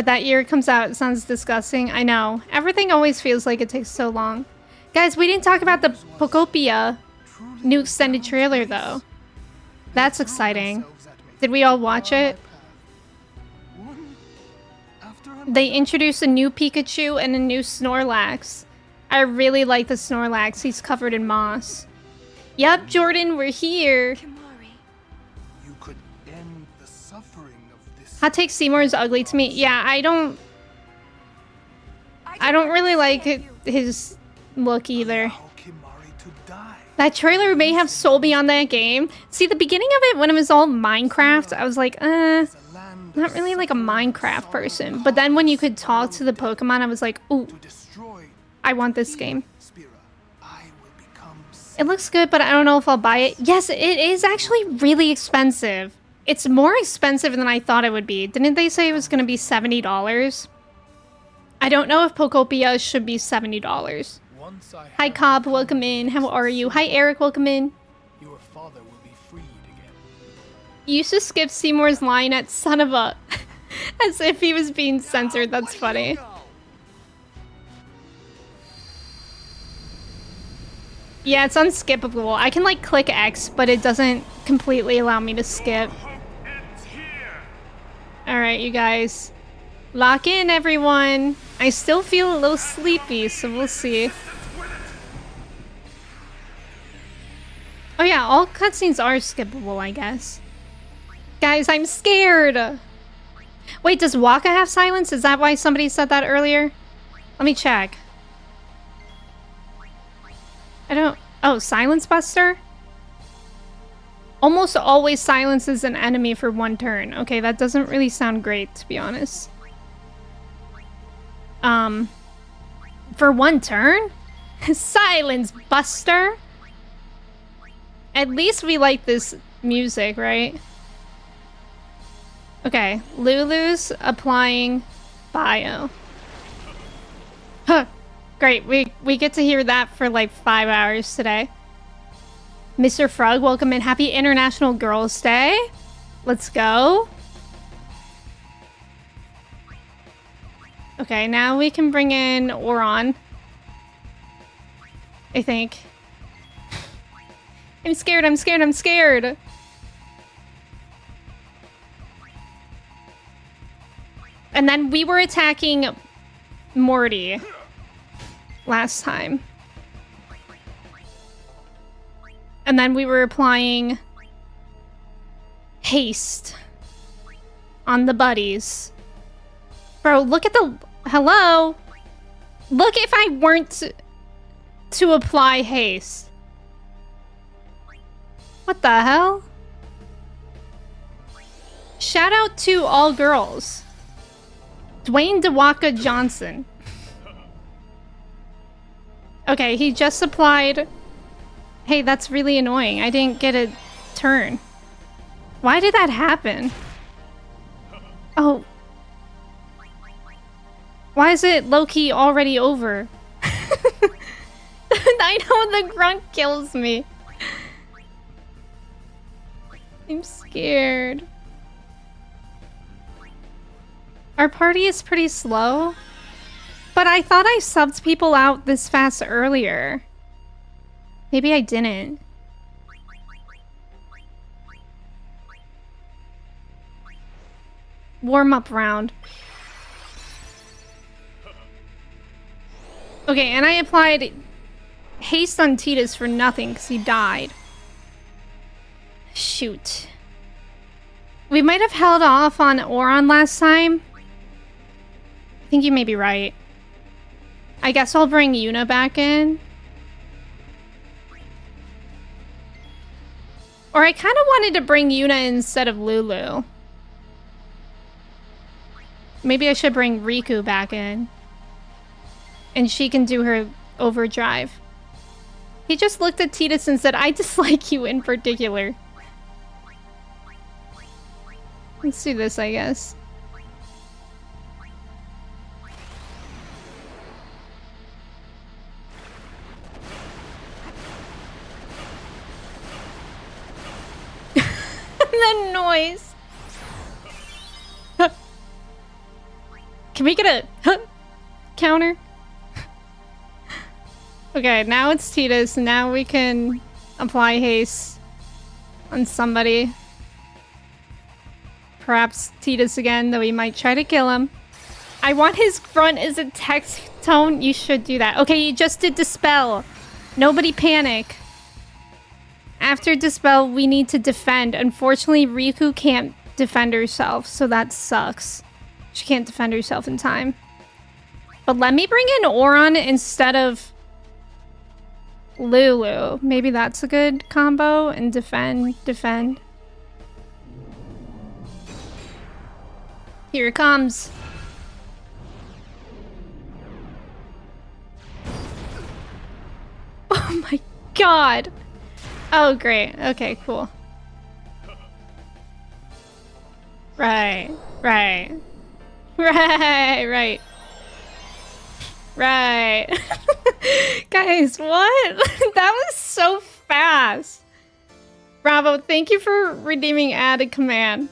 that year it comes out, it sounds disgusting. I know. Everything always feels like it takes so long. Guys, we didn't talk about the Pokopia new extended trailer though. That's exciting. Did we all watch it? They introduced a new Pikachu and a new Snorlax. I really like the Snorlax. He's covered in moss. Yep, Jordan, we're here. You could end the suffering of this. Hot take, Seymour is ugly to me. Yeah, I don't really like his look either. That trailer may have sold me on that game. See, the beginning of it, when it was all Minecraft, I was like, not really like a Minecraft person. But then when you could talk to the Pokemon, I was like, ooh, I want this game. It looks good, but I don't know if I'll buy it. Yes, it is actually really expensive. It's more expensive than I thought it would be. Didn't they say it was going to be $70? I don't know if Pokopia should be $70. Hi, Cobb. Welcome in. How are you? Hi, Eric. Welcome in. Your father will be freed again. You used to skip Seymour's line at son of a... as if he was being censored. That's funny. Yeah, it's unskippable. I can like click X, but it doesn't completely allow me to skip. Alright, you guys. Lock in, everyone. I still feel a little sleepy, so we'll see. Oh yeah, all cutscenes are skippable, I guess. Guys, I'm scared! Wait, does Waka have silence? Is that why somebody said that earlier? Let me check. I don't... Oh, Silence Buster? Almost always silences an enemy for 1 turn. Okay, that doesn't really sound great, to be honest. For 1 turn? Silence Buster? At least we like this music, right? Okay, Lulu's applying bio. Huh. Great, we get to hear that for like 5 hours today. Mr. Frog, welcome in. Happy International Girls' Day. Let's go. Okay, now we can bring in Oron. I think. I'm scared, I'm scared, I'm scared. And then we were attacking Morty last time. And then we were applying haste on the buddies. Bro, look at the... Hello? Look if I weren't to apply haste. What the hell? Shout out to all girls. Dwayne DeWaka Johnson. Okay, he just applied... Hey, that's really annoying. I didn't get a turn. Why did that happen? Oh. Why is it low-key already over? I know the grunt kills me. I'm scared. Our party is pretty slow. But I thought I subbed people out this fast earlier. Maybe I didn't. Warm-up round. Okay, and I applied haste on Titus for nothing because he died. Shoot. We might have held off on Oron last time. I think you may be right. I guess I'll bring Yuna back in. Or I kind of wanted to bring Yuna instead of Lulu. Maybe I should bring Riku back in. And she can do her overdrive. He just looked at Titus and said, I dislike you in particular. Let's do this, I guess. The noise. Can we get a counter? Okay, now it's Titus. Now we can apply haste on somebody. Perhaps Titus again, though he might try to kill him. I want his grunt as a text tone. You should do that. Okay, you just did Dispel. Nobody panic. After Dispel, we need to defend. Unfortunately, Riku can't defend herself, so that sucks. She can't defend herself in time. But let me bring in Oron instead of Lulu. Maybe that's a good combo. And defend. Here it comes. Oh my god. Oh, great. Okay, cool. Right. Guys, what? That was so fast. Bravo, thank you for redeeming added command.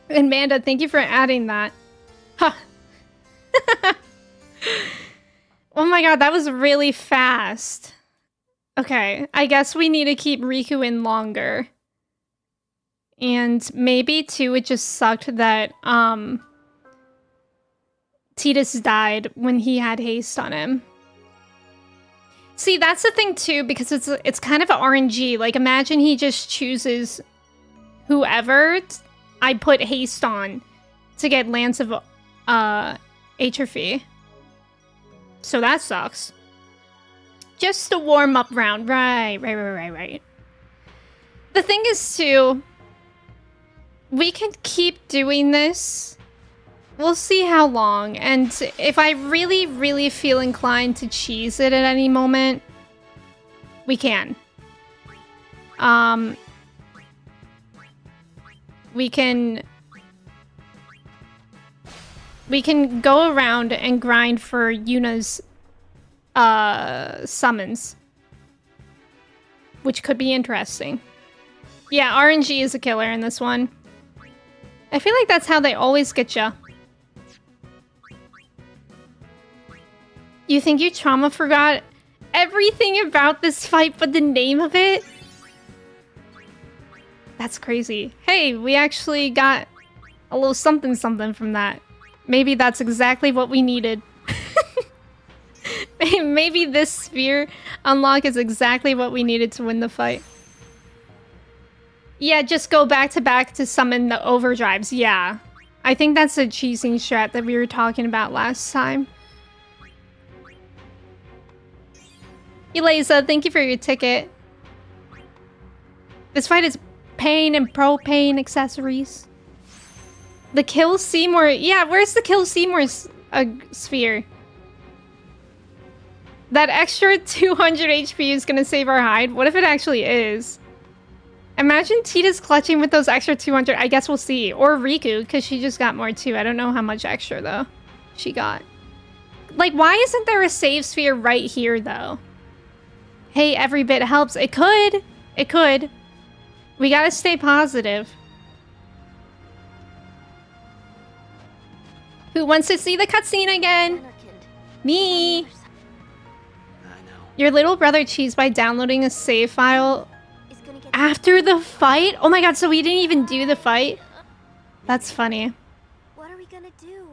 And Manda, thank you for adding that. Huh. Oh my my god, that was really fast. Okay, I guess we need to keep Riku in longer. And maybe, too, it just sucked that, Tidus died when he had haste on him. See, that's the thing, too, because it's kind of RNG. Like, imagine he just chooses whoever I put haste on to get Lance of, Atrophy. So that sucks. Just a warm-up round. Right. The thing is, too, we can keep doing this. We'll see how long. And if I really, really feel inclined to cheese it at any moment, we can. We can go around and grind for Yuna's summons, which could be interesting. Yeah, RNG is a killer in this one. I feel like that's how they always get ya. You think you trauma forgot everything about this fight but the name of it? That's crazy. Hey, we actually got a little something from that. Maybe that's exactly what we needed. Maybe this sphere unlock is exactly what we needed to win the fight. Yeah, just go back to summon the overdrives. Yeah. I think that's a cheesing strat that we were talking about last time. Eliza, thank you for your ticket. This fight is pain and propane accessories. The Kill Seymour. Yeah, where's the Kill Seymour sphere? That extra 200 HP is gonna save our hide. What if it actually is? Imagine Tidus clutching with those extra 200. I guess we'll see. Or Riku, because she just got more too. I don't know how much extra, though, she got. Like, why isn't there a save sphere right here, though? Hey, every bit helps. It could. It could. We gotta stay positive. Who wants to see the cutscene again? Me. Your little brother cheesed by downloading a save file after the fight? Oh my god, so we didn't even do the fight? That's funny. What are we gonna do?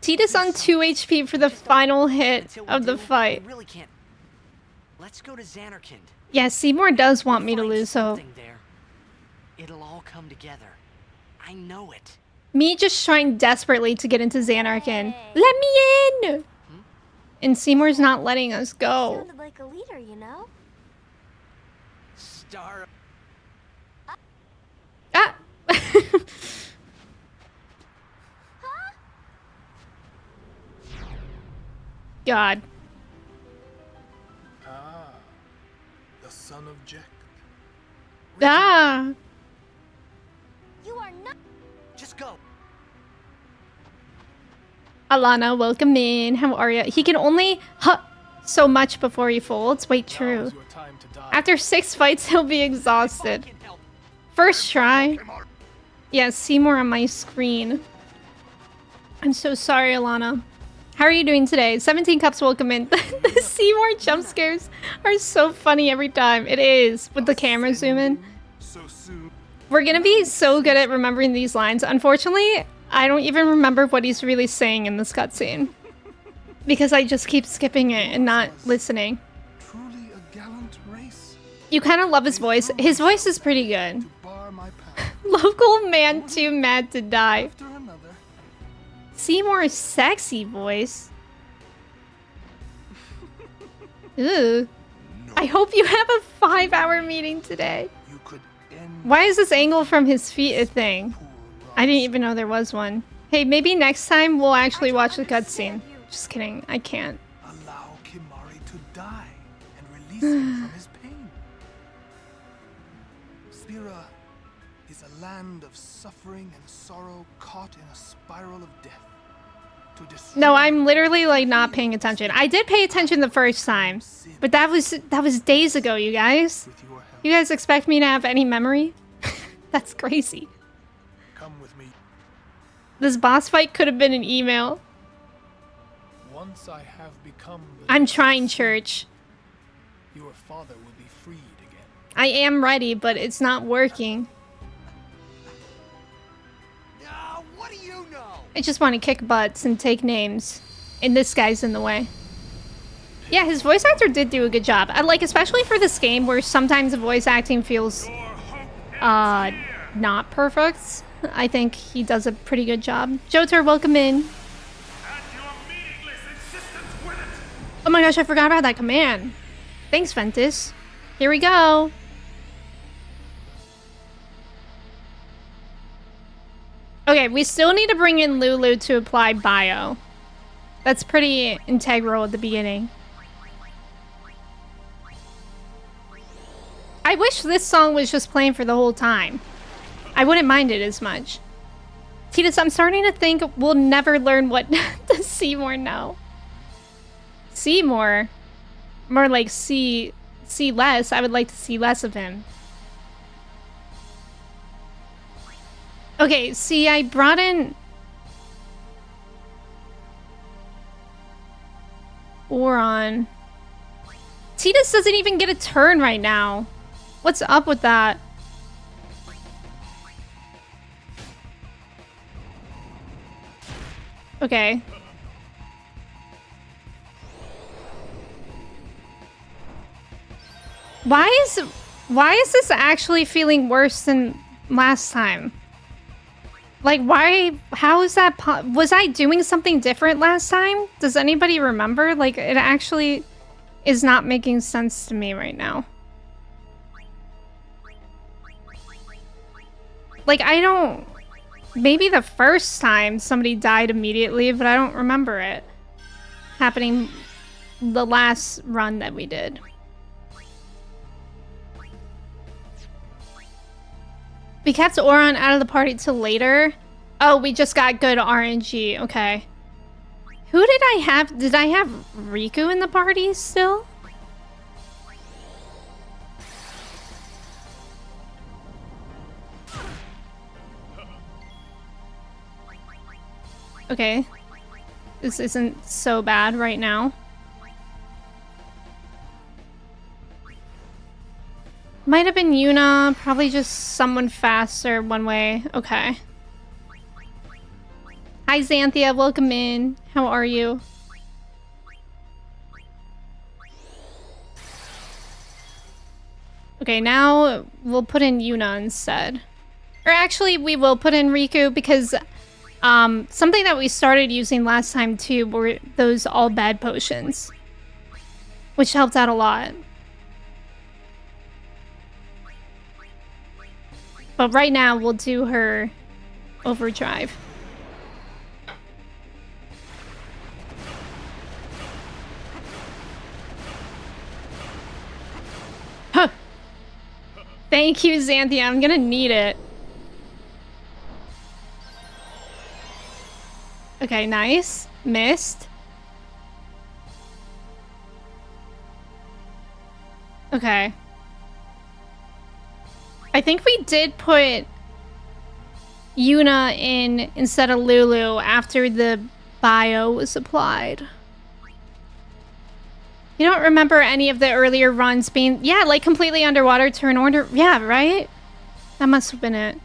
Tidus on 2 HP for the final hit of the fight. Really can't. Let's go to Xanarkand. Yeah, Seymour does want me to lose, so... It'll all come together. I know it. Me just trying desperately to get into Xanarkand. Let me in! And Seymour's not letting us go. Sounded like a leader, you know? Star. Ah! God. Ah, the son of Jack. Ah! You are not. Just go. Alana, welcome in. How are you? He can only so much before he folds. Wait, true. After 6 fights, he'll be exhausted. First try. Yeah, Seymour on my screen. I'm so sorry, Alana. How are you doing today? 17 cups, welcome in. The Seymour jump scares are so funny every time. It is, with the camera zoom in. We're gonna be so good at remembering these lines. Unfortunately, I don't even remember what he's really saying in this cutscene. Because I just keep skipping it and not listening. Truly a gallant race. You kind of love his voice. His voice is pretty good. Local man too mad to die. Seymour's sexy voice. Ooh. I hope you have a 5-hour meeting today. Why is this angle from his feet a thing? I didn't even know there was one. Hey, maybe next time we'll actually watch the cutscene. Just kidding, I can't. Allow Kimari to die and release him from his pain. Spira is a land of suffering and sorrow caught in a spiral of death. No, I'm literally like not paying attention. I did pay attention the first time, but that was days ago, you guys. You guys expect me to have any memory? That's crazy. Come with me. This boss fight could have been an email. Once I have become the I'm least trying, sin, church. your father will be freed again. I am ready, but it's not working. What do you know? I just want to kick butts and take names. And this guy's in the way. Yeah, his voice actor did do a good job. I like, especially for this game where sometimes the voice acting feels not perfect. I think he does a pretty good job. Jotar, welcome in. Oh my gosh, I forgot about that command. Thanks, Ventus. Here we go. Okay, we still need to bring in Lulu to apply bio. That's pretty integral at the beginning. I wish this song was just playing for the whole time. I wouldn't mind it as much. Titus, I'm starting to think we'll never learn what does Seymour know. Seymour? More like see less. I would like to see less of him. Okay, see, I brought in Oron. Titus doesn't even get a turn right now. What's up with that? Okay. Why is this actually feeling worse than last time? Like, why? How is that? Was I doing something different last time? Does anybody remember? Like, it actually is not making sense to me right now. Like, I don't... Maybe the first time somebody died immediately, but I don't remember it happening the last run that we did. We kept Oron out of the party till later. Oh, we just got good RNG. Okay. Who did I have? Did I have Riku in the party still? Okay. This isn't so bad right now. Might have been Yuna, probably just someone faster one way. Okay. Hi Xanthia, welcome in. How are you? Okay, now we'll put in Yuna instead. Or actually, we will put in Riku because something that we started using last time too were those all bad potions, which helped out a lot. But right now, we'll do her overdrive. Huh. Thank you, Xanthia. I'm gonna need it. Okay, nice. Missed. Okay. I think we did put Yuna in instead of Lulu after the bio was applied. You don't remember any of the earlier runs being... Yeah, like completely underwater turn order. Yeah, right? That must have been it.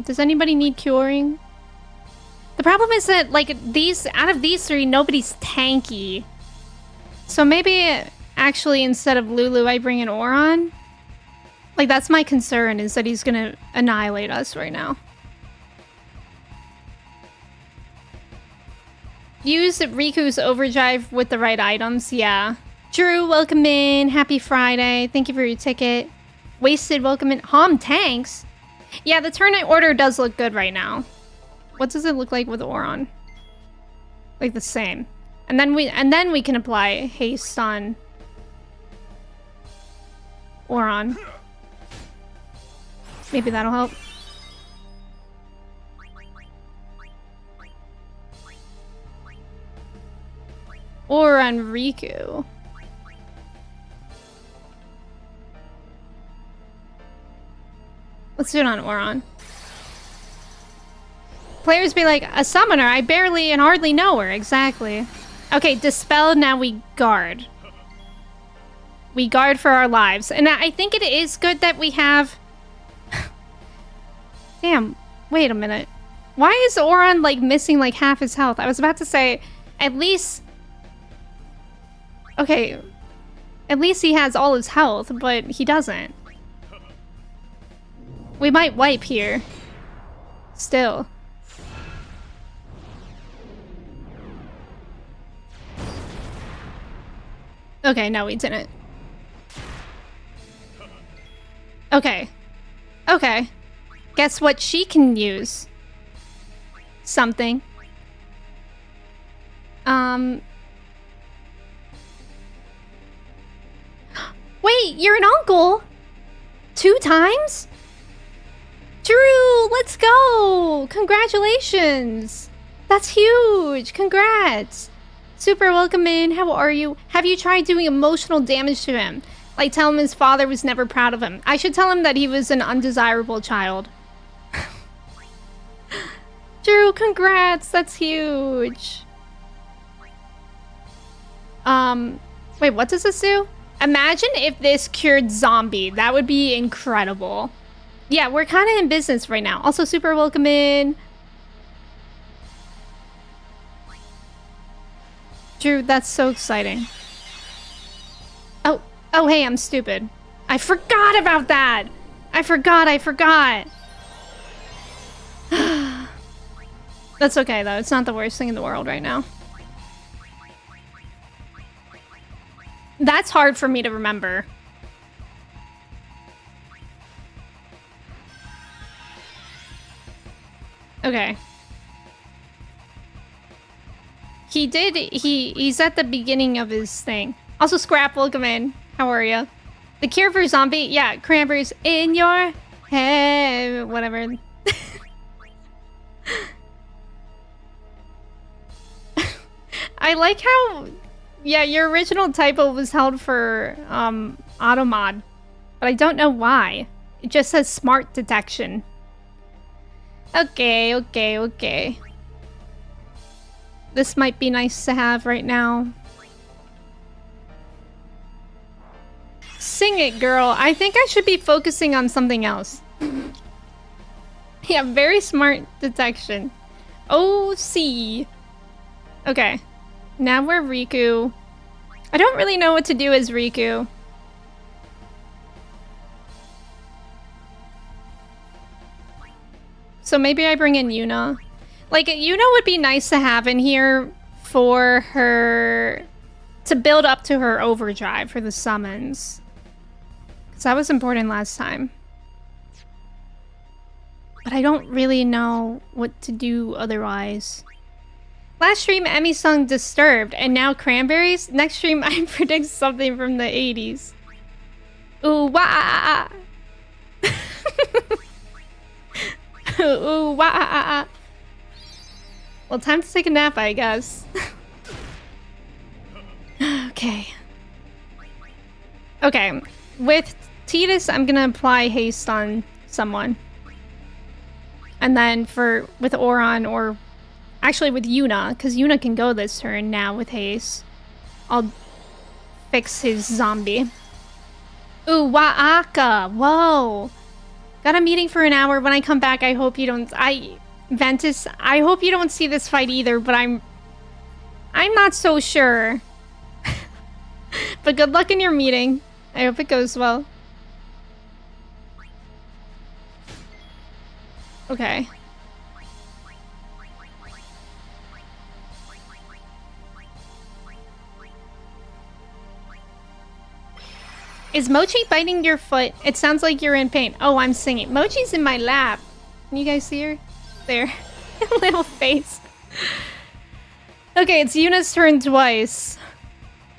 Does anybody need curing? The problem is that, like, out of these three, nobody's tanky. So maybe... Actually, instead of Lulu, I bring in Oron. Like, that's my concern, is that he's gonna annihilate us right now. Use Riku's overdrive with the right items, yeah. Drew, welcome in. Happy Friday. Thank you for your ticket. Wasted, welcome in. Hom tanks? Yeah, the turn order does look good right now. What does it look like with Oron? Like the same. And then we can apply haste on Oron. Maybe that'll help. Or on Riku. Let's do it on Oron. Players be like, a summoner? I barely and hardly know her. Exactly. Okay, dispel, now we guard. We guard for our lives. And I think it is good that we have... Damn, wait a minute. Why is Oron, like, missing, like, half his health? I was about to say, at least... Okay, at least he has all his health, but he doesn't. We might wipe here. Still. Okay, no, we didn't. Okay. Okay. Guess what she can use? Something. Wait, you're an uncle? 2 times? Drew, let's go! Congratulations! That's huge! Congrats! Super welcome in. How are you? Have you tried doing emotional damage to him? Like tell him his father was never proud of him. I should tell him that he was an undesirable child. Drew, congrats! That's huge. Wait, what does this do? Imagine if this cured zombie. That would be incredible. Yeah, we're kind of in business right now. Also, super welcome in. Drew, that's so exciting. Oh, hey, I'm stupid. I forgot about that. I forgot. That's okay, though. It's not the worst thing in the world right now. That's hard for me to remember. Okay. He's at the beginning of his thing. Also, Scrap, welcome in. How are you? The cure for zombie? Yeah, cranberries in your head. Whatever. I like how... Yeah, your original typo was held for automod. But I don't know why. It just says smart detection. Okay. This might be nice to have right now. Sing it, girl. I think I should be focusing on something else. Yeah, very smart detection. OC. Okay. Now we're Riku. I don't really know what to do as Riku. So maybe I bring in Yuna. Like, Yuna would be nice to have in here for her... to build up to her overdrive for the summons. Because that was important last time. But I don't really know what to do otherwise. Last stream, Emmy sung Disturbed, and now Cranberries. Next stream, I predict something from the 80s. Ooh, wah! Ooh, wah! Well, time to take a nap, I guess. Okay. Okay. With Tidus, I'm gonna apply haste on someone. And then with Oron, or actually with Yuna, because Yuna can go this turn now with haste, I'll fix his zombie. Ooh, Wa'aka! Whoa! Got a meeting for an hour. When I come back, I hope you don't... Ventus, I hope you don't see this fight either, but I'm not so sure. But good luck in your meeting. I hope it goes well. Okay. Is Mochi biting your foot? It sounds like you're in pain. Oh, I'm singing. Mochi's in my lap. Can you guys see her? There. Little face. Okay, it's Yuna's turn twice.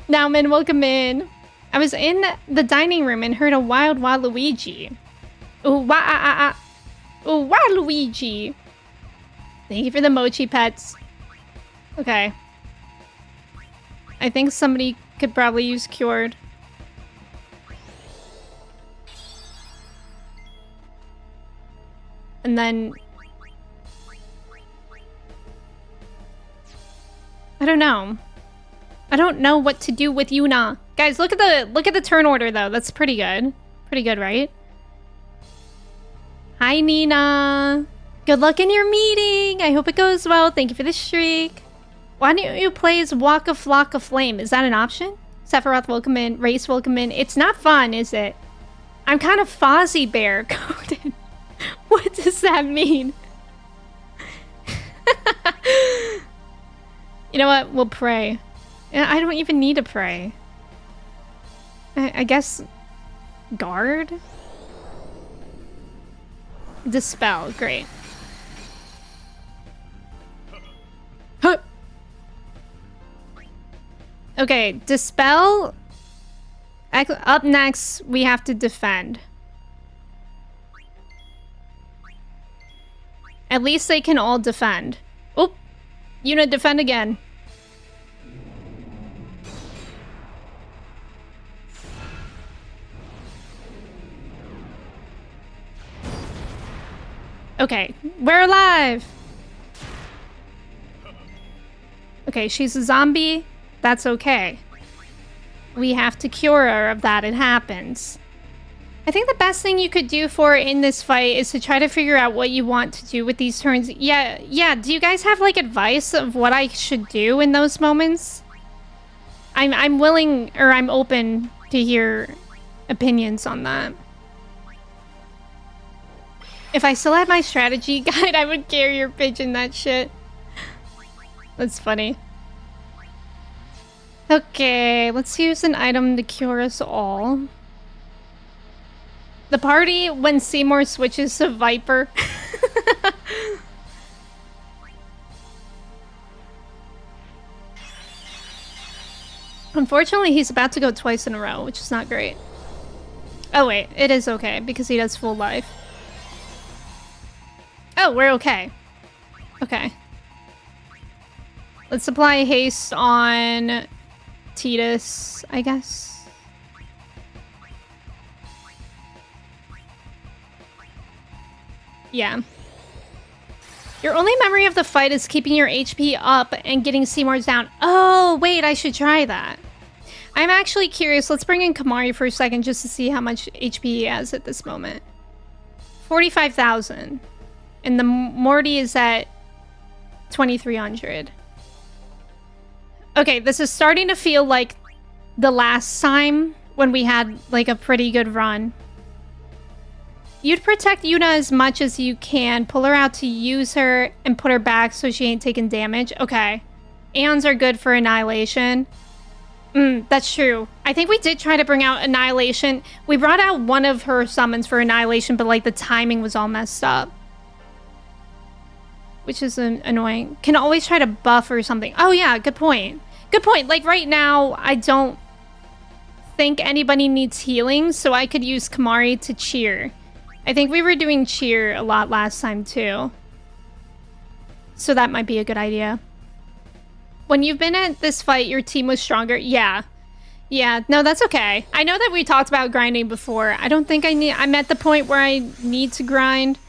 Now, Min, welcome in. I was in the dining room and heard a wild Waluigi. Ooh, ooh, Waluigi. Thank you for the mochi pets. Okay. I think somebody could probably use cured. And then... I don't know. I don't know what to do with Yuna. Guys, look at the turn order though. That's pretty good. Pretty good, right? Hi, Nina. Good luck in your meeting. I hope it goes well. Thank you for the streak. Why don't you play as Walk a Flock of Flame? Is that an option? Sephiroth, welcome in. Race, welcome in. It's not fun, is it? I'm kind of Fozzie Bear coded. What does that mean? You know what? We'll pray. I don't even need to pray. I guess... Guard? Dispel. Great. Huh. Okay, Dispel. Up next, we have to defend. At least they can all defend. Oh, Yuna, defend again. Okay, we're alive. Okay, she's a zombie. That's okay. We have to cure her of that. It happens. I think the best thing you could do for her in this fight is to try to figure out what you want to do with these turns. Yeah. Do you guys have like advice of what I should do in those moments? I'm willing, or I'm open to hear opinions on that. If I still had my strategy guide, I would carrier pigeon that shit. That's funny. Okay, let's use an item to cure us all. The party when Seymour switches to Viper. Unfortunately, he's about to go twice in a row, which is not great. Oh wait, it is okay, because he does full life. Oh, we're okay. Okay. Let's apply haste on Tidus, I guess. Yeah. Your only memory of the fight is keeping your HP up and getting Seymour's down. Oh, wait, I should try that. I'm actually curious. Let's bring in Kamari for a second just to see how much HP he has at this moment. 45,000. And the Morty is at 2,300. Okay, this is starting to feel like the last time when we had like a pretty good run. You'd protect Yuna as much as you can, pull her out to use her, and put her back so she ain't taking damage. Okay. Aeons are good for Annihilation. That's true. I think we did try to bring out Annihilation. We brought out one of her summons for Annihilation, but like the timing was all messed up. Which is annoying. Can always try to buff or something. Oh yeah, good point. Good point. Like right now, I don't think anybody needs healing, so I could use Kamari to cheer. I think we were doing cheer a lot last time too. So that might be a good idea. When you've been at this fight, your team was stronger. Yeah. Yeah, no, that's okay. I know that we talked about grinding before. I don't think I'm at the point where I need to grind.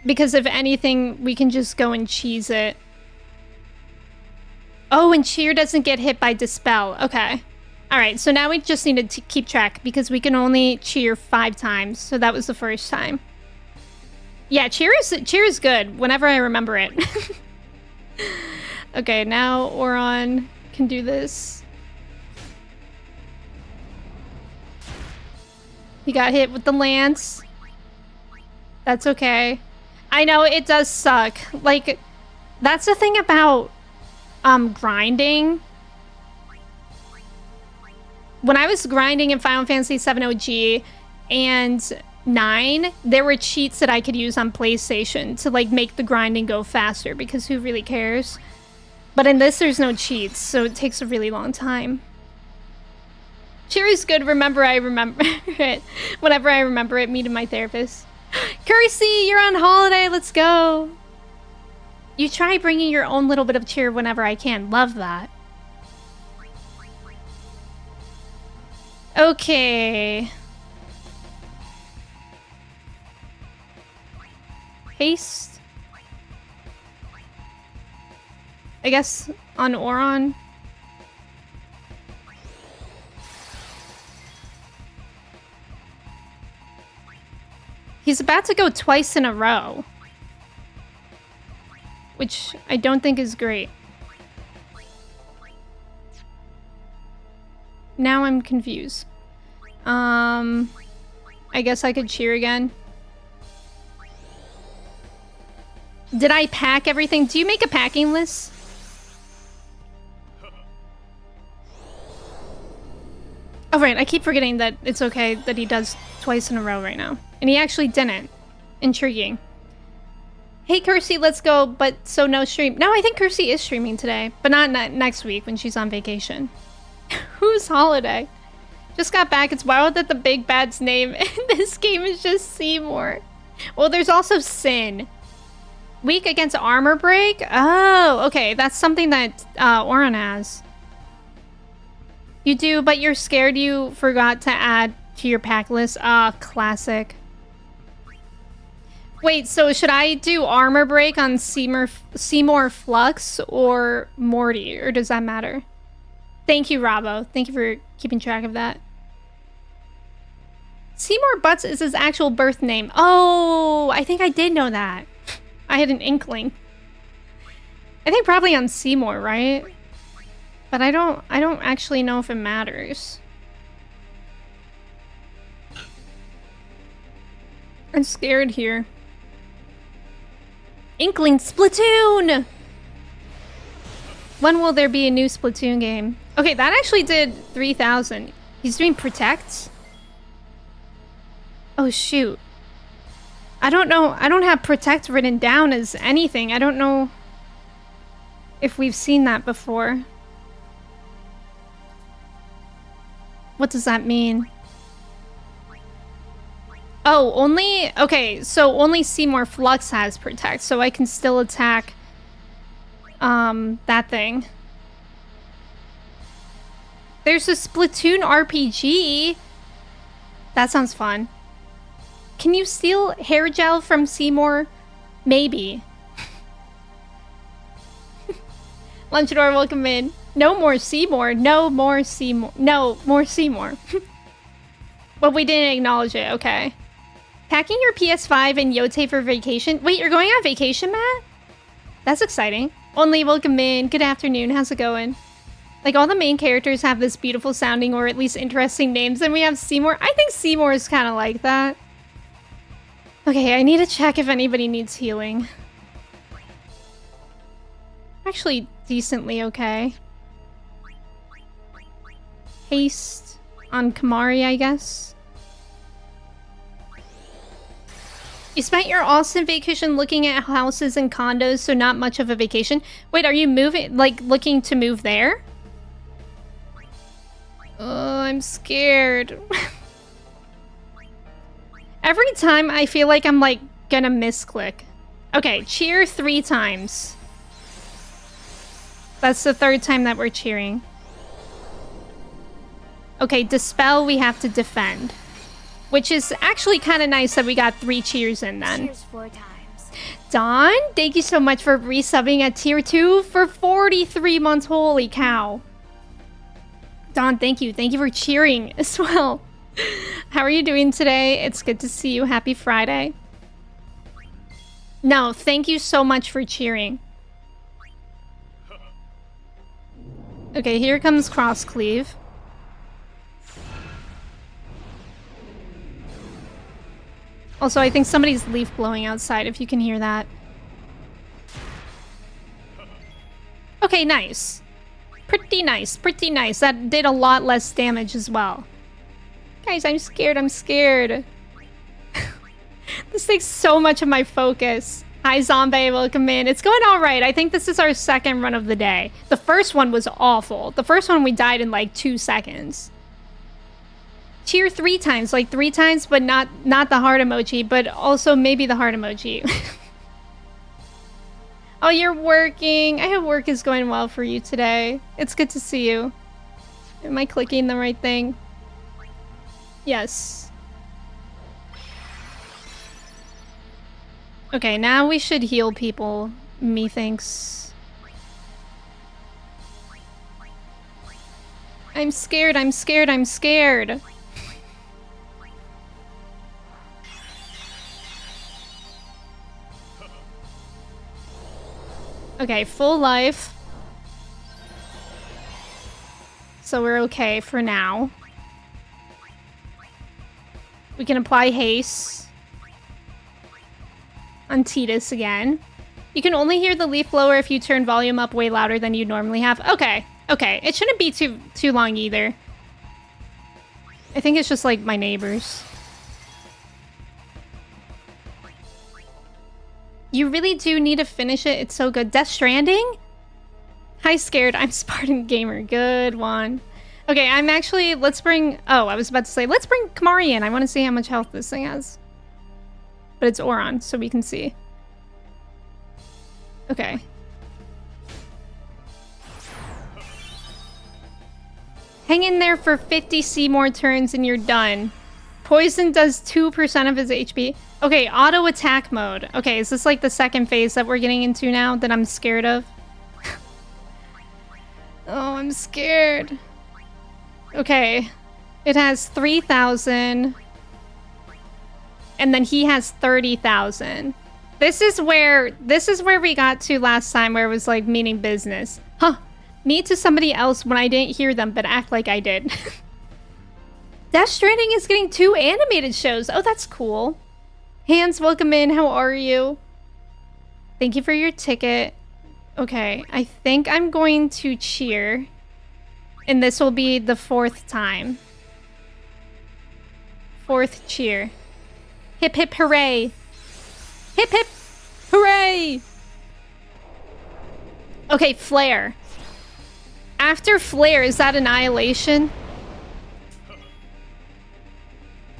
Because if anything, we can just go and cheese it. Oh, and cheer doesn't get hit by dispel. Okay. Alright, so now we just need to keep track because we can only cheer 5 times. So that was the first time. Yeah, cheer is good whenever I remember it. Okay, now Oron can do this. He got hit with the lance. That's okay. I know, it does suck. Like, that's the thing about grinding. When I was grinding in Final Fantasy VII OG and 9, there were cheats that I could use on PlayStation to like make the grinding go faster because who really cares? But in this, there's no cheats, so it takes a really long time. Cheer is good. Remember, I remember it. Whenever I remember it, me to my therapist. Curry C, you're on holiday. Let's go. You try bringing your own little bit of cheer whenever I can. Love that. Okay. Haste. I guess on Oron. He's about to go twice in a row. Which I don't think is great. Now I'm confused. I guess I could cheer again. Did I pack everything? Do you make a packing list? Oh, right. I keep forgetting that it's okay that he does twice in a row right now. And he actually didn't. Intriguing. Hey, Kirsty, let's go. But so no stream. No, I think Kirsty is streaming today. But not next week when she's on vacation. Whose holiday? Just got back. It's wild that the big bad's name in this game is just Seymour. Well, there's also Sin. Weak against armor break? Oh, okay. That's something that Oron has. You do, but you're scared you forgot to add to your pack list. Classic. Wait, so should I do armor break on Seymour Flux or Morty? Or does that matter? Thank you, Robbo. Thank you for keeping track of that. Seymour Butts is his actual birth name. Oh, I think I did know that. I had an inkling. I think probably on Seymour, right? But I don't actually know if it matters. I'm scared here. Inkling Splatoon! When will there be a new Splatoon game? Okay, that actually did 3,000. He's doing Protect? Oh, shoot. I don't know. I don't have Protect written down as anything. I don't know if we've seen that before. What does that mean? Oh, only... Okay, so only Seymour Flux has Protect, so I can still attack that thing. There's a Splatoon RPG. That sounds fun. Can you steal hair gel from Seymour? Maybe. Lunchador, welcome in. No more Seymour. No more Seymour. No more Seymour. But we didn't acknowledge it. Okay. Packing your PS5 and Yote for vacation. Wait, you're going on vacation, Matt? That's exciting. Only, welcome in. Good afternoon. How's it going? Like, all the main characters have this beautiful sounding or at least interesting names, and we have Seymour. I think Seymour is kind of like that. Okay, I need to check if anybody needs healing. Actually, decently okay. Haste on Kamari, I guess. You spent your Austin vacation looking at houses and condos, so not much of a vacation. Wait, are you moving, like, looking to move there? Oh, I'm scared. Every time I feel like I'm, like, gonna misclick. Okay, cheer 3 times. That's the 3rd time that we're cheering. Okay, dispel, we have to defend. Which is actually kind of nice that we got 3 cheers in then. Cheers 4 times. Dawn, thank you so much for resubbing at tier 2 for 43 months. Holy cow. Dawn, thank you. Thank you for cheering as well. How are you doing today? It's good to see you. Happy Friday. No, thank you so much for cheering. Okay, here comes Cross Cleave. Also, I think somebody's leaf blowing outside, if you can hear that. Okay, nice. Pretty nice, pretty nice. That did a lot less damage as well. Guys, I'm scared, I'm scared. This takes so much of my focus. Hi, Zombie, welcome in. It's going all right. I think this is our 2nd run of the day. The first one was awful. The first one we died in like 2 seconds. Cheer 3 times, like 3 times, but not the heart emoji, but also maybe the heart emoji. Oh, you're working. I hope work is going well for you today. It's good to see you. Am I clicking the right thing? Yes. Okay, now we should heal people, methinks. I'm scared, I'm scared, I'm scared. Okay, full life. So we're okay for now. We can apply haste on Tidus again. You can only hear the leaf blower if you turn volume up way louder than you normally have. Okay, okay. It shouldn't be too long either. I think it's just like my neighbors. You really do need to finish it. It's so good. Death Stranding? Hi, Scared. I'm Spartan Gamer. Good one. Okay, I'm actually... Let's bring... Oh, I was about to say, let's bring Kamari in. I want to see how much health this thing has. But it's Oron, so we can see. Okay. Hang in there for 50 more turns and you're done. Poison does 2% of his HP. Okay, auto attack mode. Okay, is this like the second phase that we're getting into now that I'm scared of? Oh, I'm scared. Okay. It has 3,000. And then he has 30,000. This is where we got to last time where it was like meaning business. Huh. Me to somebody else when I didn't hear them but act like I did. Death Stranding is getting 2 animated shows. Oh, that's cool. Hans, welcome in. How are you? Thank you for your ticket. Okay, I think I'm going to cheer. And this will be the 4th time. 4th cheer. Hip hip hooray. Hip hip hooray. Okay, flare. After flare, is that annihilation?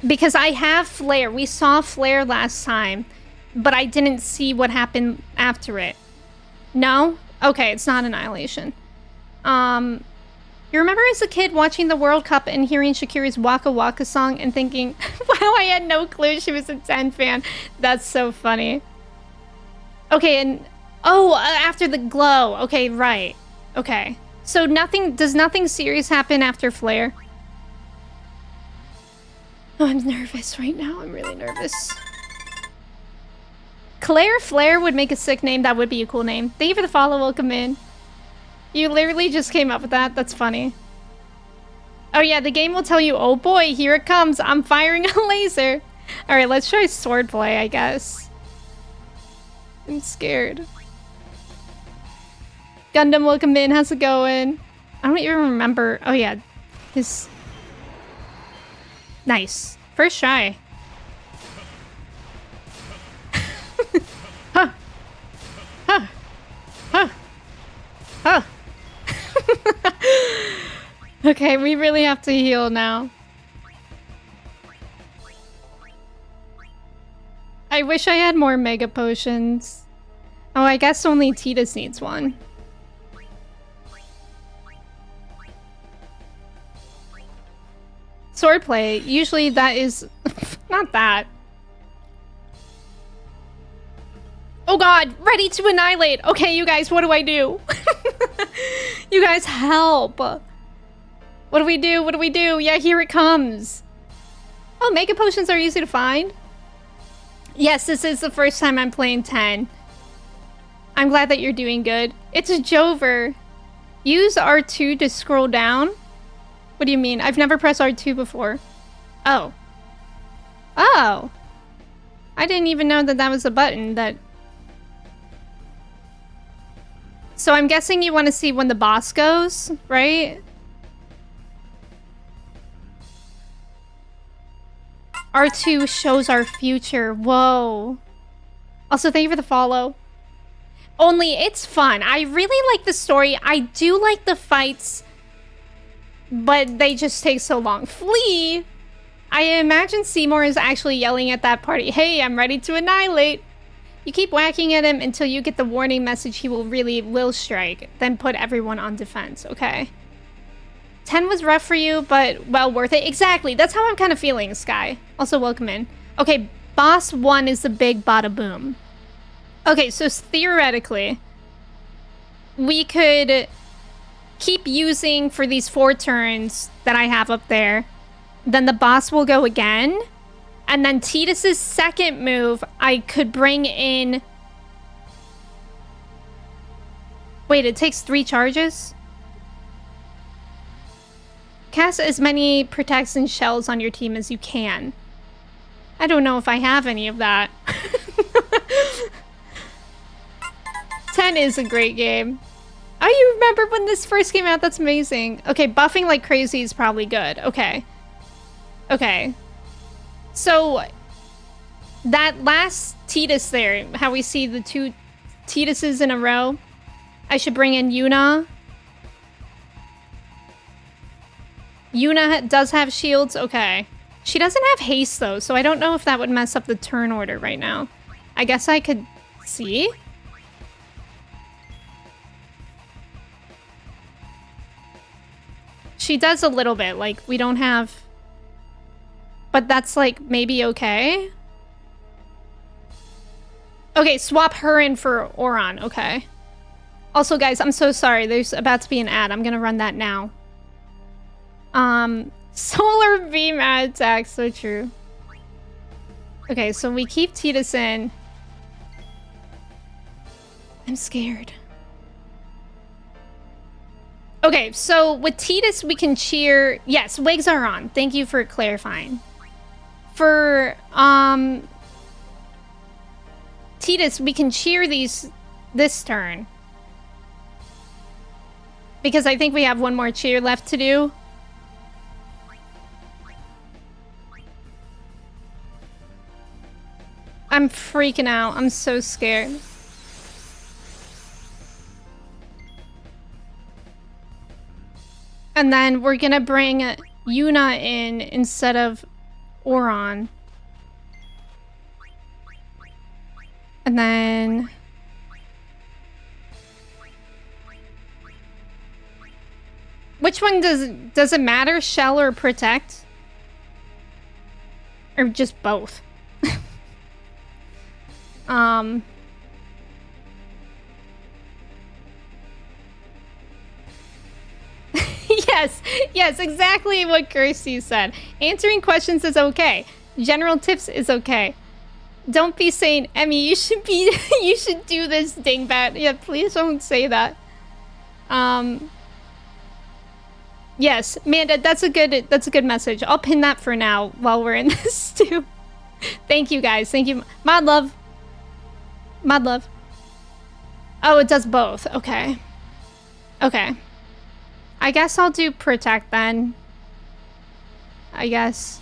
Because I have flare. We saw flare last time, but I didn't see what happened after it. No? Okay, it's not annihilation. You remember as a kid watching the World Cup and hearing Shakira's Waka Waka song and thinking, wow, I had no clue she was a 10 fan. That's so funny. Okay, and... Oh, after the glow. Okay, right. Okay. So does nothing serious happen after flare? Oh, I'm nervous right now. I'm really nervous. Claire Flare would make a sick name. That would be a cool name. Thank you for the follow. Welcome in. You literally just came up with that. That's funny. Oh yeah, the game will tell you, oh boy, here it comes. I'm firing a laser. All right, let's try swordplay, I guess. I'm scared. Gundam, welcome in. How's it going? I don't even remember. Oh yeah, his... Nice. First try. Huh. Huh. Huh. Huh. Okay, we really have to heal now. I wish I had more mega potions. Oh, I guess only Tidus needs one. Swordplay, usually that is... not that. Oh god, ready to annihilate. Okay, you guys, what do I do? You guys, help. What do we do? What do we do? Yeah, here it comes. Oh, mega potions are easy to find. Yes, this is the first time I'm playing 10. I'm glad that you're doing good. It's a Jover. Use R2 to scroll down. What do you mean? I've never pressed R2 before. Oh. Oh. I didn't even know that that was a button that... So I'm guessing you want to see when the boss goes, right? R2 shows our future. Whoa. Also, thank you for the follow. Only, it's fun. I really like the story. I do like the fights. But they just take so long. Flee! I imagine Seymour is actually yelling at that party, hey, I'm ready to annihilate. You keep whacking at him until you get the warning message he will strike. Then put everyone on defense, okay? 10 was rough for you, but well worth it. Exactly, that's how I'm kind of feeling, Sky. Also, welcome in. Okay, boss 1 is the big bada boom. Okay, so theoretically, we could keep using for these 4 turns that I have up there. Then the boss will go again. And then Tidus's second move, I could bring in... Wait, it takes 3 charges? Cast as many protects and shells on your team as you can. I don't know if I have any of that. 10 is a great game. Oh, you remember when this first came out? That's amazing. Okay, buffing like crazy is probably good. Okay. Okay. So, that last Tidus there, how we see the 2 Tiduses in a row, I should bring in Yuna. Yuna does have shields? Okay. She doesn't have haste, though, so I don't know if that would mess up the turn order right now. I guess I could see. She does a little bit, like, we don't have... But that's, like, maybe okay? Okay, swap her in for Oron, okay. Also, guys, I'm so sorry. There's about to be an ad. I'm gonna run that now. Solar beam attack, so true. Okay, so we keep Tidus in. I'm scared. Okay, so with Tidus, we can cheer... Yes, wigs are on. Thank you for clarifying. For, Tidus, we can cheer this turn. Because I think we have one more cheer left to do. I'm freaking out. I'm so scared. And then we're gonna bring Yuna in instead of Oron. And then... Which one does it matter? Shell or protect? Or just both? Yes, exactly what Kirsty said. Answering questions is okay. General tips is okay. Don't be saying, Emmy, you should do this, dingbat. Yeah, please don't say that. Yes, Amanda, that's a good message. I'll pin that for now while we're in this too. Thank you guys. Thank you. Mod love. Oh, it does both. Okay. Okay. I guess I'll do protect then. I guess.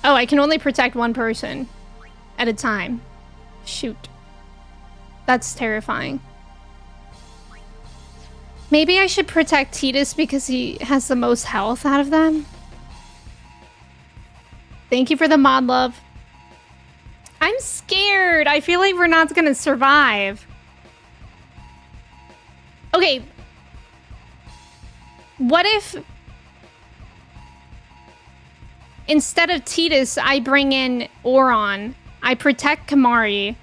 Oh, I can only protect one person at a time. Shoot. That's terrifying. Maybe I should protect Tidus because he has the most health out of them. Thank you for the mod love. I'm scared. I feel like we're not gonna survive. Okay. What if... Instead of Tidus, I bring in Oron. I protect Kamari.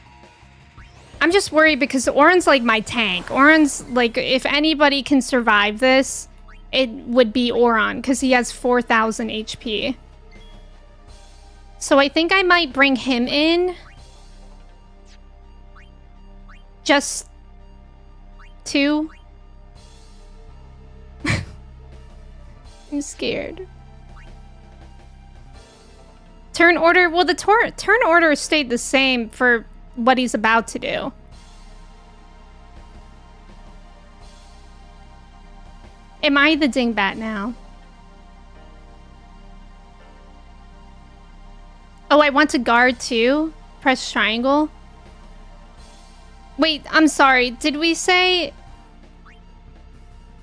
I'm just worried because Oron's like my tank. Oron's like, if anybody can survive this, it would be Oron because he has 4,000 HP. So I think I might bring him in. Just 2. I'm scared. Turn order? Well, the turn order stayed the same for what he's about to do. Am I the dingbat now? Oh, I want to guard too? Press triangle? Wait, I'm sorry. Did we say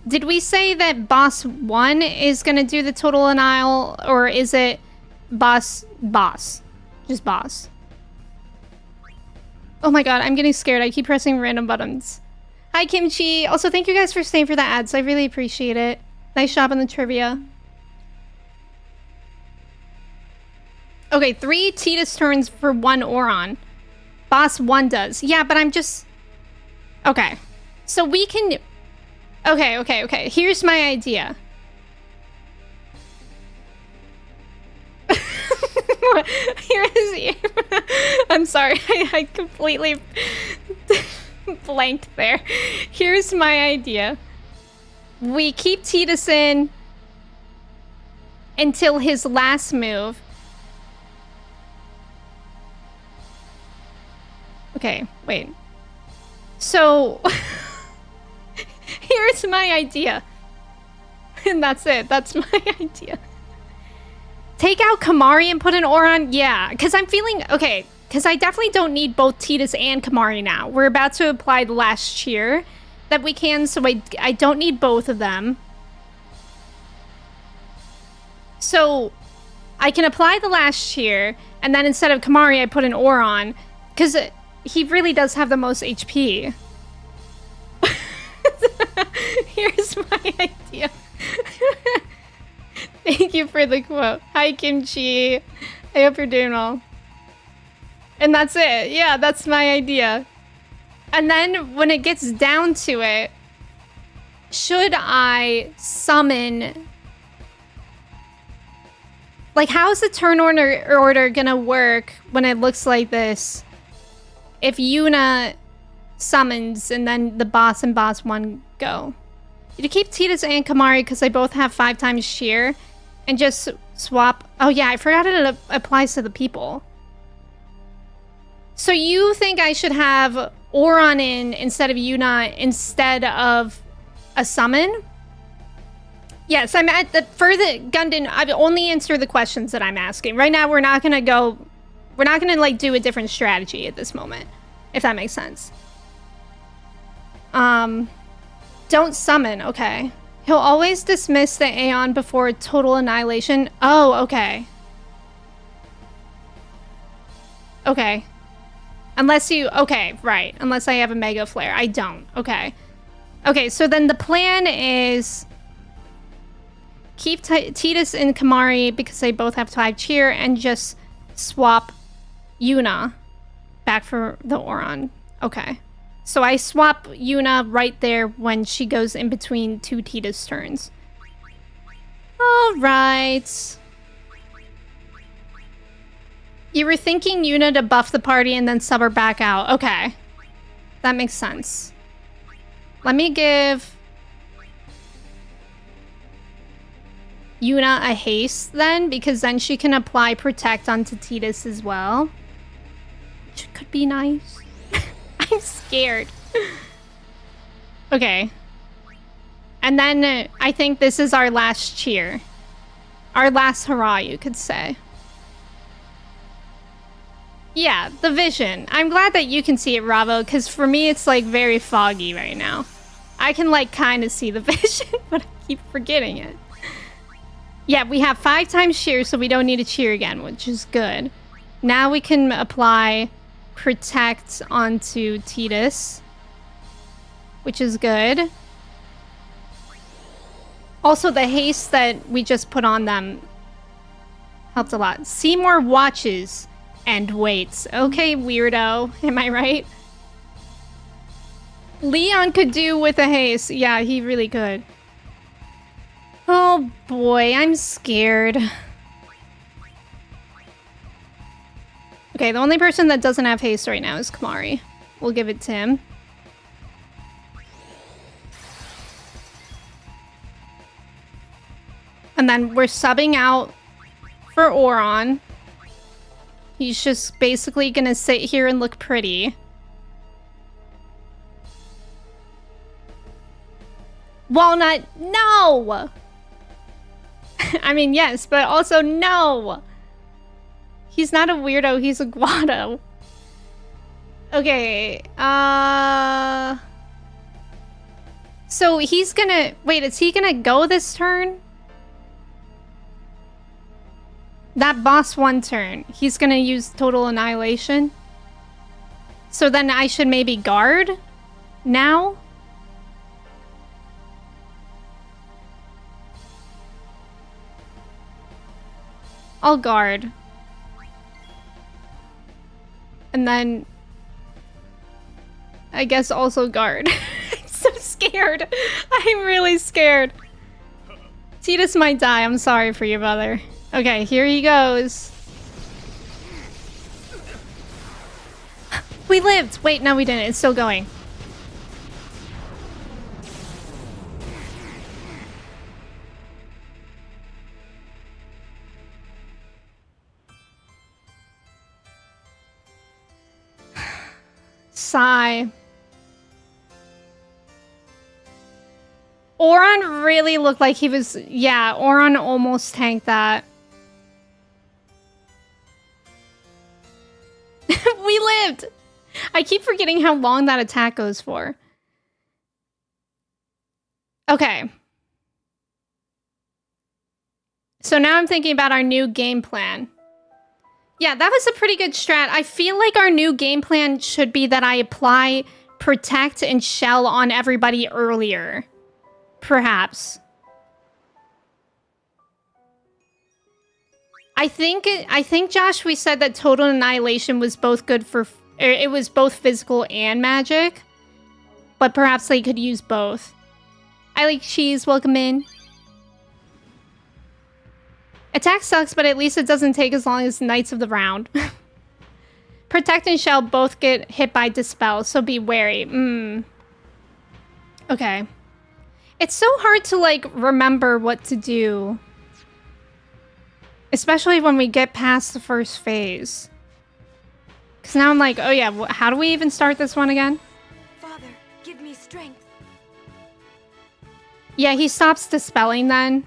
that boss 1 is gonna do the total denial, or is it boss? Just boss. Oh my god, I'm getting scared. I keep pressing random buttons. Hi, Kimchi. Also, thank you guys for staying for the ads. I really appreciate it. Nice job on the trivia. Okay, 3 Tidus turns for 1 Oron. Boss 1 does. Yeah, but I'm just... Okay. So we can... Okay. Here's my idea. I'm sorry. I completely blanked there. Here's my idea. We keep Tidus in until his last move. Okay, wait. So... Here's my idea. And that's it. That's my idea. Take out Kamari and put an Oron? Yeah, because I'm feeling... Okay, because I definitely don't need both Tidus and Kamari now. We're about to apply the last cheer that we can, so I don't need both of them. So I can apply the last cheer, and then instead of Kamari, I put an Oron, because he really does have the most HP. Here's my idea. Thank you for the quote. Hi, Kimchi. I hope you're doing well. And that's it. Yeah, that's my idea. And then when it gets down to it, should I summon... Like, how is the turn order gonna work when it looks like this? If Yuna summons and then the boss and boss 1 go. You keep Tidus and Kamari because they both have 5 times sheer and just swap. Oh yeah, I forgot it applies to the people. So you think I should have Oron in instead of Yuna instead of a summon? Yes, I'm at the further Gundam. I've only answered the questions that I'm asking. Right now we're not gonna like do a different strategy at this moment, if that makes sense. Don't summon, okay. He'll always dismiss the Aeon before total annihilation. Oh, okay. Okay. Unless you, okay, right. Unless I have a Mega Flare. I don't, okay. Okay, so then the plan is keep Tidus and Kamari because they both have 5 cheer and just swap Yuna back for the Oron. Okay. So I swap Yuna right there when she goes in between 2 Tidus turns. Alright. You were thinking Yuna to buff the party and then sub her back out. Okay. That makes sense. Let me give Yuna a haste then, because then she can apply Protect onto Tidus as well. Which could be nice. I'm scared. Okay. And then I think this is our last cheer. Our last hurrah, you could say. Yeah, the vision. I'm glad that you can see it, Ravo, because for me it's like very foggy right now. I can like kind of see the vision, but I keep forgetting it. Yeah, we have 5 times cheer, so we don't need to cheer again, which is good. Now we can apply Protect onto Tidus, which is good. Also, the haste that we just put on them helped a lot. See more watches and waits. Okay, weirdo. Am I right? Leon could do with a haste. Yeah, he really could. Oh boy, I'm scared. Okay, the only person that doesn't have haste right now is Kamari. We'll give it to him. And then we're subbing out for Oron. He's just basically gonna sit here and look pretty. Walnut, no! I mean, yes, but also no! He's not a weirdo, he's a Guado. Okay, so he's gonna... Wait, is he gonna go this turn? That boss 1 turn, he's gonna use Total Annihilation? So then I should maybe guard? Now? I'll guard. And then... I guess also guard. I'm so scared. I'm really scared. Tidus might die. I'm sorry for your brother. Okay, here he goes. We lived! Wait, no we didn't. It's still going. Sigh. Oron really looked like he was... Yeah, Oron almost tanked that. We lived! I keep forgetting how long that attack goes for. Okay. So now I'm thinking about our new game plan. Yeah, that was a pretty good strat. I feel like our new game plan should be that I apply Protect and Shell on everybody earlier. Perhaps. I think Josh, we said that Total Annihilation was both good for... It was both physical and magic. But perhaps they could use both. I like cheese. Welcome in. Attack sucks, but at least it doesn't take as long as Knights of the Round. Protect and Shell both get hit by Dispel, so be wary. Okay. It's so hard to, like, remember what to do. Especially when we get past the first phase. Because now I'm like, oh yeah, how do we even start this one again? Father, give me strength. Yeah, he stops dispelling then.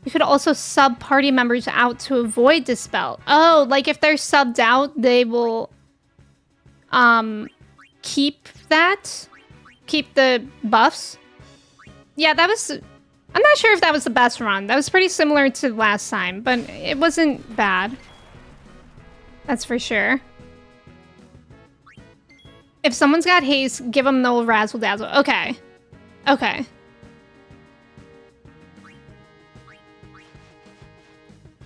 You could also sub party members out to avoid dispel. Oh, like if they're subbed out, they will keep that? Keep the buffs? Yeah, that was... I'm not sure if that was the best run. That was pretty similar to last time, but it wasn't bad. That's for sure. If someone's got haste, give them no razzle dazzle. Okay. Okay.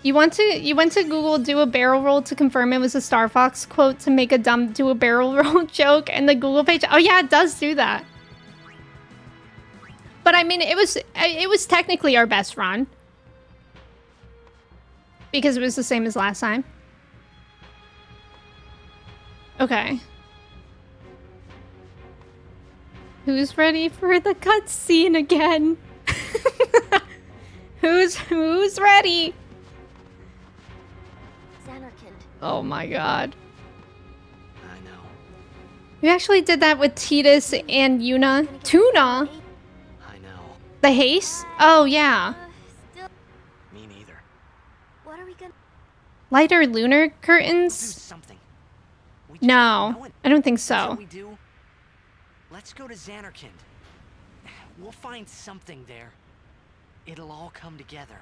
You went to Google do a barrel roll to confirm it was a Star Fox quote to make a dumb do a barrel roll joke and the Google page. Oh yeah, it does do that. But I mean, it was technically our best run. Because it was the same as last time. Okay. Who's ready for the cutscene again? Who's ready? Oh my god. I know. We actually did that with Tidus and Yuna. Tuna? I know. The haste? Oh yeah. Me neither. What are we gonna... Lighter lunar Do curtains? something. We just No, don't know it. I don't think Until so. we do, let's go to Xanarkand. We'll find something there. It'll all come together.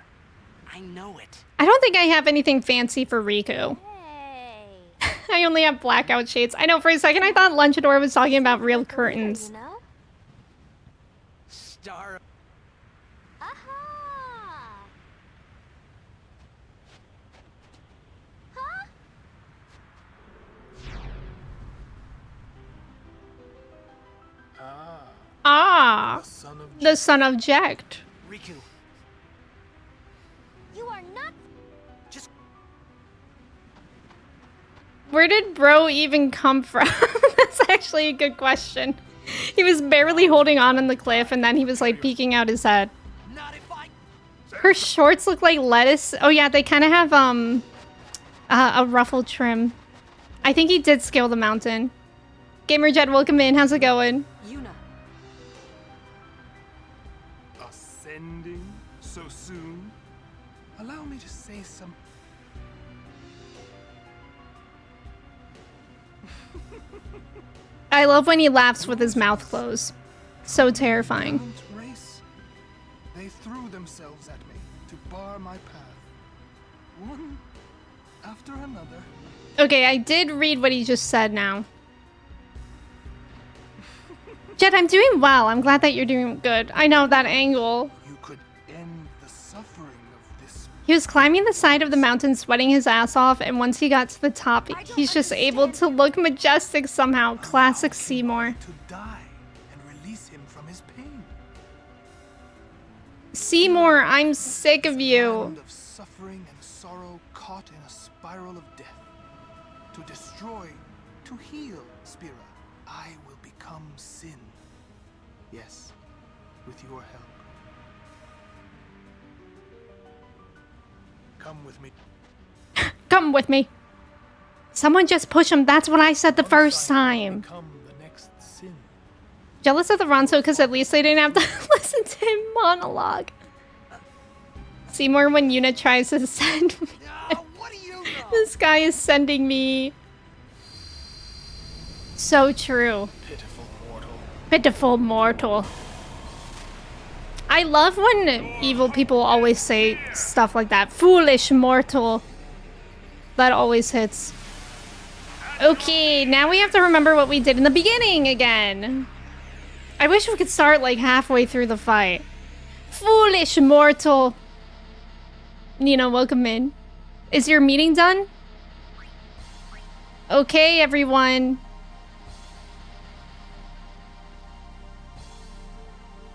I know it. I don't think I have anything fancy for Riku. Hey. I only have blackout shades. I know for a second I thought Lunchador was talking about real Like a leader, curtains. you know? Star. Aha! Huh? Ah, The son of the son of Jekt. Riku. You are not... Just Where did bro even come from? That's actually a good question. He was barely holding on the cliff and then he was like peeking out his head. not if I. Her shorts look like lettuce. Oh yeah, they kind of have a ruffled trim. I think he did scale the mountain. Gamerjet, welcome in. How's it going? Yuna. ascending so soon. Allow me to say some. I love when he laughs with his mouth closed. So terrifying. Gallant race. They threw themselves at me to bar my path. One after another. Okay, I did read what he just said now. Jet, I'm doing well. I'm glad that you're doing good. I know that angle. You could end the suffering of this. He was climbing the side of the mountain, sweating his ass off, and once he got to the top, he's just able to look majestic somehow. Classic Seymour. To die and release him from his pain. Seymour, I'm sick of you. Land of suffering and sorrow caught in a spiral of death. To destroy, to heal, Spira, I will become sin. Yes, with your help. Come with me. Come with me. Someone just push him. That's what I said the first time. Become the next sin. Jealous of the Ronso because at least they didn't have to listen to him monologue. Seymour, when Yuna tries to send me. What do you know? This guy is sending me. So true. Pitiful mortal. Pitiful mortal. I love when evil people always say stuff like that. Foolish mortal. That always hits. Okay, now we have to remember what we did in the beginning again. I wish we could start like halfway through the fight. Foolish mortal. Nina, welcome in. Is your meeting done? Okay, everyone.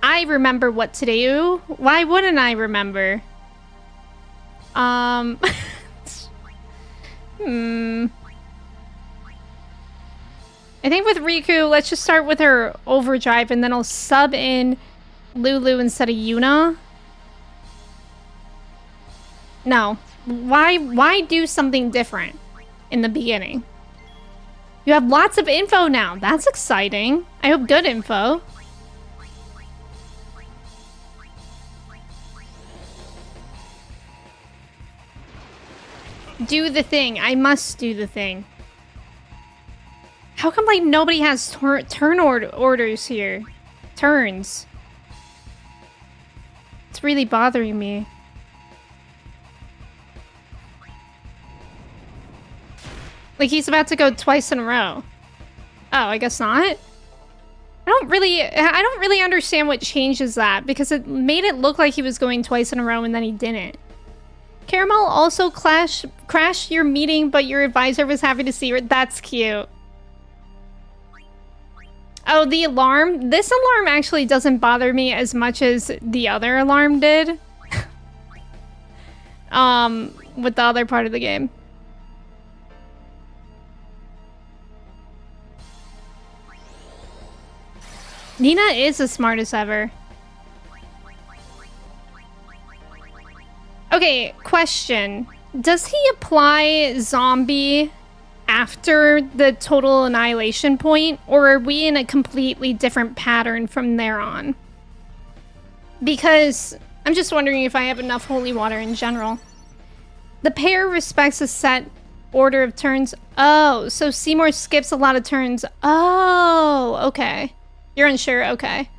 I remember what to do. Why wouldn't I remember? I think with Riku, let's just start with her overdrive and then I'll sub in Lulu instead of Yuna. No. Why do something different in the beginning? You have lots of info now. That's exciting. I hope good info. Do the thing. I must do the thing. How come, like, nobody has turn orders here? Turns. It's really bothering me. Like, he's about to go twice in a row. Oh, I guess not? I don't really understand what changes that, because it made it look like he was going twice in a row and then he didn't. Caramel also crashed your meeting, but your advisor was happy to see her. That's cute. Oh, the alarm? This alarm actually doesn't bother me as much as the other alarm did. With the other part of the game. Nina is the smartest ever. Okay, question. Does he apply zombie after the total annihilation point, or are we in a completely different pattern from there on? Because I'm just wondering if I have enough holy water in general. The pair respects a set order of turns. Oh, so Seymour skips a lot of turns. Oh, okay. You're unsure? Okay.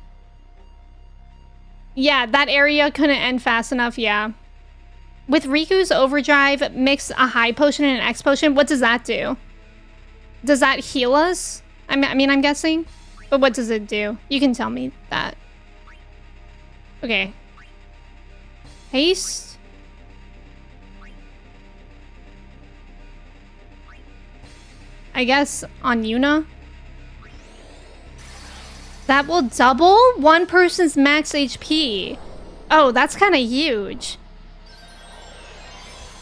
Yeah, that area couldn't end fast enough, yeah. With Riku's overdrive, mix a high potion and an X potion. What does that do? Does that heal us? I mean, I'm guessing. But what does it do? You can tell me that. Okay. Haste. I guess on Yuna. That will double one person's max HP. Oh, that's kind of huge.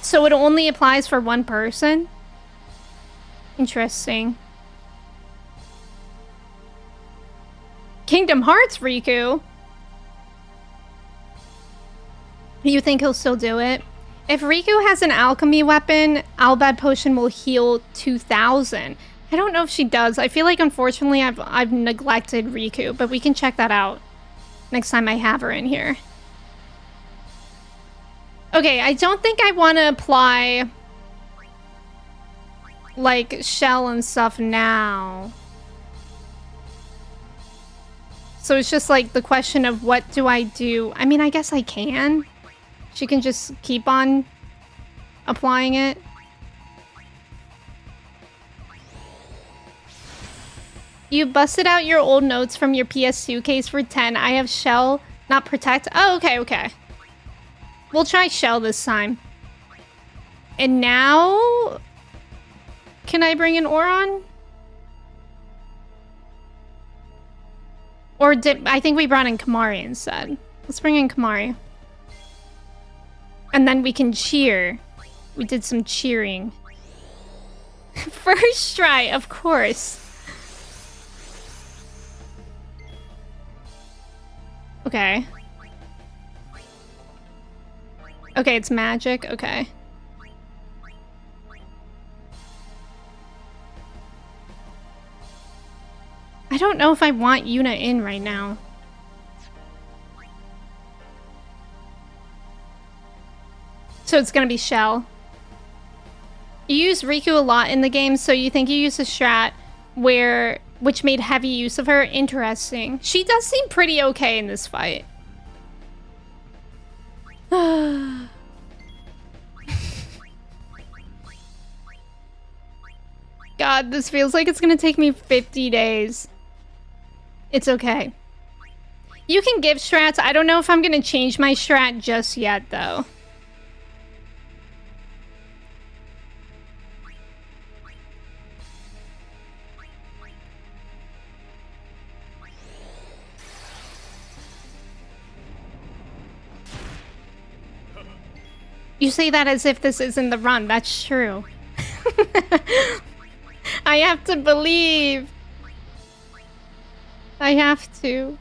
So it only applies for one person? Interesting. Kingdom Hearts, Riku? You think he'll still do it? If Riku has an alchemy weapon, Albad Potion will heal 2,000. I don't know if she does. I feel like, unfortunately, I've neglected Riku, but we can check that out next time I have her in here. Okay, I don't think I want to apply, like, shell and stuff now. So it's just, like, the question of what do I do? I mean, I guess I can. She can just keep on applying it. You busted out your old notes from your PS2 case for 10. I have shell, not protect. Oh, okay, okay. We'll try shell this time. And now... Can I bring an Oron? Or did... I think we brought in Kamari instead. Let's bring in Kamari. And then we can cheer. We did some cheering. First try, of course. Okay. Okay, it's magic. Okay. I don't know if I want Yuna in right now. So it's gonna be Shell. You use Riku a lot in the game, so you think you use a strat which made heavy use of her? Interesting. She does seem pretty okay in this fight. God, this feels like it's gonna take me 50 days. It's okay. You can give strats. I don't know if I'm gonna change my strat just yet, though. You say that as if this isn't the run. That's true. I have to believe. I have to.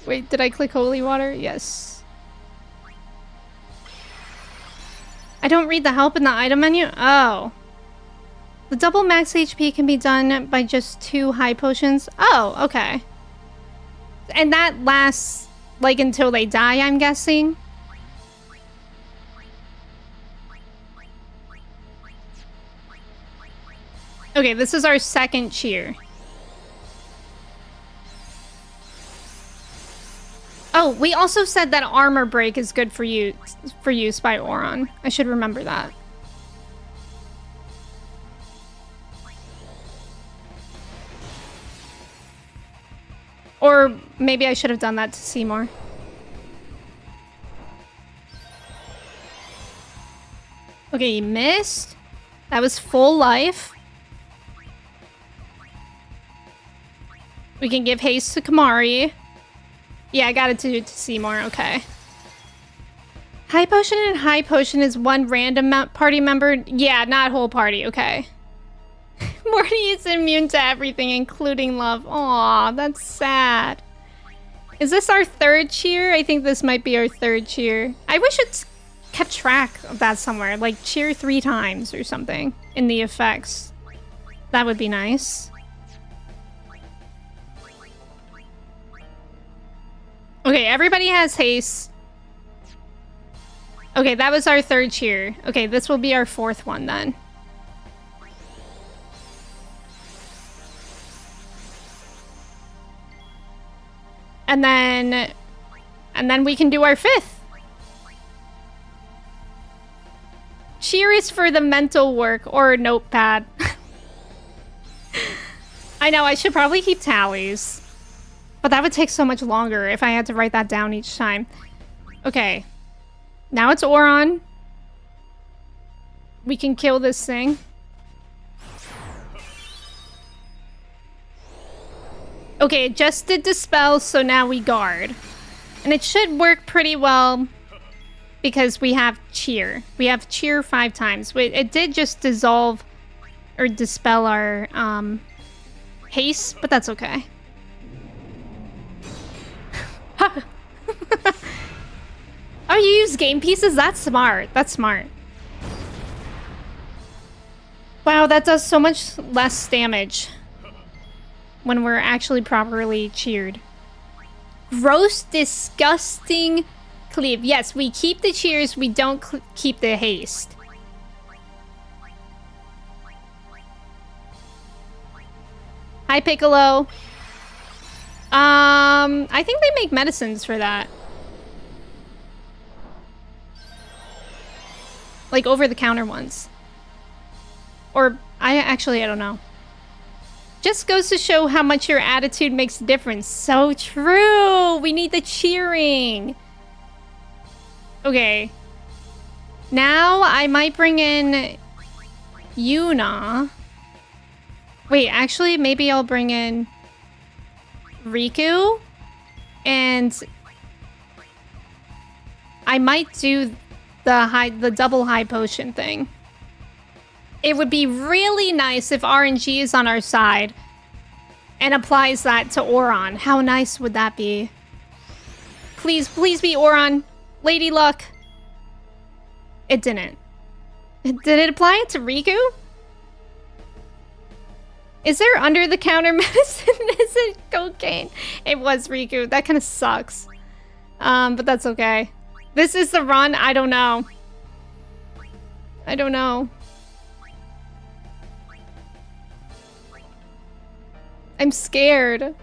Wait, did I click holy water? Yes. I don't read the help in the item menu? Oh. The double max HP can be done by just 2 high potions? Oh, okay. And that lasts, like, until they die, I'm guessing? Okay, this is our second cheer. Oh, we also said that armor break is good for use by Oron. I should remember that. Or maybe I should have done that to Seymour. Okay, he missed. That was full life. We can give haste to Kamari. Yeah, I got it to do it to Seymour. Okay. High potion and high potion is one random party member. Yeah, not whole party. Okay. Morty is immune to everything, including love. Aw, that's sad. Is this our third cheer? I think this might be our third cheer. I wish it's kept track of that somewhere. Like, cheer 3 times or something in the effects. That would be nice. Okay, everybody has haste. Okay, that was our third cheer. Okay, this will be our 4th one then. And then we can do our 5th. Cheer is for the mental work or notepad. I know, I should probably keep tallies. But that would take so much longer if I had to write that down each time. Okay. Now it's Oron. We can kill this thing. Okay, it just did dispel, so now we guard. And it should work pretty well because we have cheer. We have cheer 5 times. Wait, it did just dissolve or dispel our haste, but that's okay. Oh, you use game pieces? That's smart. That's smart. Wow, that does so much less damage when we're actually properly cheered. Gross, disgusting cleave. Yes, we keep the cheers. We don't keep the haste. Hi, Piccolo. I think they make medicines for that. Like over-the-counter ones. Or, I don't know. Just goes to show how much your attitude makes a difference. So true! We need the cheering! Okay. Now I might bring in Yuna. Wait, actually, maybe I'll bring in Riku. And I might do the double high potion thing. It would be really nice if RNG is on our side and applies that to Oron. How nice would that be? Please, please be Oron. Lady Luck. It didn't. Did it apply it to Riku? Is there under-the-counter medicine? Is it cocaine? It was Riku. That kind of sucks. But that's okay. This is the run? I don't know. I don't know. I'm scared.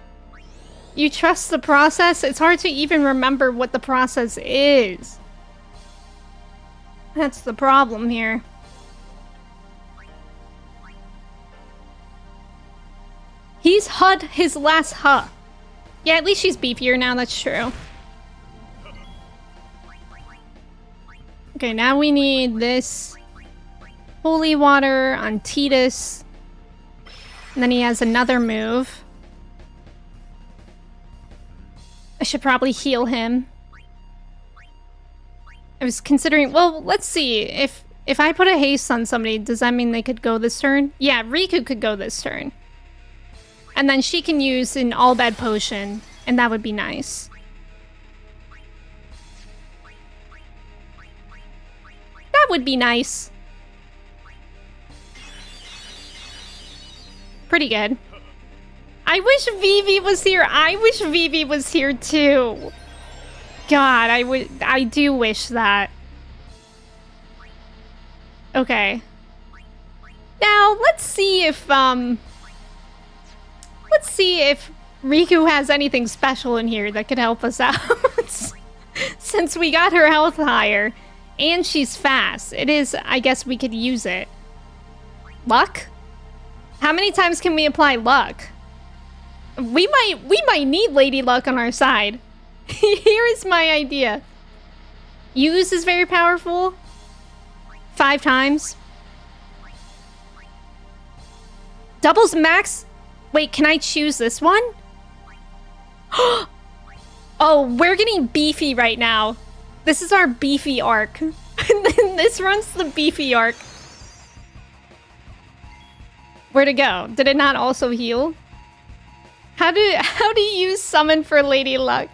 You trust the process? It's hard to even remember what the process is. That's the problem here. He's HUD his last huh. Yeah, at least she's beefier now, that's true. Okay, now we need this holy water on Tidus. And then he has another move. I should probably heal him. I was considering, well, let's see. If I put a haste on somebody, does that mean they could go this turn? Yeah, Riku could go this turn. And then she can use an all bad potion, and that would be nice. That would be nice. Pretty good. I wish Vivi was here. I wish Vivi was here too. God, I do wish that. Okay. Now, let's see if Riku has anything special in here that could help us out. Since we got her health higher and she's fast, I guess we could use it. Luck? How many times can we apply luck? We might need Lady Luck on our side. Here is my idea. Use is very powerful. 5 times. Doubles max. Wait, can I choose this one? Oh, we're getting beefy right now. This is our beefy arc. This runs the beefy arc. Where'd it go? Did it not also heal? How do you summon for Lady Luck?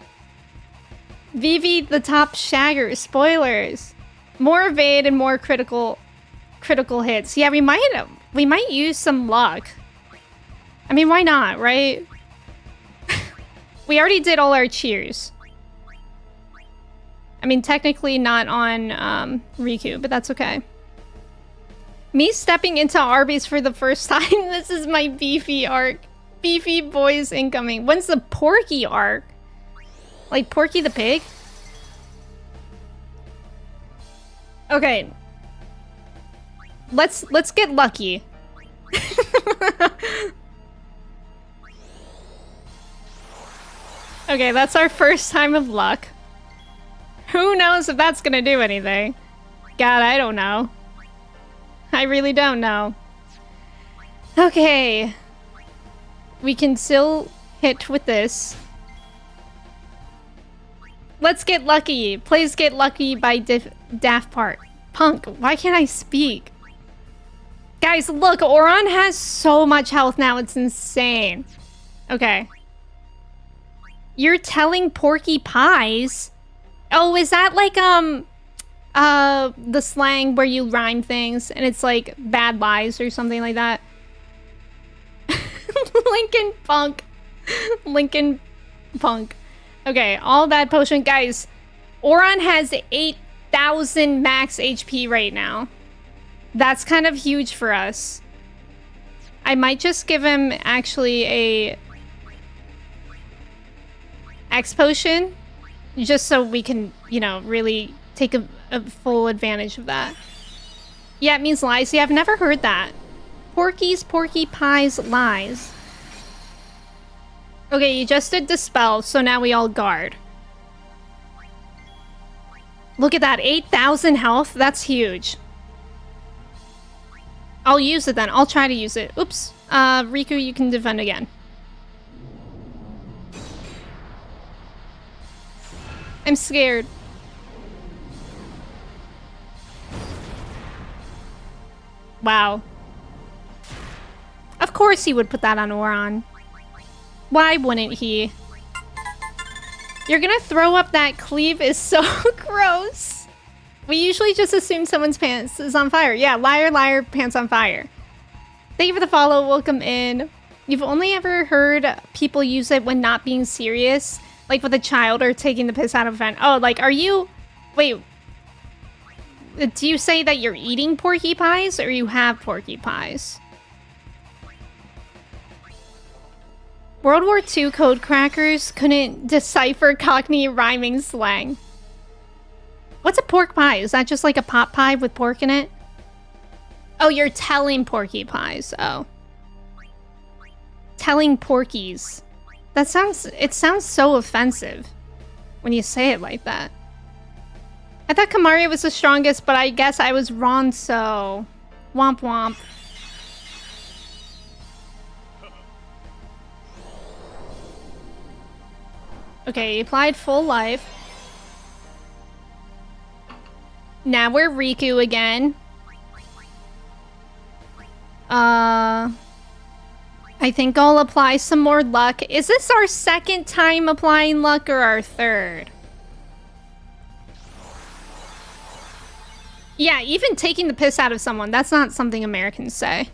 Vivi the top shagger. Spoilers. More evade and more critical hits. Yeah, we might use some luck. I mean, why not, right? We already did all our cheers. I mean, technically not on Riku, but that's okay. Me stepping into Arby's for the first time. This is my beefy arc. Beefy boys incoming. When's the Porky arc? Like Porky the Pig? Okay. Let's get lucky. Okay, that's our first time of luck. Who knows if that's gonna do anything? God, I don't know. I really don't know. Okay. We can still hit with this. Let's get lucky. Please get lucky by Daft Punk. Why can't I speak? Guys, look, Oron has so much health now. It's insane. Okay. You're telling Porky Pies? Oh, is that like, the slang where you rhyme things and it's like bad lies or something like that? Lincoln Punk. Lincoln Punk. Okay, all that potion. Guys, Oron has 8,000 max HP right now. That's kind of huge for us. I might just give him actually a X potion. Just so we can, you know, really take a full advantage of that. Yeah, it means lies. Yeah, I've never heard that. Porky's Porky Pies lies. Okay, you just did Dispel, so now we all guard. Look at that, 8,000 health. That's huge. I'll use it then. I'll try to use it. Oops. Riku, you can defend again. I'm scared. Wow. Of course he would put that on Oron. Why wouldn't he? You're gonna throw up. That cleave is so gross. We usually just assume someone's pants is on fire. Yeah, liar, liar, pants on fire. Thank you for the follow. Welcome in. You've only ever heard people use it when not being serious, like with a child or taking the piss out of a friend. Oh, like, are you... Wait. Do you say that you're eating porky pies or you have porky pies? World War II code crackers couldn't decipher Cockney rhyming slang. What's a pork pie? Is that just like a pot pie with pork in it? Oh, you're telling porky pies. Oh. Telling porkies. That sounds... It sounds so offensive when you say it like that. I thought Kamaria was the strongest, but I guess I was wrong, so... Womp womp. Okay, he applied full life. Now we're Riku again. I think I'll apply some more luck. Is this our second time applying luck or our third? Yeah, even taking the piss out of someone, that's not something Americans say.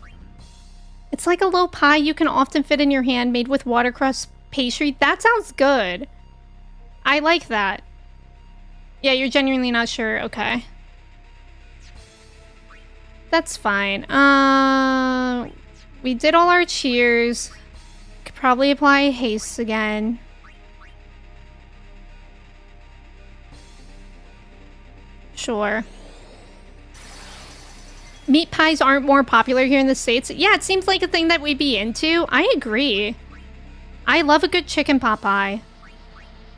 It's like a low pie you can often fit in your hand, made with watercress pastry. That sounds good. I like that. Yeah, you're genuinely not sure. Okay. That's fine. We did all our cheers. Could probably apply haste again. Sure. Meat pies aren't more popular here in the States. Yeah, it seems like a thing that we'd be into. I agree. I love a good chicken pot pie.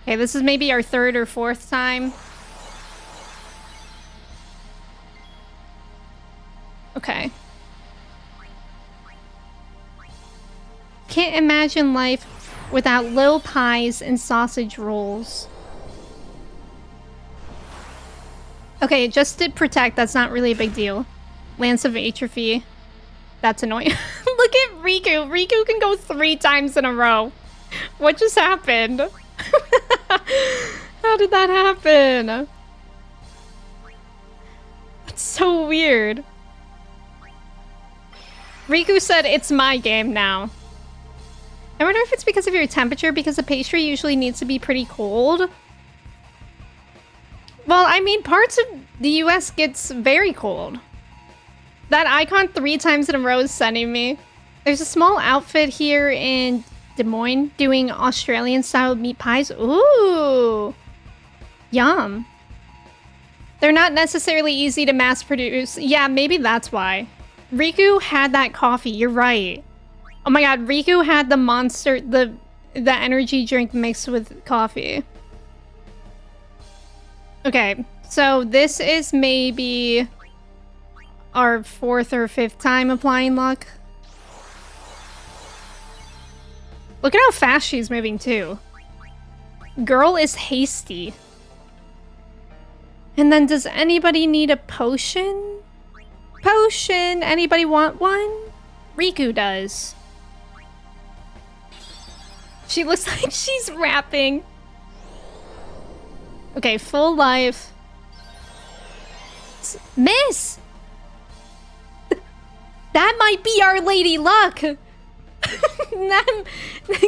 Okay, this is maybe our third or fourth time. Okay. Can't imagine life without little pies and sausage rolls. Okay, just did protect. That's not really a big deal. Lance of Atrophy. That's annoying. Look at Riku. Riku can go 3 times in a row. What just happened? How did that happen? It's so weird. Riku said, it's my game now. I wonder if it's because of your temperature, because the pastry usually needs to be pretty cold. Well, I mean, parts of the US gets very cold. That icon 3 times in a row is sending me. There's a small outfit here in Des Moines doing Australian-style meat pies. Ooh. Yum. They're not necessarily easy to mass produce. Yeah, maybe that's why. Riku had that coffee. You're right. Oh my god, Riku had the monster, the energy drink mixed with coffee. Okay, so this is maybe our 4th or 5th time applying luck. Look at how fast she's moving too. Girl is hasty. And then does anybody need a potion? Potion! Anybody want one? Riku does. She looks like she's rapping. Okay, full life. Miss! That might be our lady luck!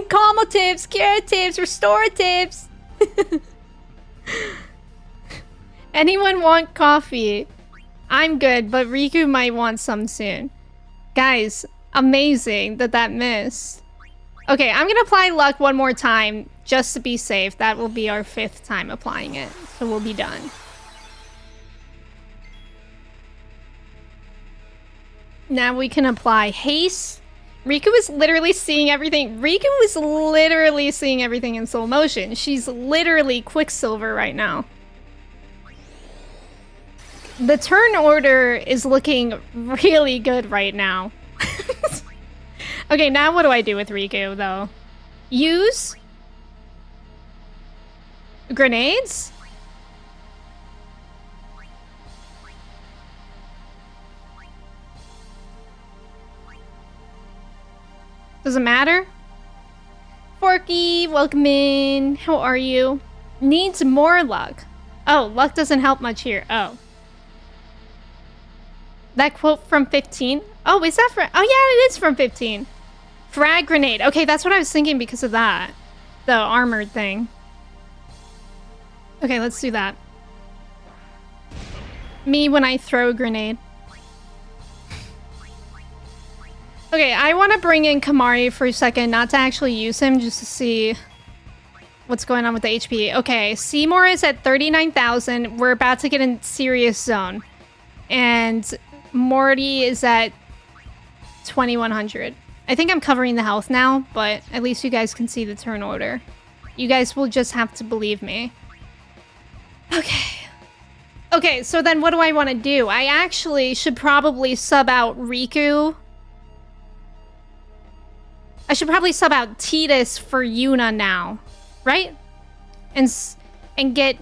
Calmatives, curatives, restoratives! Anyone want coffee? I'm good, but Riku might want some soon. Guys, amazing that missed. Okay, I'm gonna apply luck one more time just to be safe. That will be our 5th time applying it, so we'll be done. Now we can apply haste. Riku is literally seeing everything. Riku is literally seeing everything in slow motion. She's literally Quicksilver right now. The turn order is looking really good right now. Okay, now what do I do with Riku, though? Use? Grenades? Does it matter? Forky, welcome in. How are you? Needs more luck. Oh, luck doesn't help much here. Oh. That quote from 15? Oh, is that from... Oh, yeah, it is from 15. Frag grenade. Okay, that's what I was thinking because of that. The armored thing. Okay, let's do that. Me when I throw a grenade. Okay, I want to bring in Kamari for a second, not to actually use him, just to see what's going on with the HP. Okay, Seymour is at 39,000. We're about to get in serious zone. And Morty is at 2,100. I think I'm covering the health now, but at least you guys can see the turn order. You guys will just have to believe me. Okay. Okay, so then what do I want to do? I actually should probably sub out Riku. I should probably sub out Tidus for Yuna now, right? And get...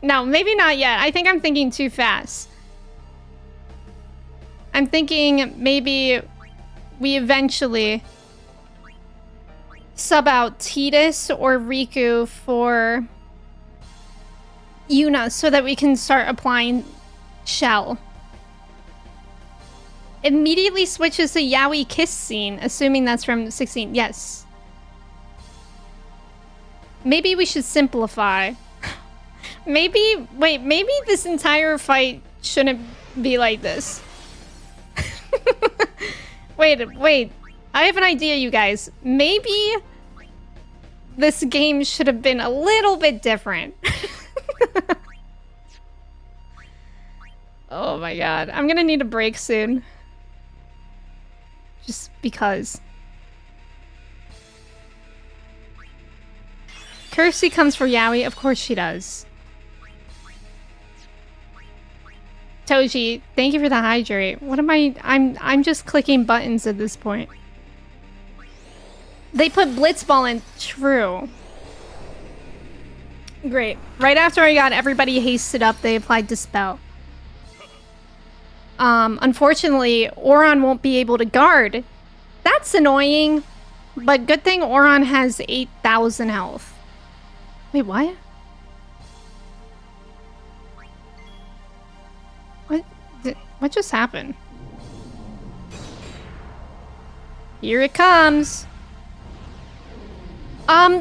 No, maybe not yet. I think I'm thinking too fast. I'm thinking maybe we eventually sub out Tidus or Riku for Yuna so that we can start applying Shell. Immediately switches to Yaoi kiss scene, assuming that's from 16. Yes. Maybe we should simplify. Maybe this entire fight shouldn't be like this. Wait. I have an idea, you guys. Maybe this game should have been a little bit different. Oh my god. I'm gonna need a break soon. Just because. Kirsty comes for Yaoi. Of course she does. Toji, thank you for the hydrate. What am I... I'm just clicking buttons at this point. They put Blitzball in. True. Great. Right after I got everybody hasted up, they applied Dispel. Unfortunately, Oron won't be able to guard. That's annoying. But good thing Oron has 8,000 health. Wait, what? What just happened? Here it comes.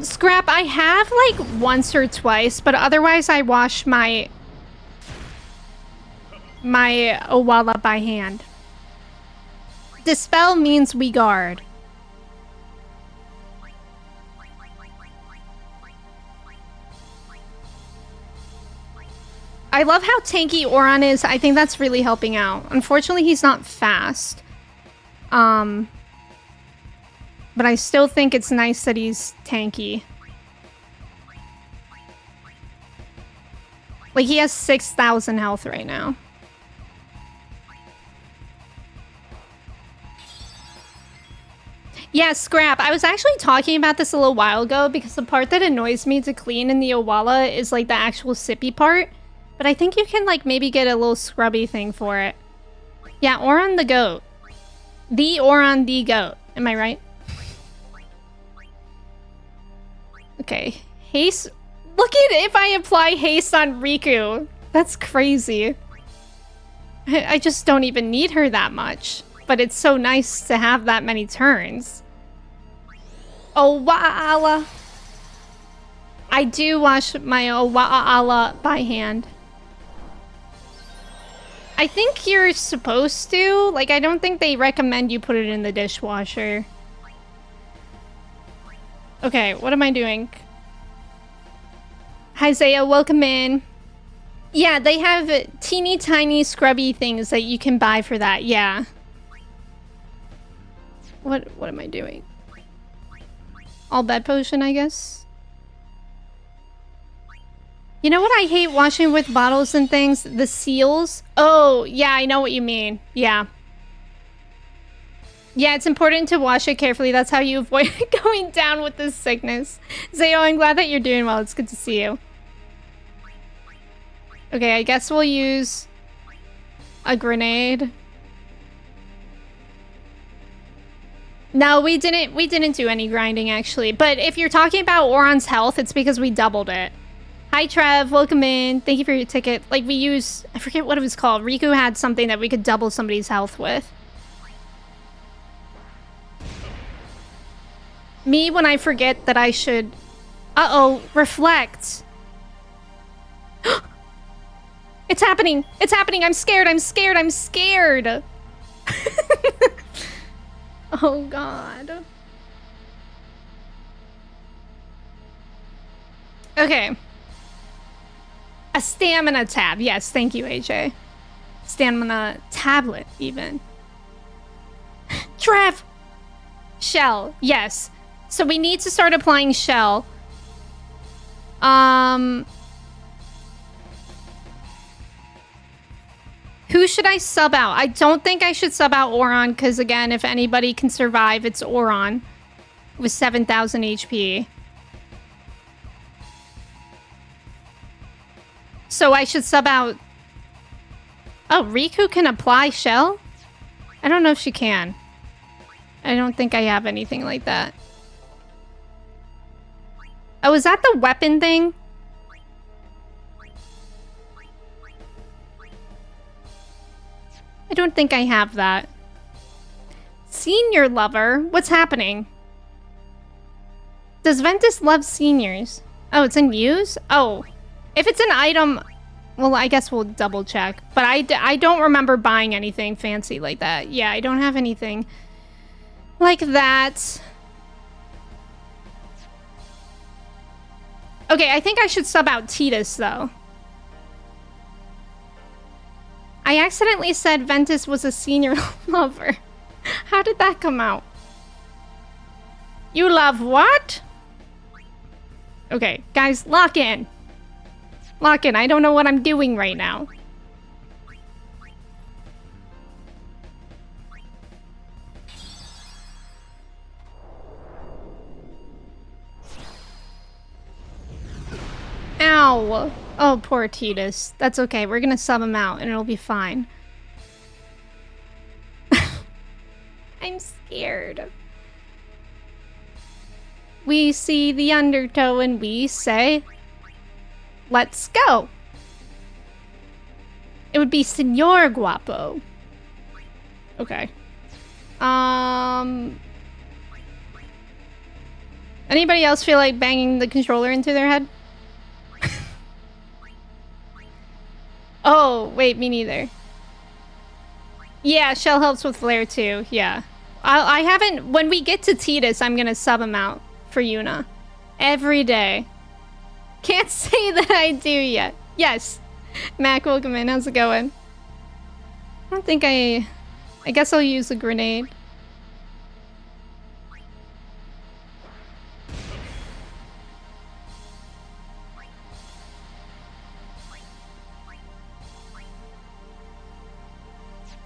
Scrap, I have like once or twice, but otherwise I wash my Owala by hand. Dispel means we guard. I love how tanky Oron is. I think that's really helping out. Unfortunately, he's not fast. But I still think it's nice that he's tanky. Like, he has 6,000 health right now. Yeah, Scrap. I was actually talking about this a little while ago because the part that annoys me to clean in the Owala is, like, the actual sippy part. But I think you can, like, maybe get a little scrubby thing for it. Yeah, Oron the goat. The Oron the goat. Am I right? Okay. Haste. Look at if I apply haste on Riku. That's crazy. I just don't even need her that much. But it's so nice to have that many turns. Owala. I do wash my Owala by hand. I think you're supposed to. Like, I don't think they recommend you put it in the dishwasher. Okay, what am I doing? Hi, Zaya, welcome in. Yeah, they have teeny tiny scrubby things that you can buy for that, yeah. What am I doing? All bed potion, I guess? You know what I hate washing with bottles and things? The seals. Oh, yeah, I know what you mean. Yeah. Yeah, it's important to wash it carefully. That's how you avoid going down with this sickness. Zayo, I'm glad that you're doing well. It's good to see you. Okay, I guess we'll use a grenade. No, we didn't do any grinding actually. But if you're talking about Oron's health, it's because we doubled it. Hi Trev, welcome in. Thank you for your ticket. Like we use, I forget what it was called. Riku had something that we could double somebody's health with. Me when I forget that I should... Uh-oh, reflect. It's happening. It's happening. I'm scared. I'm scared. I'm scared. Oh, God. Okay. A stamina tab. Yes, thank you, AJ. Stamina tablet, even. Trev! Shell. Yes. So we need to start applying shell. Who should I sub out? I don't think I should sub out Oron, because again, if anybody can survive, it's Oron. With 7,000 HP. So I should sub out... Oh, Riku can apply shell? I don't know if she can. I don't think I have anything like that. Oh, is that the weapon thing? I don't think I have that. Senior lover? What's happening? Does Ventus love seniors? Oh, it's in use? Oh. If it's an item... Well, I guess we'll double check. But I don't remember buying anything fancy like that. Yeah, I don't have anything like that. Okay, I think I should sub out Titus, though. I accidentally said Ventus was a senior lover. How did that come out? You love what? Okay, guys, lock in. Lock in. I don't know what I'm doing right now. Ow. Oh, poor Titus. That's okay. We're gonna sub him out and it'll be fine. I'm scared. We see the undertow and we say, let's go. It would be Senor Guapo. Okay. Anybody else feel like banging the controller into their head? Oh, wait, me neither. Yeah, shell helps with flare too, yeah. I haven't... When we get to Titus, I'm gonna sub him out for Yuna. Every day. Can't say that I do yet. Yes. Mac, welcome in. How's it going? I don't think I guess I'll use a grenade.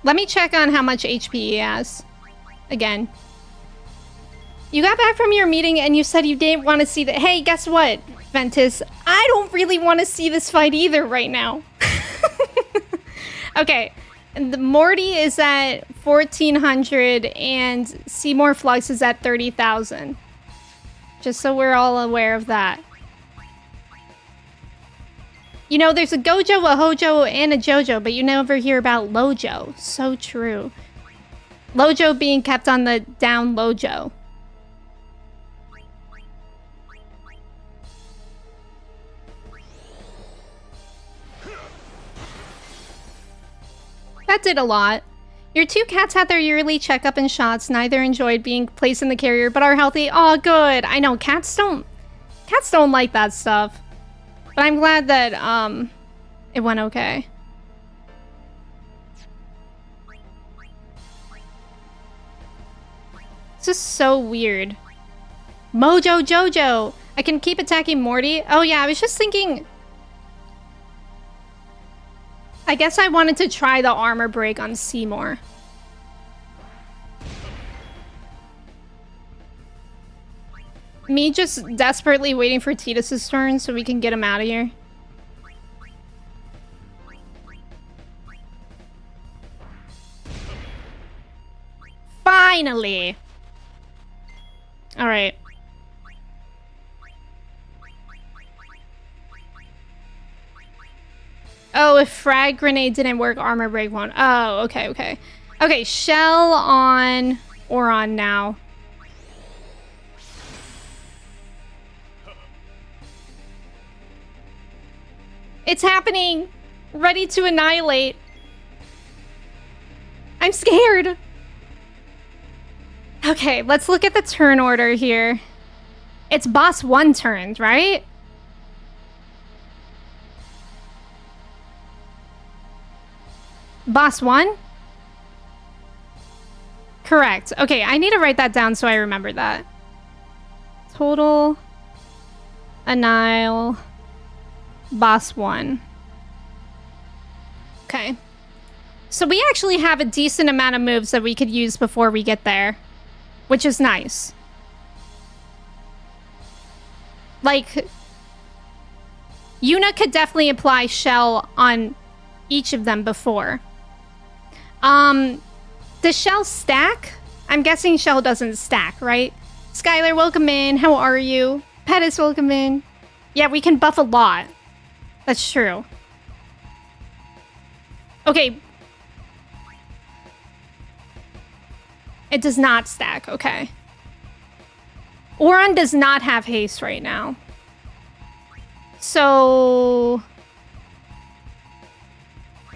Let me check on how much HP he has. Again. You got back from your meeting and you said you didn't want to see the... Hey, guess what, Ventus? I don't really want to see this fight either right now. Okay. And the Morty is at 1,400 and Seymour Flux is at 30,000. Just so we're all aware of that. You know, there's a Gojo, a Hojo, and a Jojo, but you never hear about Lojo. So true. Lojo being kept on the down Lojo. That did a lot. Your two cats had their yearly checkup and shots. Neither enjoyed being placed in the carrier, but are healthy. Oh, good. I know, cats don't like that stuff. But I'm glad that, it went okay. This is so weird. Mojo Jojo! I can keep attacking Morty? Oh yeah, I was just thinking... I guess I wanted to try the armor break on Seymour. Me just desperately waiting for Tidus's turn so we can get him out of here. Finally! Alright. Oh, if frag grenade didn't work, armor break won't. Oh, okay, okay. Okay, shell on Oron now. It's happening! Ready to annihilate. I'm scared! Okay, let's look at the turn order here. It's boss 1 turns, right? Boss 1? Correct. Okay, I need to write that down so I remember that. Total Annihil Boss 1. Okay. So we actually have a decent amount of moves that we could use before we get there, which is nice. Like, Yuna could definitely apply Shell on each of them before. Does Shell stack? I'm guessing Shell doesn't stack, right? Skylar, welcome in. How are you? Pettis, welcome in. Yeah, we can buff a lot. That's true. Okay. It does not stack, okay. Oron does not have haste right now. So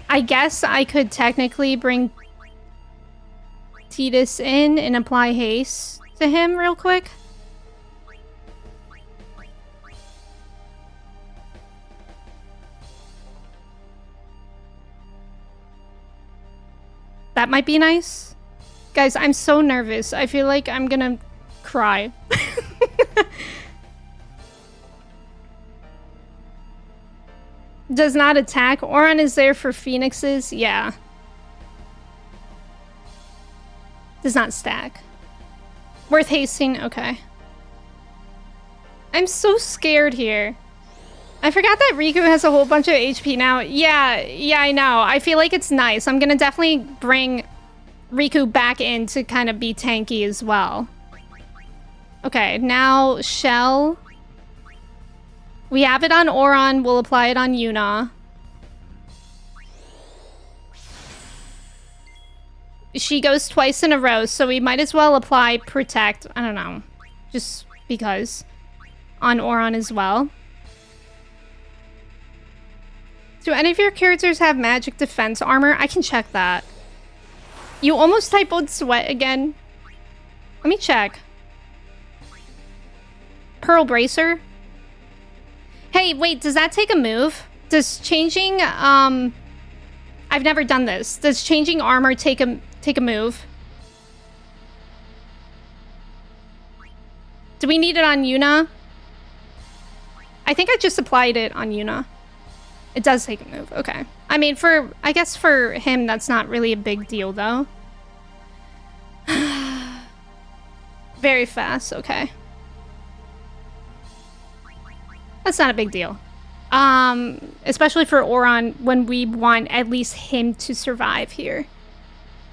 I guess I could technically bring Tidus in and apply haste to him real quick. That might be nice. Guys, I'm so nervous. I feel like I'm gonna cry. Does not attack. Oron is there for phoenixes. Yeah. Does not stack. Worth hasting. Okay. I'm so scared here. I forgot that Riku has a whole bunch of HP now. Yeah, I know. I feel like it's nice. I'm gonna definitely bring Riku back in to kind of be tanky as well. Okay, now Shell. We have it on Oron. We'll apply it on Yuna. She goes twice in a row, so we might as well apply Protect. I don't know. Just because. On Oron as well. Do any of your characters have magic defense armor? I can check that. You almost typoed sweat again. Let me check. Pearl Bracer? Hey, wait, does that take a move? Does changing, I've never done this. Does changing armor take a move? Do we need it on Yuna? I think I just applied it on Yuna. It does take a move, okay. I mean, I guess for him, that's not really a big deal, though. Very fast, okay. That's not a big deal. Especially for Oron, when we want at least him to survive here.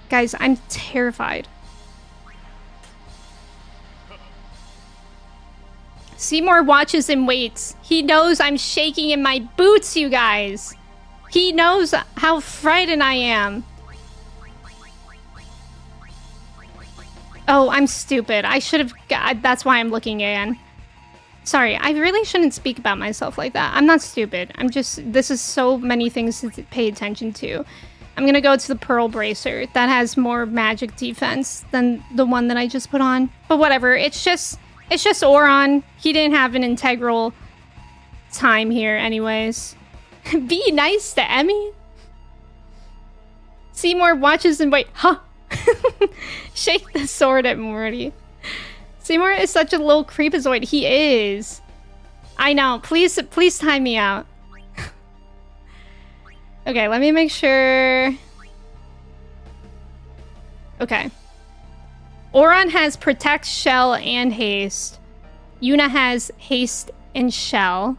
Guys, I'm terrified. Seymour watches and waits. He knows I'm shaking in my boots, you guys. He knows how frightened I am. Oh, I'm stupid. I should have... That's why I'm looking in. Sorry, I really shouldn't speak about myself like that. I'm not stupid. I'm just... This is so many things to pay attention to. I'm gonna go to the Pearl Bracer. That has more magic defense than the one that I just put on. But whatever. It's just Oron. He didn't have an integral time here anyways. Be nice to Emme. Seymour watches and wait. Huh. Shake the sword at Morty. Seymour is such a little creepazoid. He is. I know. Please time me out. Okay, let me make sure. Okay. Auron has Protect, Shell, and Haste. Yuna has Haste and Shell.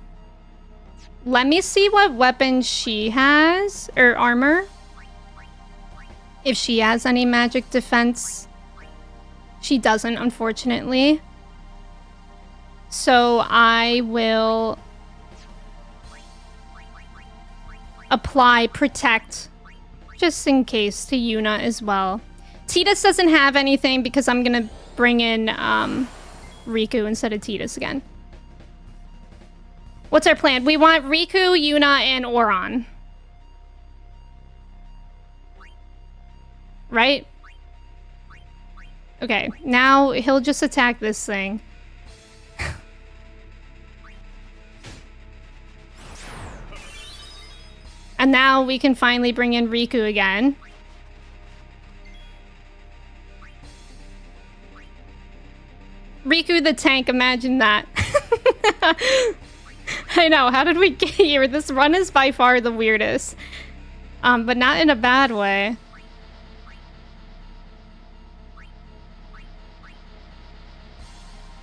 Let me see what weapon she has, or armor. If she has any magic defense. She doesn't, unfortunately. So I will apply Protect, just in case, to Yuna as well. Tidus doesn't have anything because I'm gonna bring in Riku instead of Tidus again. What's our plan? We want Riku, Yuna, and Auron. Right? Okay, now he'll just attack this thing. And now we can finally bring in Riku again. Riku the tank, imagine that. I know, how did we get here? This run is by far the weirdest. But not in a bad way.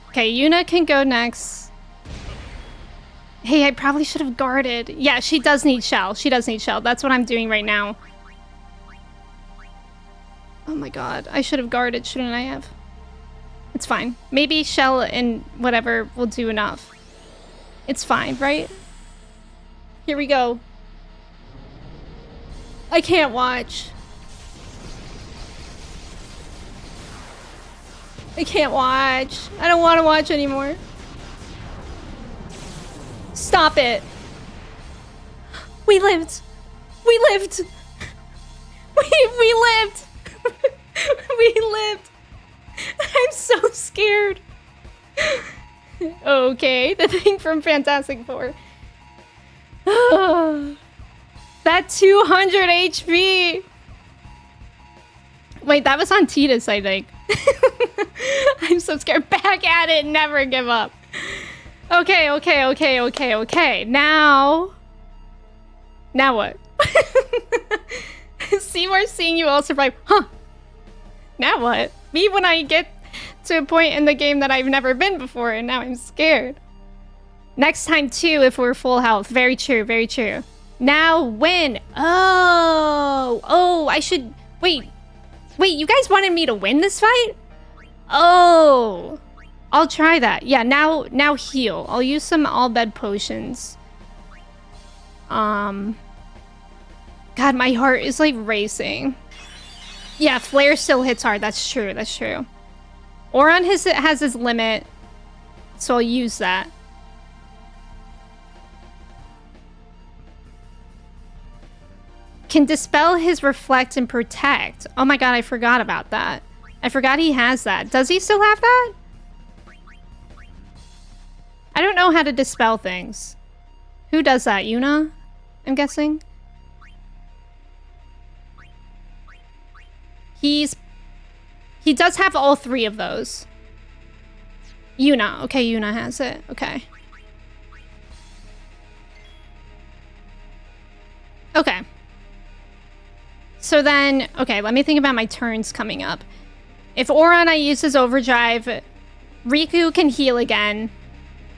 Okay, Yuna can go next. Hey, I probably should have guarded. Yeah, she does need Shell. She does need Shell. That's what I'm doing right now. Oh my god, I should have guarded, shouldn't I have? It's fine. Maybe Shell and whatever will do enough. It's fine, right? Here we go. I can't watch. I can't watch. I don't want to watch anymore. Stop it. We lived. We lived. We lived. We lived. I'm so scared. Okay, the thing from Fantastic Four. That 200 HP. Wait, that was on Tidus, I think. I'm so scared. Back at it, never give up. Okay. Now what? Seymour seeing you all survive. Huh. Now what? Me when I get to a point in the game that I've never been before, and now I'm scared. Next time too, if we're full health. Very true, very true. Now win. Oh, I should... Wait, you guys wanted me to win this fight? Oh, I'll try that. Yeah, now heal. I'll use some all bed potions. God, my heart is like racing. Yeah, Flare still hits hard. That's true. That's true. Auron has his limit, so I'll use that. Can dispel his reflect and protect. Oh my god, I forgot about that. I forgot he has that. Does he still have that? I don't know how to dispel things. Who does that? Yuna? I'm guessing. He does have all three of those. Yuna. Okay, Yuna has it. Okay. Okay. So then, okay, let me think about my turns coming up. If Auron I use his overdrive, Riku can heal again.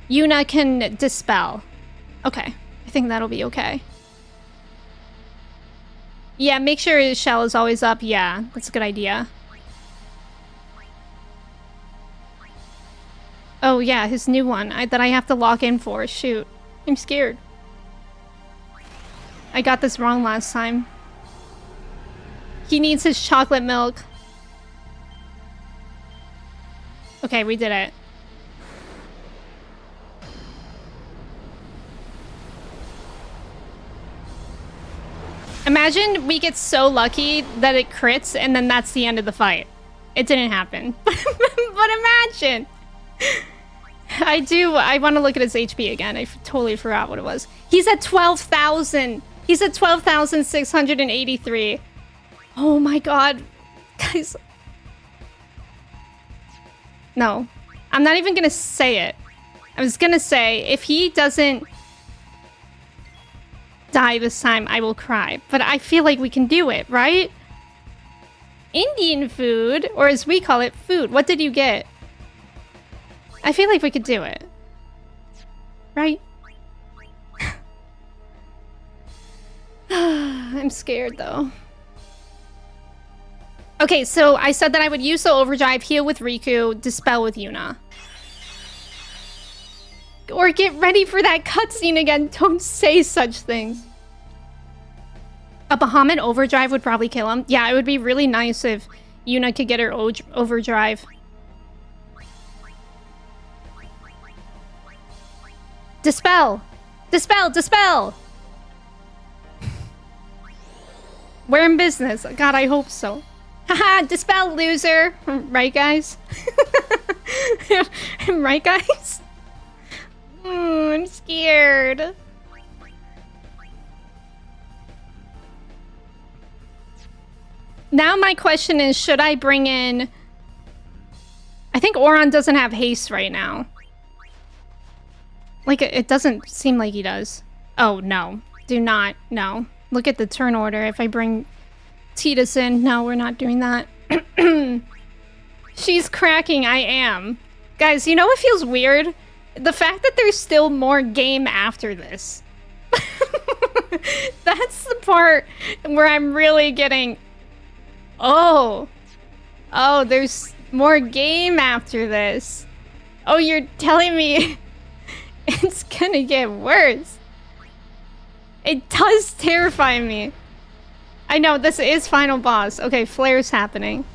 Yuna can dispel. Okay, I think that'll be okay. Yeah, make sure his shell is always up. Yeah, that's a good idea. Oh yeah, his new one that I have to lock in for. Shoot, I'm scared. I got this wrong last time. He needs his chocolate milk. Okay, we did it. Imagine we get so lucky that it crits and then that's the end of the fight. It didn't happen. But imagine. I want to look at his HP again. I totally forgot what it was. He's at 12,000. He's at 12,683. Oh my god. Guys. No. I'm not even gonna say it. I was gonna say, if he doesn't... die this time, I will cry. But I feel like we can do it, right? Indian food, or as we call it, food. What did you get? I feel like we could do it. Right? I'm scared, though. Okay, so I said that I would use the overdrive, heal with Riku, dispel with Yuna. Or get ready for that cutscene again. Don't say such things. A Bahamut overdrive would probably kill him. Yeah, it would be really nice if Yuna could get her overdrive. Dispel! Dispel! Dispel! We're in business. God, I hope so. Haha, dispel, loser! Right, guys? Right, guys? I'm scared. Now my question is, should I bring in... I think Oran doesn't have haste right now. Like, it doesn't seem like he does. Oh, no. Do not. No. Look at the turn order. If I bring Tidus in... No, we're not doing that. She's cracking. I am. Guys, you know what feels weird? The fact that there's still more game after this. That's the part where I'm really getting... Oh. Oh, there's more game after this. Oh, you're telling me it's gonna get worse. It does terrify me. I know, this is final boss. Okay, flare's happening.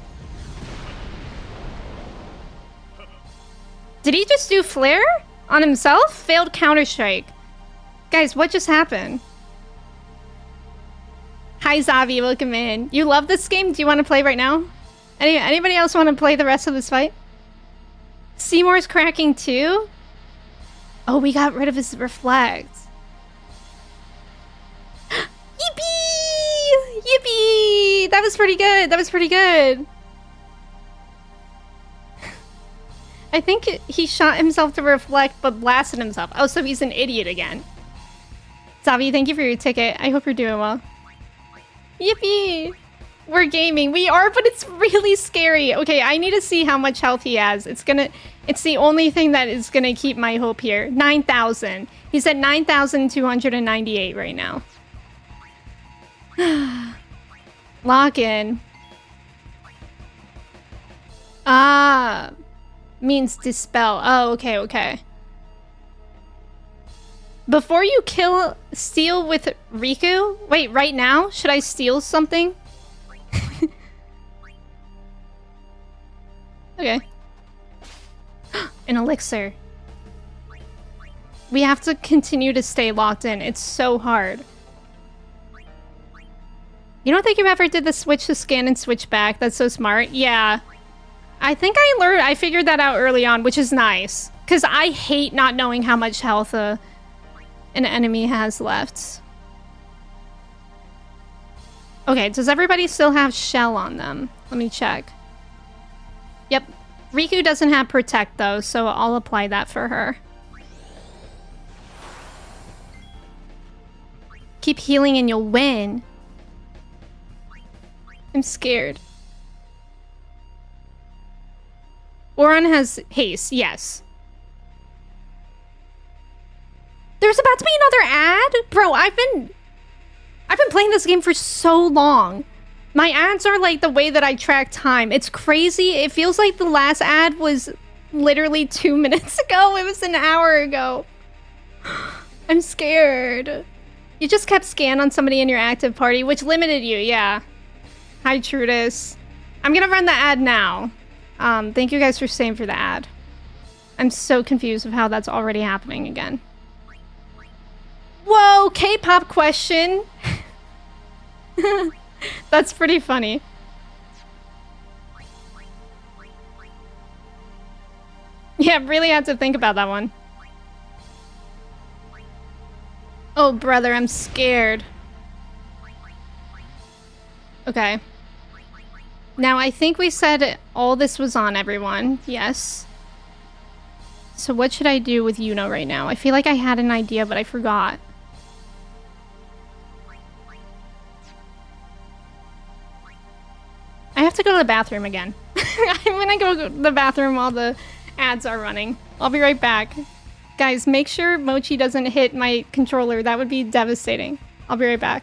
Did he just do flare on himself? Failed Counter-Strike. Guys, what just happened? Hi, Zavi, welcome in. You love this game? Do you want to play right now? Anybody else want to play the rest of this fight? Seymour's cracking too? Oh, we got rid of his reflect. Yippee! Yippee! That was pretty good. That was pretty good. I think he shot himself to reflect, but blasted himself. Oh, so he's an idiot again. Zavi, thank you for your ticket. I hope you're doing well. Yippee! We're gaming. We are, but it's really scary. Okay, I need to see how much health he has. It's the only thing that is gonna keep my hope here. 9,000. He's at 9,298 right now. Lock in. Ah. Means dispel. Oh, okay, okay. Before you steal with Riku? Wait, right now? Should I steal something? Okay. An elixir. We have to continue to stay locked in. It's so hard. You don't think you ever did the switch to scan and switch back? That's so smart. Yeah. I think I figured that out early on, which is nice. Because I hate not knowing how much health an enemy has left. Okay, does everybody still have shell on them? Let me check. Yep. Riku doesn't have protect though, so I'll apply that for her. Keep healing and you'll win. I'm scared. Oran has haste, yes. There's about to be another ad? Bro, I've been playing this game for so long. My ads are like the way that I track time. It's crazy. It feels like the last ad was literally 2 minutes ago. It was an hour ago. I'm scared. You just kept scan on somebody in your active party, which limited you, yeah. Hi, Trudis. I'm gonna run the ad now. Thank you guys for staying for the ad. I'm so confused of how that's already happening again. Whoa, K-pop question. That's pretty funny. Yeah, really had to think about that one. Oh, brother, I'm scared. Okay. Now, I think we said all this was on everyone. Yes. So what should I do with Yuno right now? I feel like I had an idea, but I forgot. go to the bathroom again. I'm gonna go to the bathroom while the ads are running. I'll be right back. Guys, make sure Mochi doesn't hit my controller. That would be devastating. I'll be right back.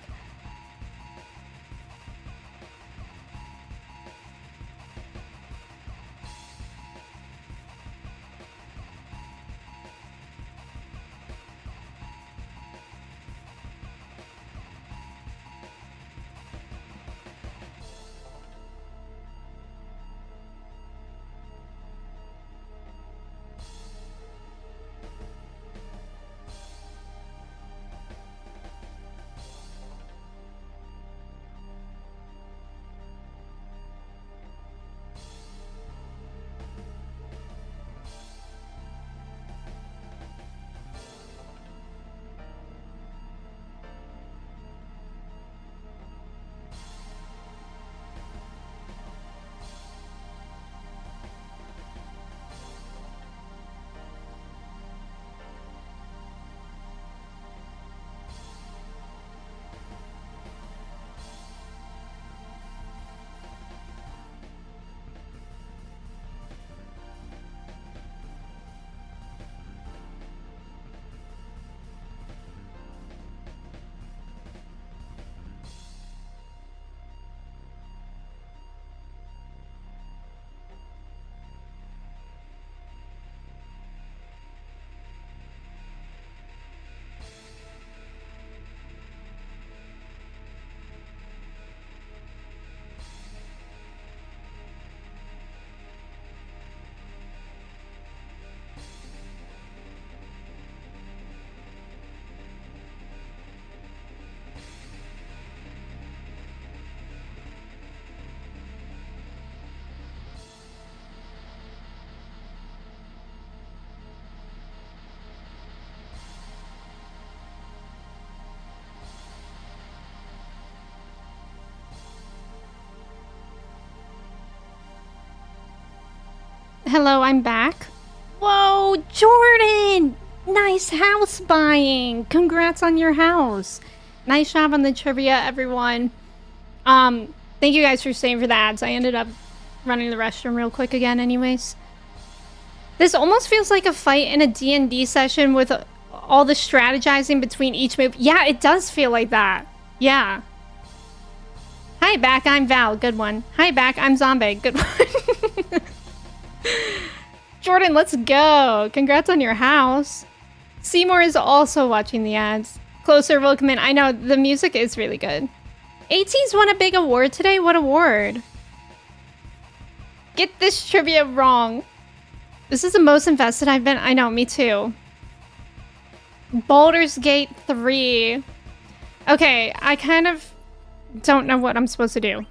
Hello, I'm back. Whoa, Jordan! Nice house buying! Congrats on your house. Nice job on the trivia, everyone. Thank you guys for staying for the ads. I ended up running to the restroom real quick again anyways. This almost feels like a fight in a D&D session with all the strategizing between each move. Yeah, it does feel like that. Yeah. Hi, back. I'm Val. Good one. Hi, back. I'm Zombie. Good one. Jordan, let's go. Congrats on your house. Seymour is also watching the ads. Closer will come in. I know, the music is really good. AT's won a big award today. What award? Get this trivia wrong. This is the most invested I've been. I know, me too. Baldur's Gate 3. Okay, I kind of don't know what I'm supposed to do.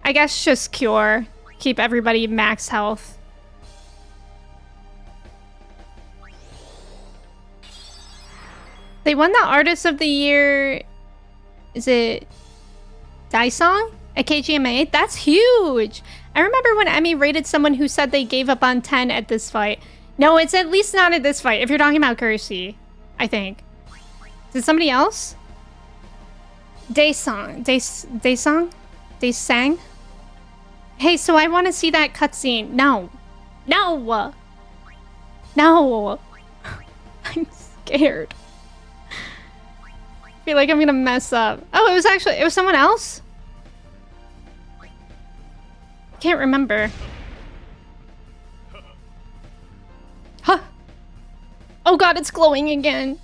I guess just cure. Keep everybody max health. They won the Artist of the Year. Is it Daisong at KGMA? That's huge. I remember when Emme rated someone who said they gave up on 10 at this fight. No, it's at least not at this fight. If you're talking about Kersey, I think. Is it somebody else? Daisong. Daisang? Hey, so I want to see that cutscene. No. No! No! I'm scared. I feel like I'm gonna mess up. Oh, it was someone else? Can't remember. Huh! Oh god, it's glowing again.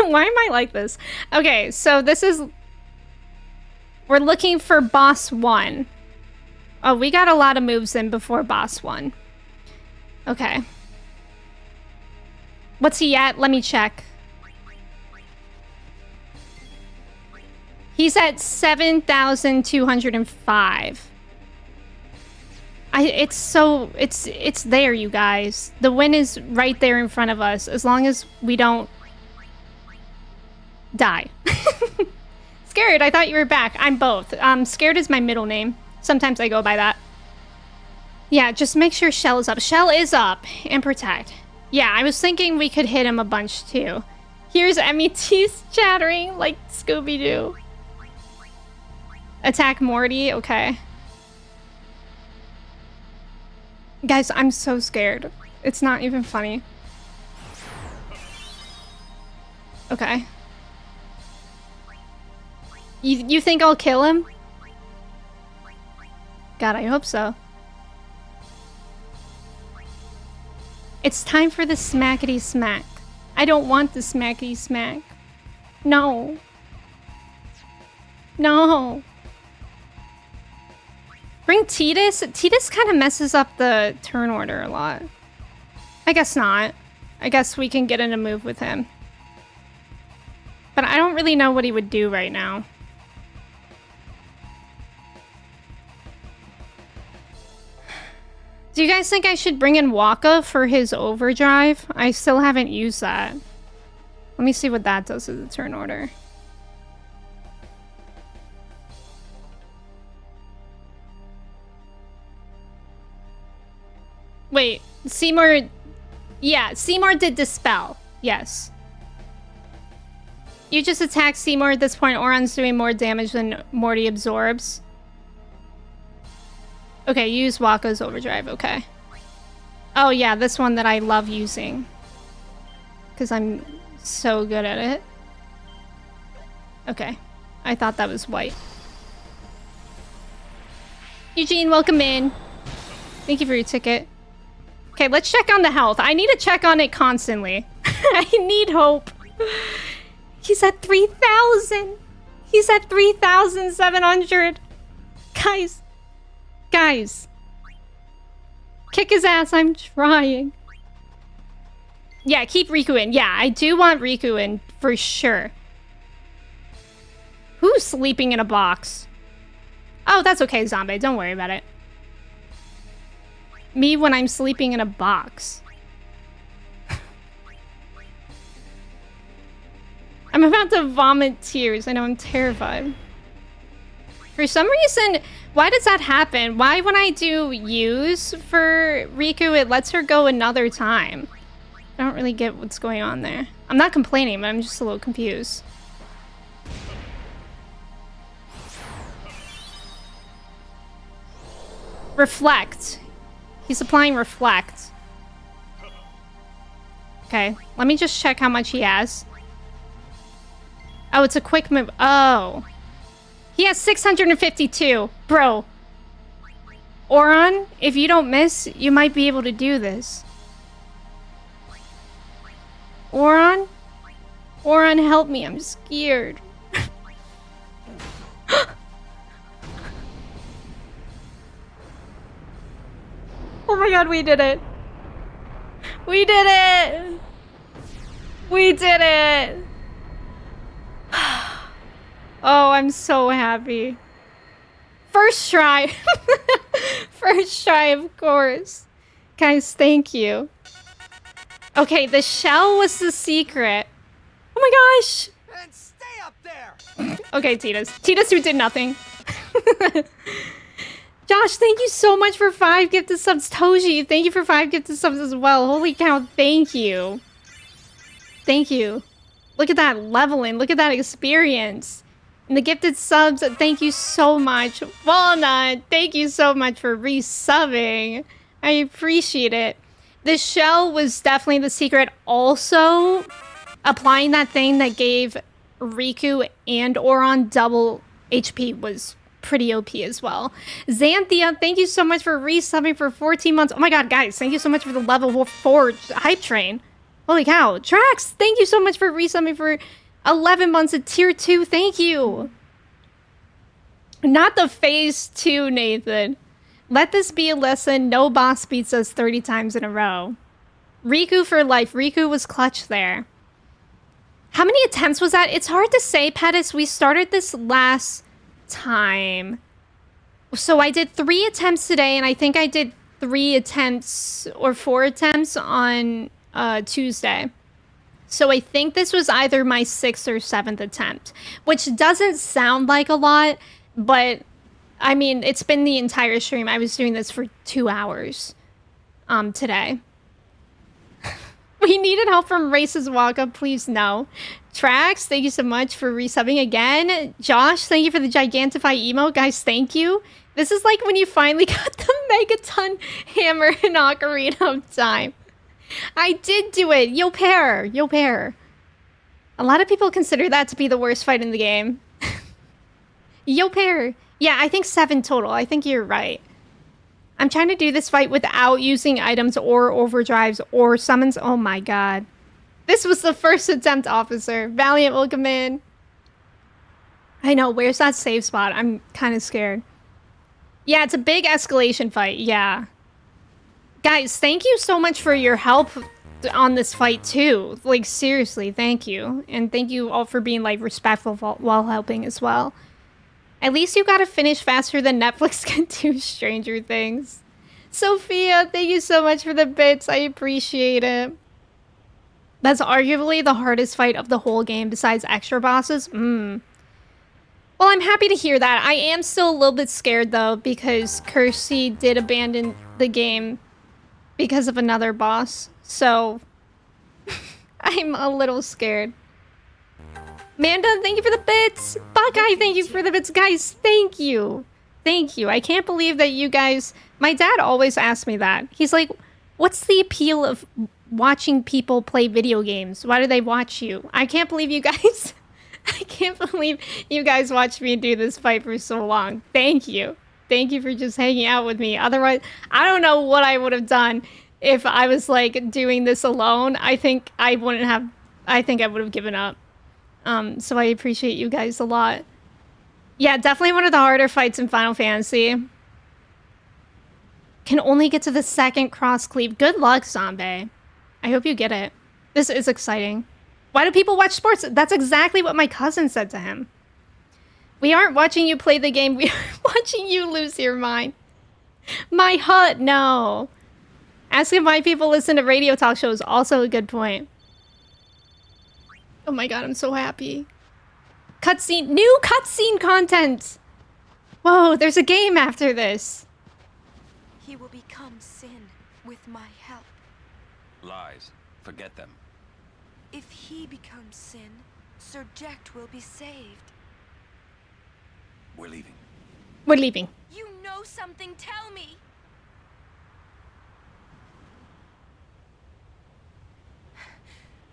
Why am I like this? Okay, so this is... We're looking for boss 1. Oh, we got a lot of moves in before boss 1. Okay. What's he at? Let me check. He's at 7,205. It's there, you guys. The win is right there in front of us, as long as we don't die. Scared, I thought you were back. I'm both. Scared is my middle name. Sometimes I go by that. Yeah, just make sure Shell is up. Shell is up. And protect. Yeah, I was thinking we could hit him a bunch too. Here's Emme teeth chattering like Scooby-Doo. Attack Morty, okay. Guys, I'm so scared. It's not even funny. Okay. You think I'll kill him? God, I hope so. It's time for the smackety smack. I don't want the smackety smack. No. No. Bring Titus? Titus kind of messes up the turn order a lot. I guess not. I guess we can get in a move with him. But I don't really know what he would do right now. Do you guys think I should bring in Waka for his overdrive? I still haven't used that. Let me see what that does to the turn order. Wait, Seymour... Yeah, Seymour did Dispel. Yes. You just attack Seymour at this point. Oron's doing more damage than Morty absorbs. Okay, use Waka's overdrive, okay. Oh yeah, this one that I love using. Because I'm so good at it. Okay, I thought that was white. Eugene, welcome in. Thank you for your ticket. Okay, let's check on the health. I need to check on it constantly. I need hope. He's at 3,000. He's at 3,700. Guys. Guys. Kick his ass. I'm trying. Yeah, keep Riku in. Yeah, I do want Riku in for sure. Who's sleeping in a box? Oh, that's okay, Zombie. Don't worry about it. Me when I'm sleeping in a box. I'm about to vomit tears. I know, I'm terrified. For some reason, why does that happen? Why when I do use for Riku, it lets her go another time? I don't really get what's going on there. I'm not complaining, but I'm just a little confused. Reflect. He's applying Reflect. Okay, let me just check how much he has. Oh, it's a quick move. Oh. He has 652. Bro. Oron, if you don't miss, you might be able to do this. Oron? Oron, help me. I'm scared. Oh my god, we did it. We did it. We did it. Oh, I'm so happy. First try. First try, of course. Guys, thank you. Okay, the shell was the secret. Oh my gosh. And stay up there. Okay, Titus. Titus who did nothing. Josh, thank you so much for 5 gifted subs. Toji, thank you for 5 gifted subs as well. Holy cow, thank you. Thank you. Look at that leveling. Look at that experience. And the gifted subs, thank you so much. Walnut, thank you so much for resubbing. I appreciate it. The shell was definitely the secret. Also, applying that thing that gave Riku and Oron double HP was pretty OP as well. Xanthia, thank you so much for resubbing for 14 months. Oh my god, guys, thank you so much for the level 4 hype train. Holy cow. Trax, thank you so much for resubbing for 11 months at tier 2. Thank you. Not the phase 2, Nathan. Let this be a lesson. No boss beats us 30 times in a row. Riku for life. Riku was clutch there. How many attempts was that? It's hard to say, Pettis. We started this last time. So I did 3 attempts today, and I think I did 3 attempts or 4 attempts on Tuesday. So I think this was either my 6th or 7th attempt, which doesn't sound like a lot, but I mean, it's been the entire stream. I was doing this for 2 hours today. We needed help from Races Walk Up, please no. Trax, thank you so much for resubbing again. Josh, thank you for the Gigantify emote. Guys, thank you. This is like when you finally got the Megaton hammer in Ocarina of Time. I did do it. Yo pair. Yo pair. A lot of people consider that to be the worst fight in the game. Yo pair. Yeah, I think 7 total. I think you're right. I'm trying to do this fight without using items or overdrives or summons. Oh my god. This was the first attempt, officer. Valiant, welcome in. I know, where's that save spot? I'm kind of scared. Yeah, it's a big escalation fight, yeah. Guys, thank you so much for your help on this fight too. Like, seriously, thank you. And thank you all for being, like, respectful while helping as well. At least you gotta finish faster than Netflix can do Stranger Things. Sophia, thank you so much for the bits. I appreciate it. That's arguably the hardest fight of the whole game besides extra bosses. Well, I'm happy to hear that. I am still a little bit scared though because Kirsty did abandon the game because of another boss. So I'm a little scared. Manda, thank you for the bits. Buckeye, thank you for the bits. Guys, thank you. Thank you. I can't believe that you guys... My dad always asks me that. He's like, what's the appeal of watching people play video games? Why do they watch you? I can't believe you guys... I can't believe you guys watched me do this fight for so long. Thank you. Thank you for just hanging out with me. Otherwise, I don't know what I would have done if I was, like, doing this alone. I think I wouldn't have... I think I would have given up. So I appreciate you guys a lot. Yeah, definitely one of the harder fights in Final Fantasy. Can only get to the second cross cleave. Good luck, Zombie. I hope you get it. This is exciting. Why do people watch sports? That's exactly what my cousin said to him. We aren't watching you play the game. We are watching you lose your mind. My hut, no. Asking why people listen to radio talk shows, also a good point. Oh my god, I'm so happy. Cutscene, new cutscene content! Whoa, there's a game after this. He will become sin with my help. Lies. Forget them. If he becomes sin, Sir Jekt will be saved. We're leaving. We're leaving. You know something, tell me!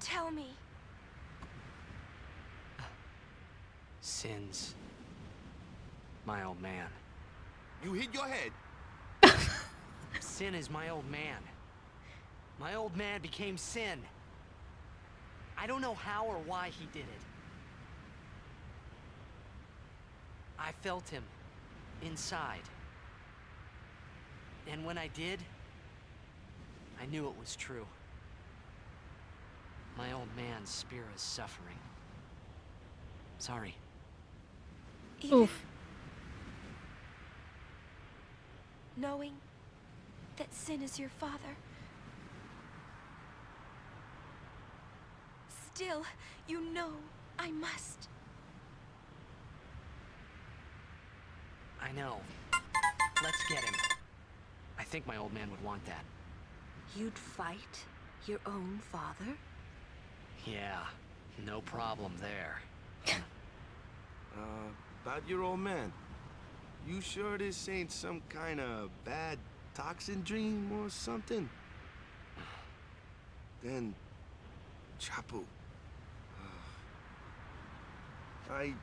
Tell me. Sin's my old man. You hit your head. Sin is my old man. My old man became Sin. I don't know how or why he did it. I felt him inside. And when I did, I knew it was true. My old man's spirit is suffering. Sorry. Oof. Knowing that Sin is your father. Still, you know I must. I know. Let's get him. I think my old man would want that. You'd fight your own father? Yeah, no problem there. About your old man. You sure this ain't some kind of bad toxin dream or something? Then, Chapu. I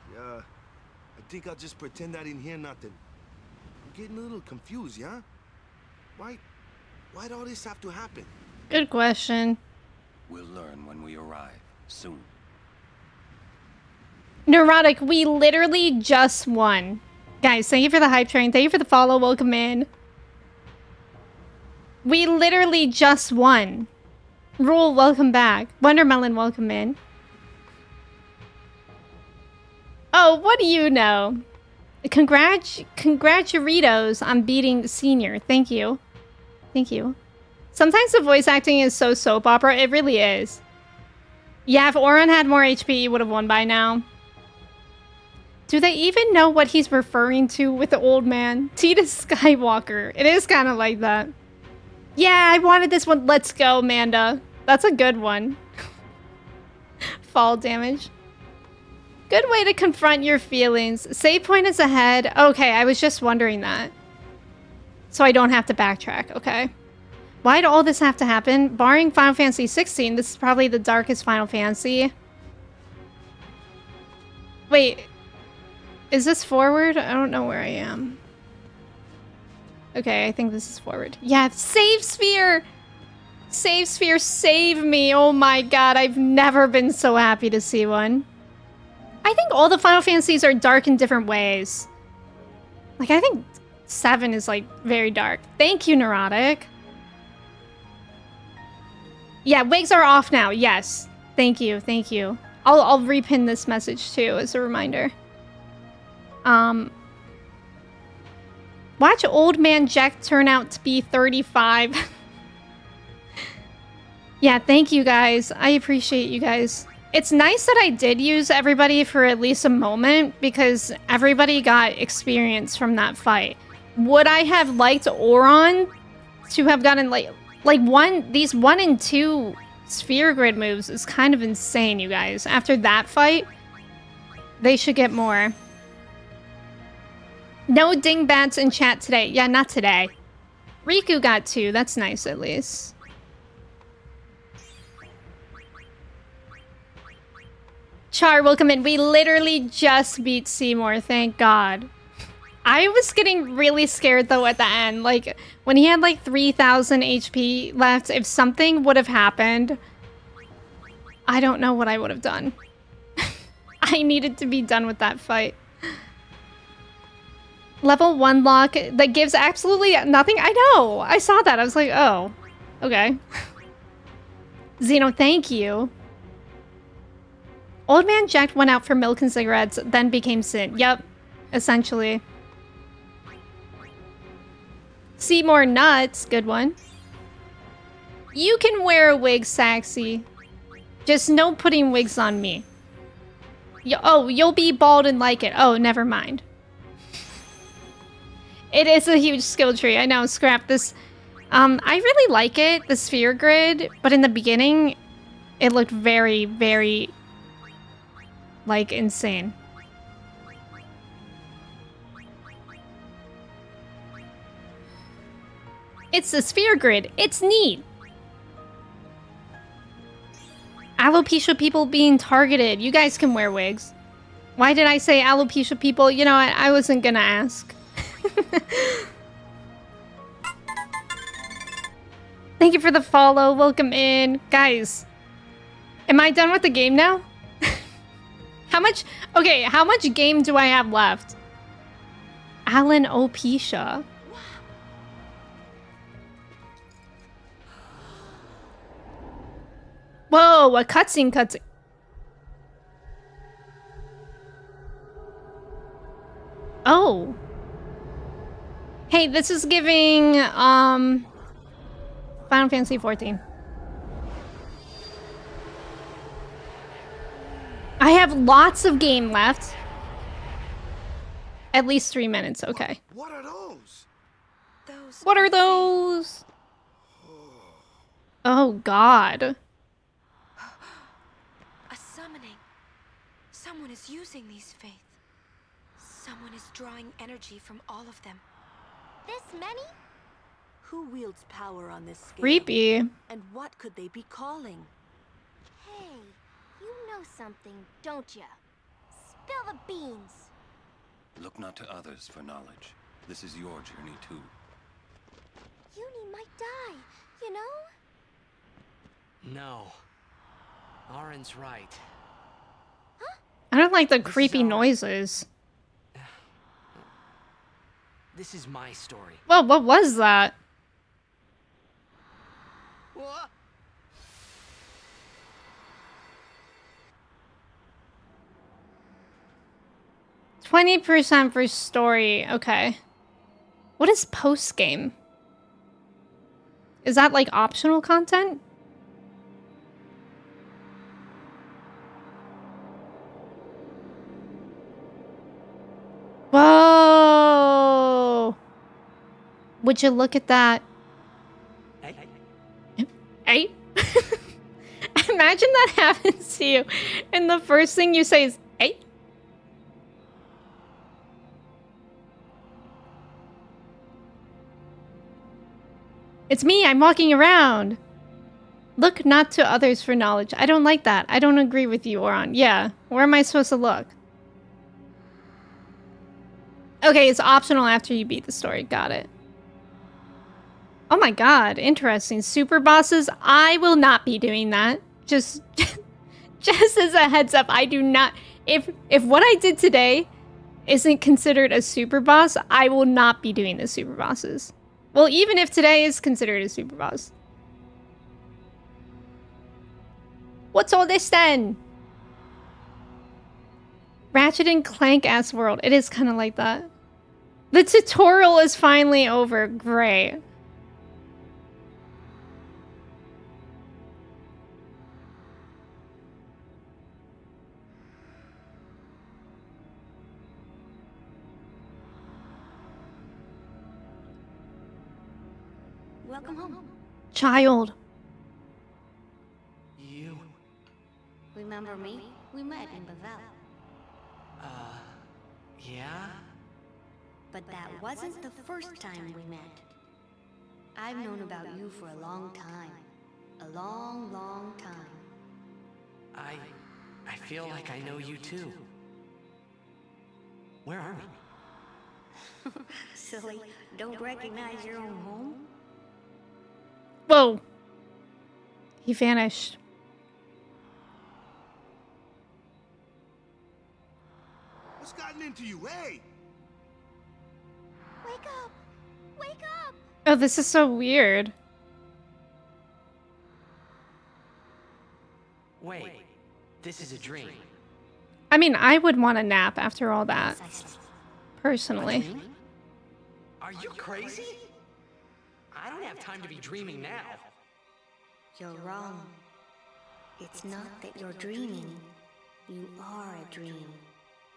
think I'll just pretend I didn't hear nothing. I'm getting a little confused, yeah? Why'd all this have to happen? Good question. We'll learn when we arrive. Soon. Neurotic, we literally just won. Guys, thank you for the hype train. Thank you for the follow. Welcome in. We literally just won. Rule, welcome back. Wondermelon, welcome in. Oh, what do you know? Congraturitos on beating Senior. Thank you. Thank you. Sometimes the voice acting is so soap opera. It really is. Yeah, if Auron had more HP, he would have won by now. Do they even know what he's referring to with the old man? Tita Skywalker. It is kind of like that. Yeah, I wanted this one. Let's go, Manda. That's a good one. Fall damage. Good way to confront your feelings. Save point is ahead. Okay, I was just wondering that. So I don't have to backtrack, okay. Why'd all this have to happen? Barring Final Fantasy 16, this is probably the darkest Final Fantasy. Wait. Is this forward? I don't know where I am. Okay, I think this is forward. Yeah, save sphere! Save sphere, save me! Oh my god, I've never been so happy to see one. I think all the Final Fantasies are dark in different ways. Like, I think 7 is, like, very dark. Thank you, Neurotic. Yeah, wigs are off now. Yes. Thank you. Thank you. I'll repin this message too as a reminder. Watch old man Jack turn out to be 35. Yeah, thank you guys. I appreciate you guys. It's nice that I did use everybody for at least a moment because everybody got experience from that fight. Would I have liked Oron to have gotten these 1 and 2 sphere grid moves is kind of insane, you guys. After that fight, they should get more. No dingbats in chat today. Yeah, not today. Riku got 2. That's nice, at least. Char, welcome in. We literally just beat Seymour, thank God. I was getting really scared, though, at the end. Like, when he had, like, 3,000 HP left, if something would have happened, I don't know what I would have done. I needed to be done with that fight. Level 1 lock that gives absolutely nothing. I know. I saw that. I was like, oh, okay. Xeno, thank you. Old man Jack went out for milk and cigarettes, then became Sin. Yep, essentially. Seymour nuts. Good one. You can wear a wig, Saxy. Just no putting wigs on me. Oh, you'll be bald and like it. Oh, never mind. It is a huge skill tree. I know, scrap this. I really like it, the sphere grid, but in the beginning, it looked very, very, like, insane. It's the sphere grid. It's neat. Alopecia people being targeted. You guys can wear wigs. Why did I say alopecia people? You know, I wasn't gonna ask. Thank you for the follow. Welcome in. Guys, am I done with the game now? How much game do I have left? Alan Opecia. Whoa, a cutscene. Oh. Hey, this is giving, Final Fantasy 14. I have lots of game left. At least 3 minutes, okay. What are those? What are those? Oh, God. A summoning. Someone is using these faith. Someone is drawing energy from all of them. This many? Who wields power on this scale? Creepy. And what could they be calling? Hey, you know something, don't ya? Spill the beans. Look not to others for knowledge. This is your journey too. Uni might die, you know? No. Arin's right. I don't like the This is creepy our- noises. This is my story. Well, what was that? What? 20% for story. Okay. What is post-game? Is that like optional content? Whoa! Would you look at that? Hey. Hey? Imagine that happens to you, and the first thing you say is, "Hey." It's me, I'm walking around. Look not to others for knowledge. I don't like that. I don't agree with you, Oron. Yeah, where am I supposed to look? Okay, it's optional after you beat the story. Got it. Oh my god, interesting. Super bosses? I will not be doing that. Just as a heads up, I do not... If what I did today isn't considered a super boss, I will not be doing the super bosses. Well, even if today is considered a super boss. What's all this then? Ratchet and Clank-ass world. It is kind of like that. The tutorial is finally over. Great. Welcome home. Child. You... Remember me? We met in Bavel. Yeah? But that wasn't the first time we met. I've known about you for a long time. A long, long time. I feel like I know you too. Where are we? Silly, don't recognize your own home? Whoa. He vanished. What's gotten into you? Hey! Wake up! Wake up! Oh, this is so weird. Wait, this is a dream. I mean, I would want a nap after all that. Personally. Dream? Are you crazy? I don't have time to be dreaming now. You're wrong. It's not that you're dreaming. You are a dream.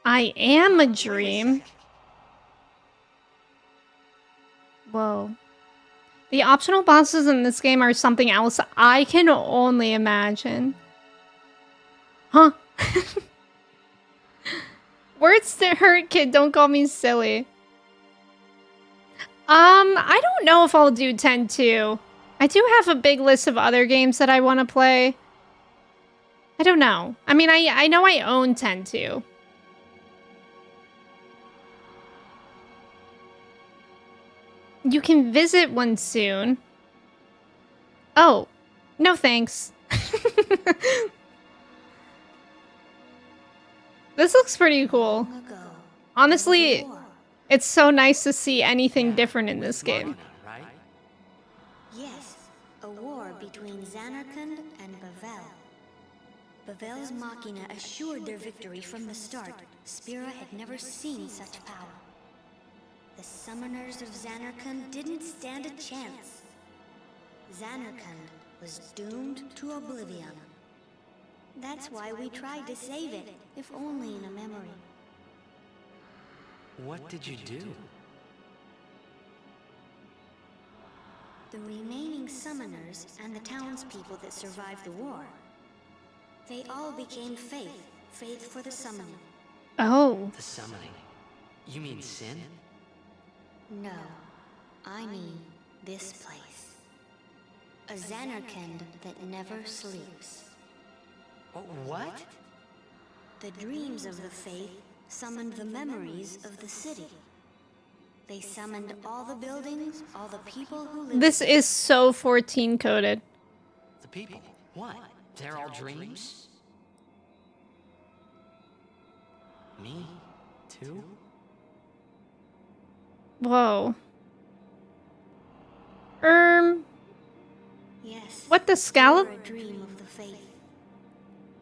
I am a dream. Whoa. The optional bosses in this game are something else I can only imagine. Huh? Words to hurt, kid. Don't call me silly. I don't know if I'll do 10-2. I do have a big list of other games that I want to play. I don't know. I mean, I know I own 10-2. You can visit one soon. Oh, no thanks. This looks pretty cool. Honestly, it's so nice to see anything different in this game. Right? Yes, a war between Zanarkand and Bavel. Bavel's Machina assured their victory from the start. Spira had never seen such power. The summoners of Zanarkand didn't stand a chance. Zanarkand was doomed to oblivion. That's why we tried to save it, if only in a memory. What did you do? The remaining summoners and the townspeople that survived the war, they all became faith for the summoning. Oh. The summoning. You mean sin? No, I mean this place. A Zanarkand that never sleeps. What? The dreams of the faith summoned the memories of the city. They summoned all the buildings, all the people who lived. This is so 14 coded. The people? What? They're all dreams? Me? Too? Whoa. Yes. What the scallop? You're a dream of the faith.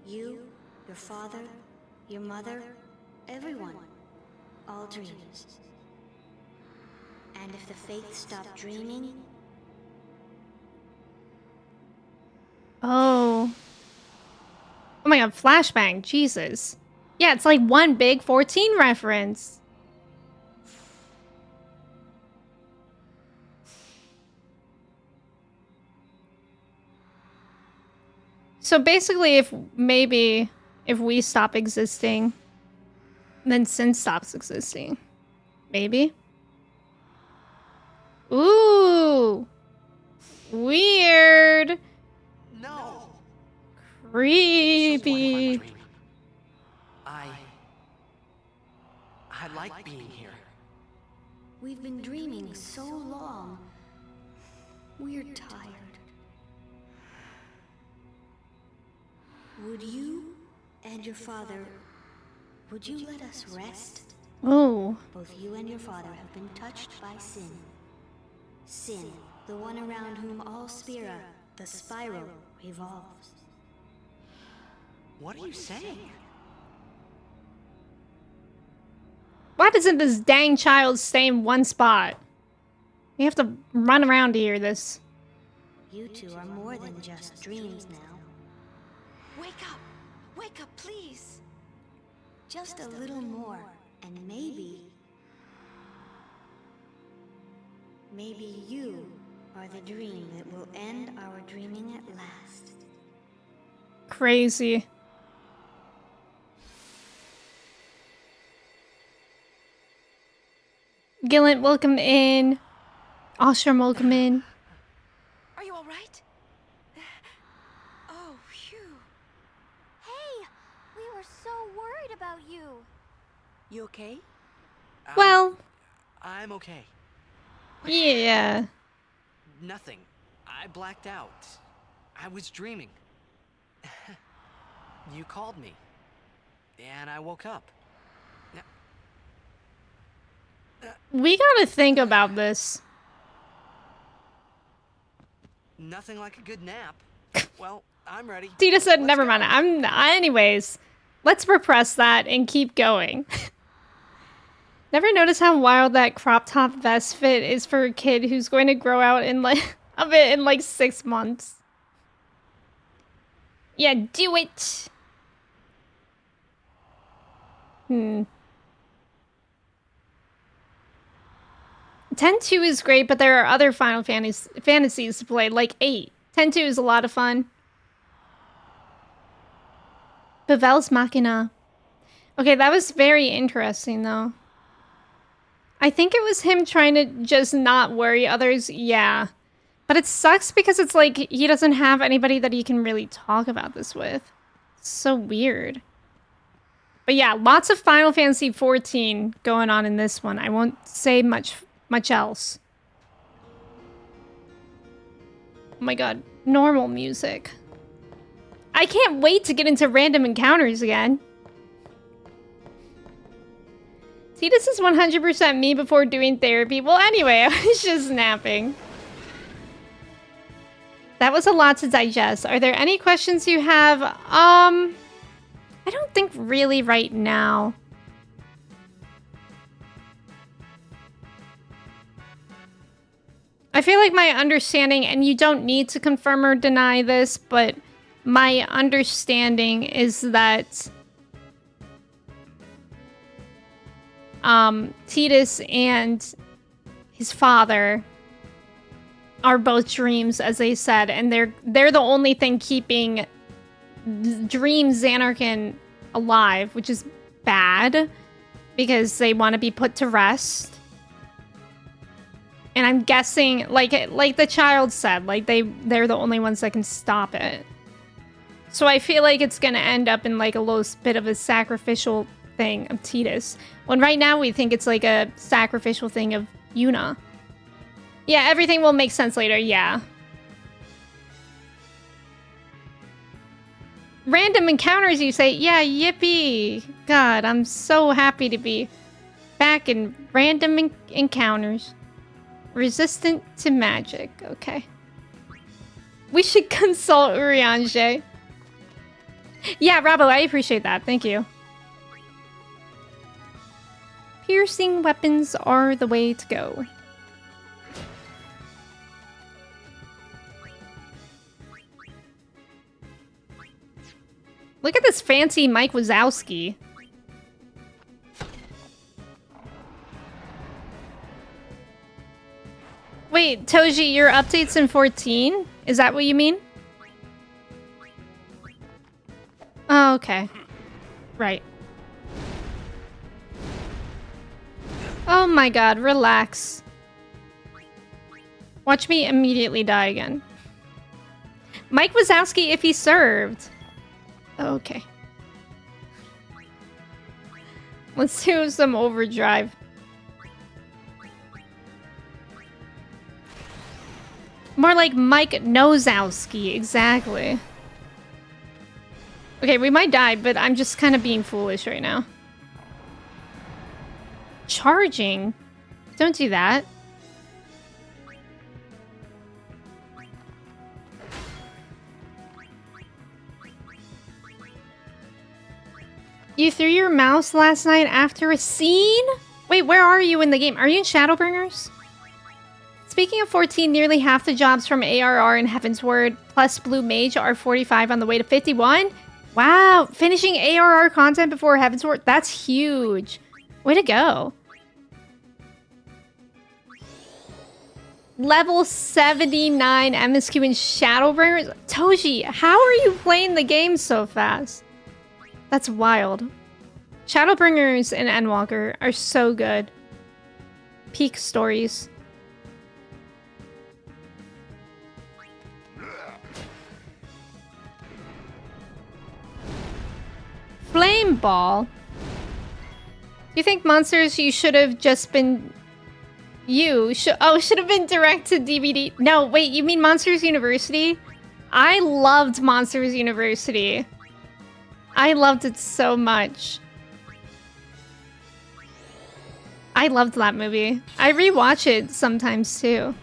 You, your father, your mother, everyone. All dreams. And if the faith stopped dreaming, Oh. Oh my god, flashbang. Jesus. Yeah, it's like one big 14 reference. So basically, if we stop existing, then Sin stops existing. Maybe? Ooh! Weird! No. Creepy! So what if I'm dreaming? I like being here. We've been dreaming so long. We're tired. Would you and your father, would you let us rest? Oh. Both you and your father have been touched by Sin. Sin, the one around whom all Spira, the spiral, revolves. What are you saying? Why doesn't this dang child stay in one spot? We have to run around to hear this. You two are more than just dreams now. Wake up! Wake up, please! Just a little more, and maybe you are the dream that will end our dreaming at last. Crazy. Gillant, welcome in. Ostrom, welcome in. Are you alright? Oh, phew. Hey, we were so worried about you. You okay? Well, I'm okay. yeah. Nothing. I blacked out. I was dreaming. You called me. And I woke up. We gotta think about this. Nothing like a good nap. Well, I'm ready. Tita said, Let's never go. mind. Anyways, let's repress that and keep going. Never noticed how wild that crop top vest fit is for a kid who's going to grow out in like of it in like 6 months. Yeah, do it. 10-2 is great, but there are other Final Fantasies to play, like 8. 10-2 is a lot of fun. Pavel's Machina. Okay, that was very interesting, though. I think it was him trying to just not worry others, yeah. But it sucks because it's like he doesn't have anybody that he can really talk about this with. It's so weird. But yeah, lots of Final Fantasy 14 going on in this one. I won't say much else. Oh my god, normal music. I can't wait to get into random encounters again. See, this is 100% me before doing therapy. Well, anyway, I was just napping. That was a lot to digest. Are there any questions you have? I don't think really right now. I feel like my understanding, and you don't need to confirm or deny this, but my understanding is that Tidus and his father are both dreams, as they said, and they're the only thing keeping Dream Xanarkin alive, which is bad because they want to be put to rest. And I'm guessing, like the child said, like they're the only ones that can stop it. So I feel like it's gonna end up in like a little bit of a sacrificial thing of Tidus. When right now we think it's like a sacrificial thing of Yuna. Yeah, everything will make sense later, yeah. Random encounters, you say? Yeah, yippee! God, I'm so happy to be back in random encounters. Resistant to magic, okay. We should consult Urianger. Yeah, Rabo, I appreciate that, thank you. Piercing weapons are the way to go. Look at this fancy Mike Wazowski. Wait, Toji, your updates in 14? Is that what you mean? Oh, okay. Right. Oh my god, relax. Watch me immediately die again. Mike Wazowski if he served. Okay. Let's do some overdrive. More like Mike Nozowski, exactly. Okay, we might die, but I'm just kind of being foolish right now. Charging? Don't do that. You threw your mouse last night after a scene? Wait, where are you in the game? Are you in Shadowbringers? Speaking of 14, nearly half the jobs from ARR in Heavensward plus Blue Mage are 45 on the way to 51. Wow, finishing ARR content before Heavensward, that's huge. Way to go. Level 79 MSQ in Shadowbringers? Toji, how are you playing the game so fast? That's wild. Shadowbringers and Endwalker are so good. Peak stories. Flame Ball? You think Monsters you should have just been... should have been direct to DVD. No, wait, you mean Monsters University? I loved Monsters University. I loved it so much. I loved that movie. I rewatch it sometimes too.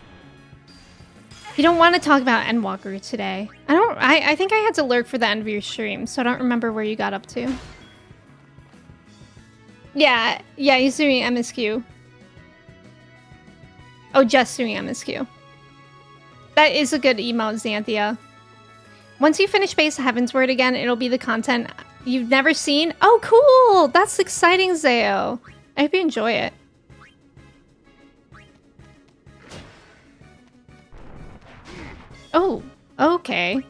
You don't want to talk about Endwalker today. I think I had to lurk for the end of your stream, so I don't remember where you got up to. Yeah, he's doing MSQ. Oh, just doing MSQ. That is a good emote, Xanthia. Once you finish Base Heavensward again, it'll be the content you've never seen. Oh, cool! That's exciting, Zao. I hope you enjoy it. Oh, okay.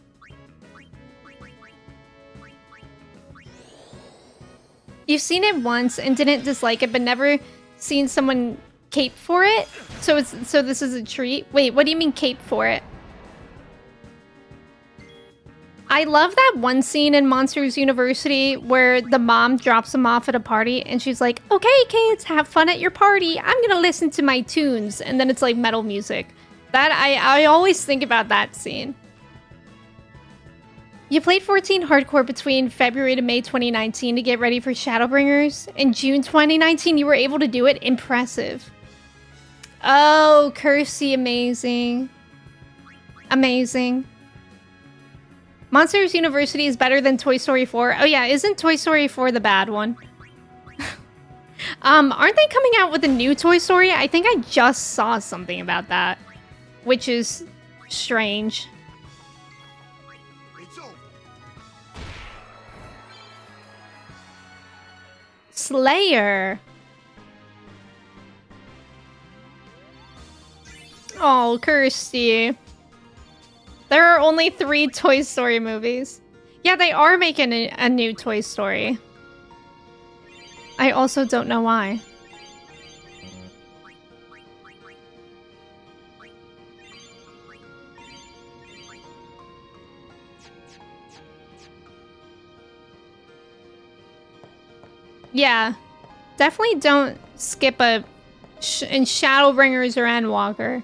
You've seen it once and didn't dislike it, but never seen someone cape for it? So this is a treat? Wait, what do you mean cape for it? I love that one scene in Monsters University where the mom drops them off at a party and she's like, okay, kids, have fun at your party. I'm gonna listen to my tunes. And then it's like metal music. That I always think about that scene. You played 14 hardcore between February to May 2019 to get ready for Shadowbringers. In June 2019, you were able to do it. Impressive. Oh, Cursey, amazing. Amazing. Monsters University is better than Toy Story 4. Oh yeah, isn't Toy Story 4 the bad one? Aren't they coming out with a new Toy Story? I think I just saw something about that, which is strange. Slayer. Oh, Kirsty. There are only 3 Toy Story movies. Yeah, they are making a new Toy Story. I also don't know why. Yeah, definitely don't skip in Shadowbringers or Endwalker.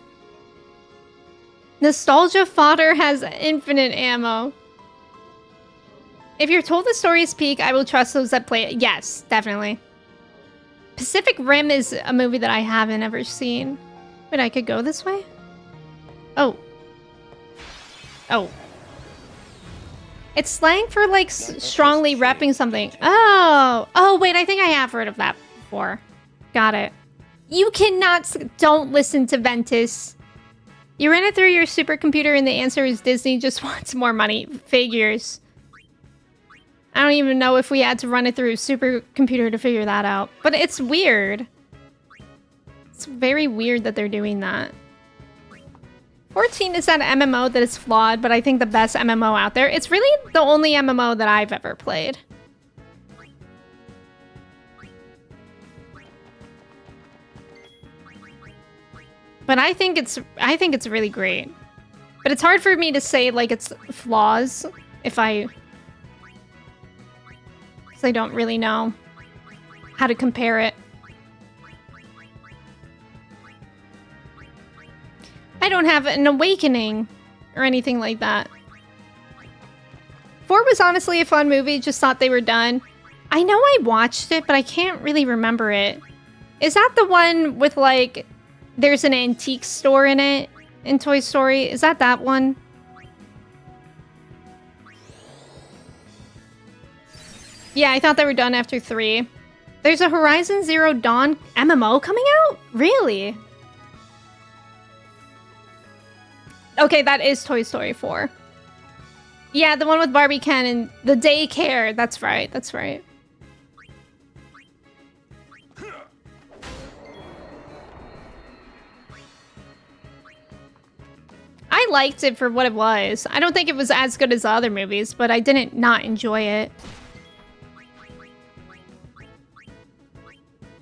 Nostalgia fodder has infinite ammo. If you're told the story is peak, I will trust those that play it. Yes, definitely. Pacific Rim is a movie that I haven't ever seen. Wait, I could go this way? Oh. Oh. It's slang for, like, strongly repping something. Oh! Oh, wait, I think I have heard of that before. Got it. You cannot... Don't listen to Ventus. You ran it through your supercomputer and the answer is Disney just wants more money. Figures. I don't even know if we had to run it through a supercomputer to figure that out. But it's weird. It's very weird that they're doing that. 14 is that MMO that is flawed, but I think the best MMO out there. It's really the only MMO that I've ever played. But I think it's really great. But it's hard for me to say like it's flaws if I because I don't really know how to compare it. I don't have an awakening or anything like that. 4 was honestly a fun movie, just thought they were done. I know I watched it, but I can't really remember it. Is that the one with like, there's an antique store in it in Toy Story? Is that one? Yeah, I thought they were done after 3. There's a Horizon Zero Dawn MMO coming out? Really? Okay, that is Toy Story 4. Yeah, the one with Barbie Ken and the daycare. That's right, that's right. I liked it for what it was. I don't think it was as good as the other movies, but I didn't not enjoy it.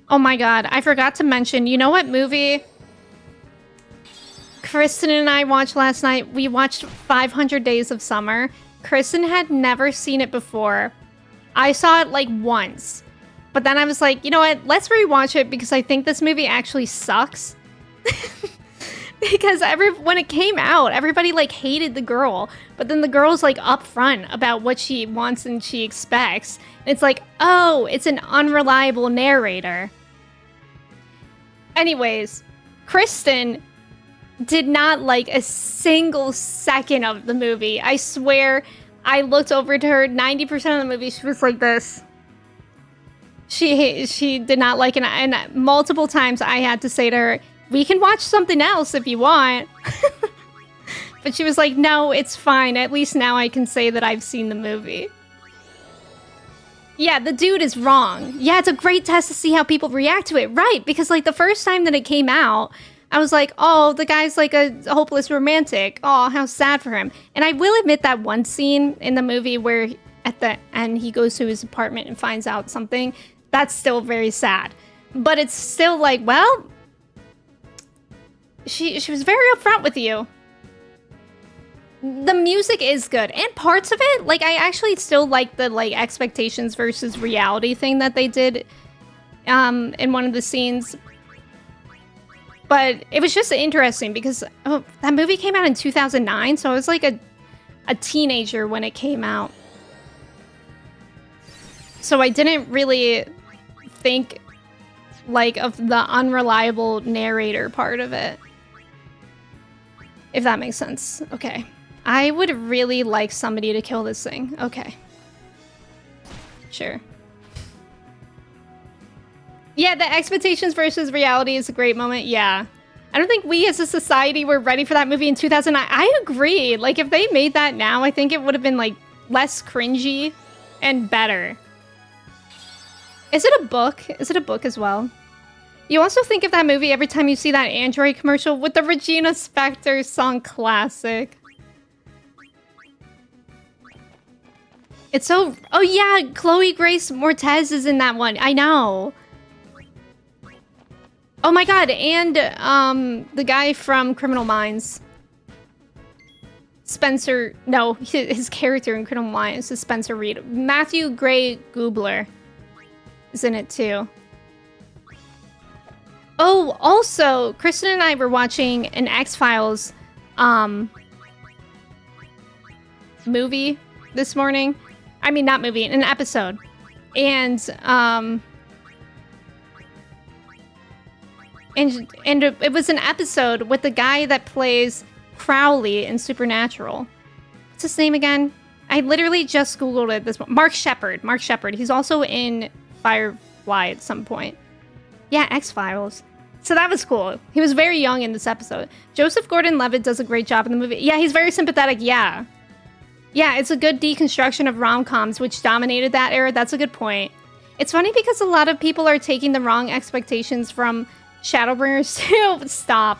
Oh my god, I forgot to mention, you know what movie Kristen and I watched last night? We watched 500 Days of Summer. Kristen had never seen it before. I saw it like once. But then I was like, you know what? Let's rewatch it because I think this movie actually sucks. Because when it came out, everybody like hated the girl. But then the girl's like upfront about what she wants and she expects. And it's like, oh, it's an unreliable narrator. Anyways, Kristen did not like a single second of the movie. I swear, I looked over to her, 90% of the movie, she was like this. She did not like it, and multiple times I had to say to her, we can watch something else if you want. But she was like, no, it's fine. At least now I can say that I've seen the movie. Yeah, the dude is wrong. Yeah, it's a great test to see how people react to it. Right, because like the first time that it came out, I was like, oh, the guy's like a hopeless romantic. Oh, how sad for him. And I will admit that one scene in the movie where at the end he goes to his apartment and finds out something, that's still very sad. But it's still like, well, she was very upfront with you. The music is good. And parts of it, like I actually still like the like expectations versus reality thing that they did in one of the scenes. But it was just interesting because that movie came out in 2009, so I was like a teenager when it came out. So I didn't really think like of the unreliable narrator part of it. If that makes sense. Okay. I would really like somebody to kill this thing. Okay. Sure. Yeah, the expectations versus reality is a great moment. Yeah. I don't think we as a society were ready for that movie in 2009. I agree. Like, if they made that now, I think it would have been, like, less cringy and better. Is it a book? Is it a book as well? You also think of that movie every time you see that Android commercial with the Regina Spektor song classic. It's so... Oh, yeah. Chloe Grace Moretz is in that one. I know. Oh my god, and the guy from Criminal Minds. Spencer... No, his character in Criminal Minds is Spencer Reed. Matthew Gray Gubler is in it too. Oh, also, Kristen and I were watching an X-Files movie this morning. I mean, not movie, an episode. And it was an episode with the guy that plays Crowley in Supernatural. What's his name again? I literally just Googled it this morning. Mark Sheppard. Mark Sheppard. He's also in Firefly at some point. Yeah, X-Files. So that was cool. He was very young in this episode. Joseph Gordon-Levitt does a great job in the movie. Yeah, he's very sympathetic. Yeah. Yeah, it's a good deconstruction of rom-coms, which dominated that era. That's a good point. It's funny because a lot of people are taking the wrong expectations from Shadowbringers too. Stop.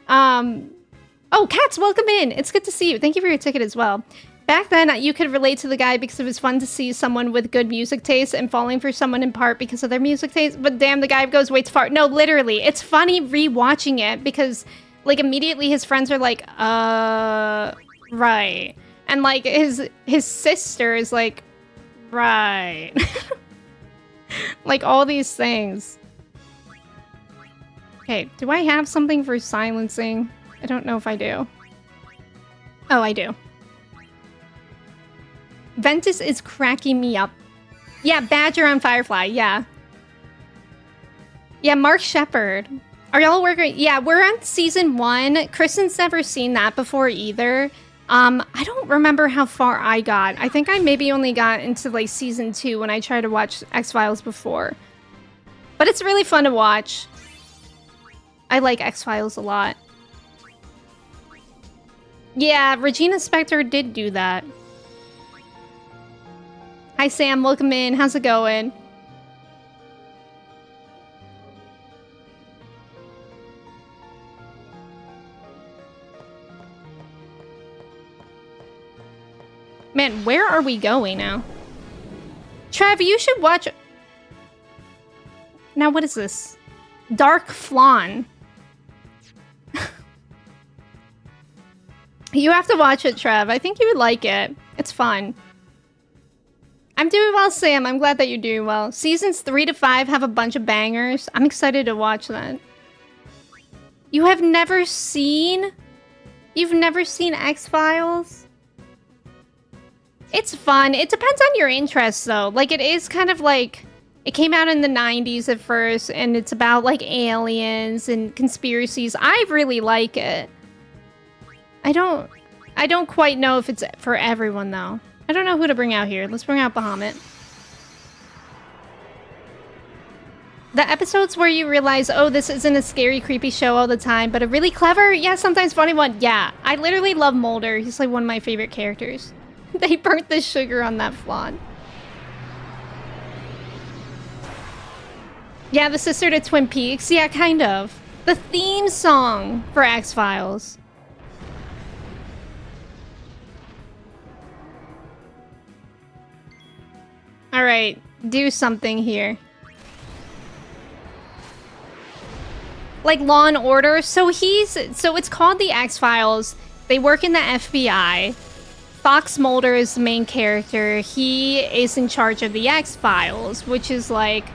Oh, Cats, welcome in. It's good to see you. Thank you for your ticket as well. Back then, you could relate to the guy because it was fun to see someone with good music taste and falling for someone in part because of their music taste. But damn, the guy goes way too far. No, literally, it's funny rewatching it because, like, immediately his friends are like, right. And, like, his sister is like, right. Like, all these things. Okay, do I have something for silencing? I don't know if I do. Oh, I do. Ventus is cracking me up. Yeah, Badger on Firefly, yeah. Yeah, Mark Shepard. Are y'all working? Yeah, we're on season 1. Kristen's never seen that before either. I don't remember how far I got. I think I maybe only got into like season 2 when I tried to watch X-Files before. But it's really fun to watch. I like X-Files a lot. Yeah, Regina Spektor did do that. Hi Sam, welcome in. How's it going? Man, where are we going now? Trav, you should watch... Now, what is this? Dark Flan. You have to watch it, Trev. I think you would like it. It's fun. I'm doing well, Sam. I'm glad that you're doing well. Seasons 3 to 5 have a bunch of bangers. I'm excited to watch that. You have never seen... You've never seen X-Files? It's fun. It depends on your interests, though. Like, it is kind of like... It came out in the 90s at first, and it's about, like, aliens and conspiracies. I really like it. I don't quite know if it's for everyone, though. I don't know who to bring out here. Let's bring out Bahamut. The episodes where you realize, oh, this isn't a scary, creepy show all the time, but a really clever, yeah, sometimes funny one. Yeah, I literally love Mulder. He's, like, one of my favorite characters. They burnt the sugar on that flan. Yeah, the sister to Twin Peaks. Yeah, kind of. The theme song for X-Files. Alright, do something here. Like Law and Order. So it's called the X-Files. They work in the FBI. Fox Mulder is the main character. He is in charge of the X-Files, which is like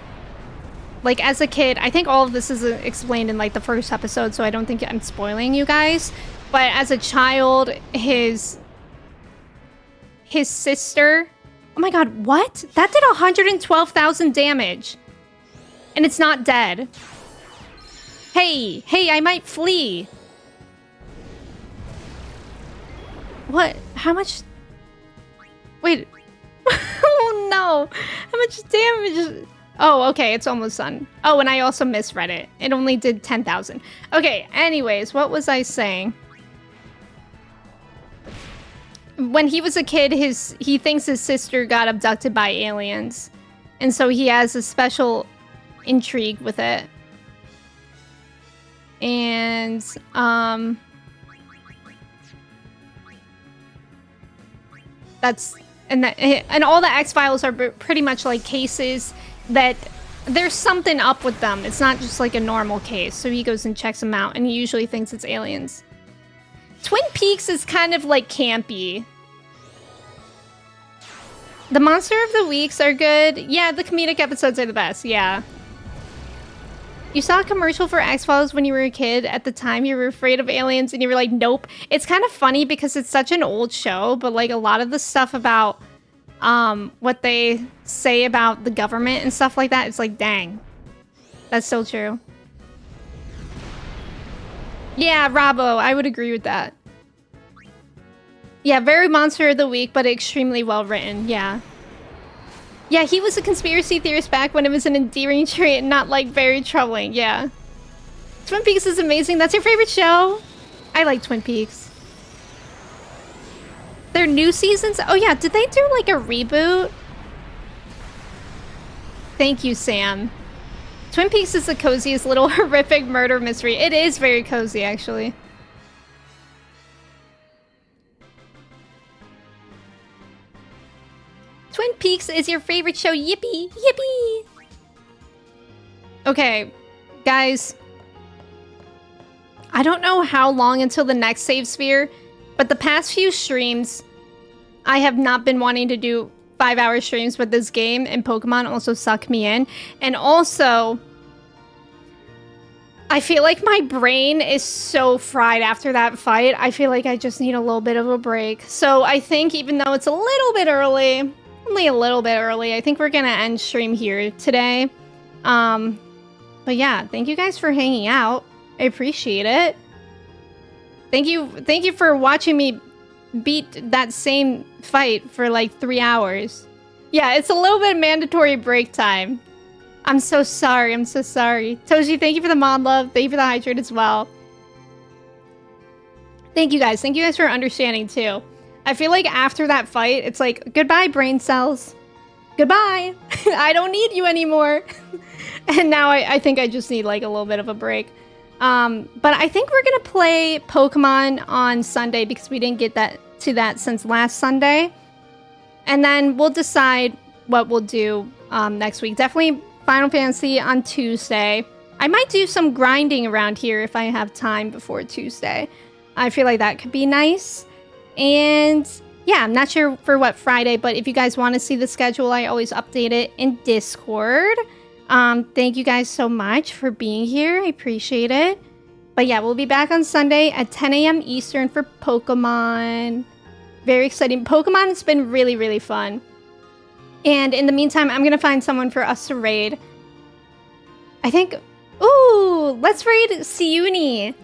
as a kid, I think all of this is explained in like the first episode, so I don't think I'm spoiling you guys. But as a child, his sister... Oh my god, what? That did 112,000 damage. And it's not dead. Hey, I might flee. What? How much? Wait. Oh no. How much damage? Oh, okay, it's almost done. Oh, and I also misread it. It only did 10,000. Okay, anyways, what was I saying? When he was a kid, he thinks his sister got abducted by aliens. And so he has a special intrigue with it. And, and all the X-Files are pretty much like cases that there's something up with them. It's not just like a normal case. So he goes and checks them out, and he usually thinks it's aliens. Twin Peaks is kind of like campy. The Monster of the Weeks are good. Yeah, the comedic episodes are the best. Yeah. You saw a commercial for X-Files when you were a kid. At the time, you were afraid of aliens, and you were like, nope. It's kind of funny because it's such an old show, but like a lot of the stuff about what they say about the government and stuff like that, it's like, dang. That's so true. Yeah, Robbo, I would agree with that. Yeah, very Monster of the Week, but extremely well written. Yeah. Yeah, he was a conspiracy theorist back when it was an endearing trait and not, like, very troubling. Yeah. Twin Peaks is amazing. That's your favorite show? I like Twin Peaks. Their new seasons? Oh, yeah. Did they do, like, a reboot? Thank you, Sam. Twin Peaks is the coziest little horrific murder mystery. It is very cozy, actually. Twin Peaks is your favorite show. Yippee! Yippee! Okay, guys. I don't know how long until the next save sphere, but the past few streams, I have not been wanting to do 5-hour streams, but this game and Pokemon also suck me in. And also, I feel like my brain is so fried after that fight. I feel like I just need a little bit of a break. So I think even though it's a little bit early, only a little bit early, I think we're gonna end stream here today. But yeah, thank you guys for hanging out. I appreciate it. Thank you for watching me beat that same fight for like 3 hours. Yeah, it's a little bit mandatory break time. I'm so sorry. I'm so sorry. Toji, thank you for the mod love. Thank you for the hydrate as well. Thank you guys. Thank you guys for understanding too. I feel like after that fight, it's like, goodbye, brain cells. Goodbye. I don't need you anymore. And now I think I just need like a little bit of a break. But I think we're gonna play Pokemon on Sunday because we didn't get to that since last Sunday. And then we'll decide what we'll do next week. Definitely Final Fantasy on Tuesday. I might do some grinding around here if I have time before Tuesday. I feel like that could be nice. And yeah, I'm not sure for what Friday, but if you guys want to see the schedule, I always update it in Discord. Thank you guys so much for being here. I appreciate it. But yeah, we'll be back on Sunday at 10 a.m. Eastern for Pokemon. Very exciting. Pokemon has been really, really fun. And in the meantime, I'm going to find someone for us to raid. I think... Ooh! Let's raid Siuni.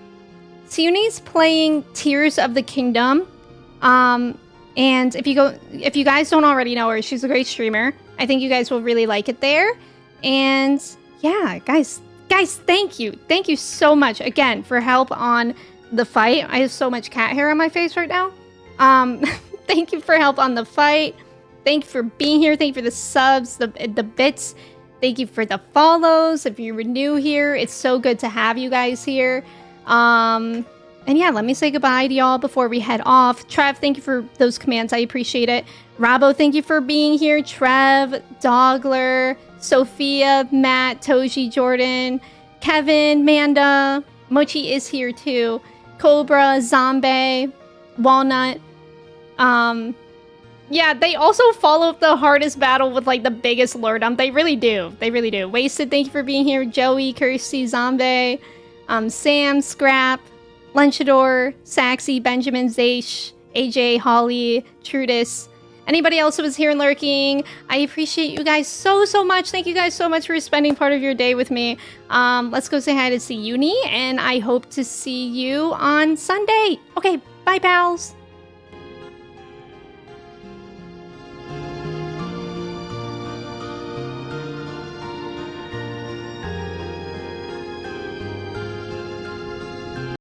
Siuni's playing Tears of the Kingdom. And if you guys don't already know her, she's a great streamer. I think you guys will really like it there. And yeah, guys, thank you. Thank you so much again for help on the fight. I have so much cat hair on my face right now. Thank you for help on the fight. Thank you for being here. Thank you for the subs, the bits. Thank you for the follows. If you were new here, it's so good to have you guys here. And yeah, let me say goodbye to y'all before we head off. Trev, thank you for those commands. I appreciate it. Rabo, thank you for being here. Trev, Dogler, Sophia, Matt, Toji, Jordan, Kevin, Manda, Mochi is here too. Cobra, Zombie, Walnut. Yeah, they also follow up the hardest battle with like the biggest lure dump. They really do. They really do. Wasted, thank you for being here. Joey, Kirsty, Zombie, Sam, Scrap, Lunchador, Saxy, Benjamin, Zaish, AJ, Holly, Trudis. Anybody else who was here and lurking, I appreciate you guys so much. Thank you guys so much for spending part of your day with me. Let's go say hi to Siuni, and I hope to see you on Sunday. Okay, bye, pals.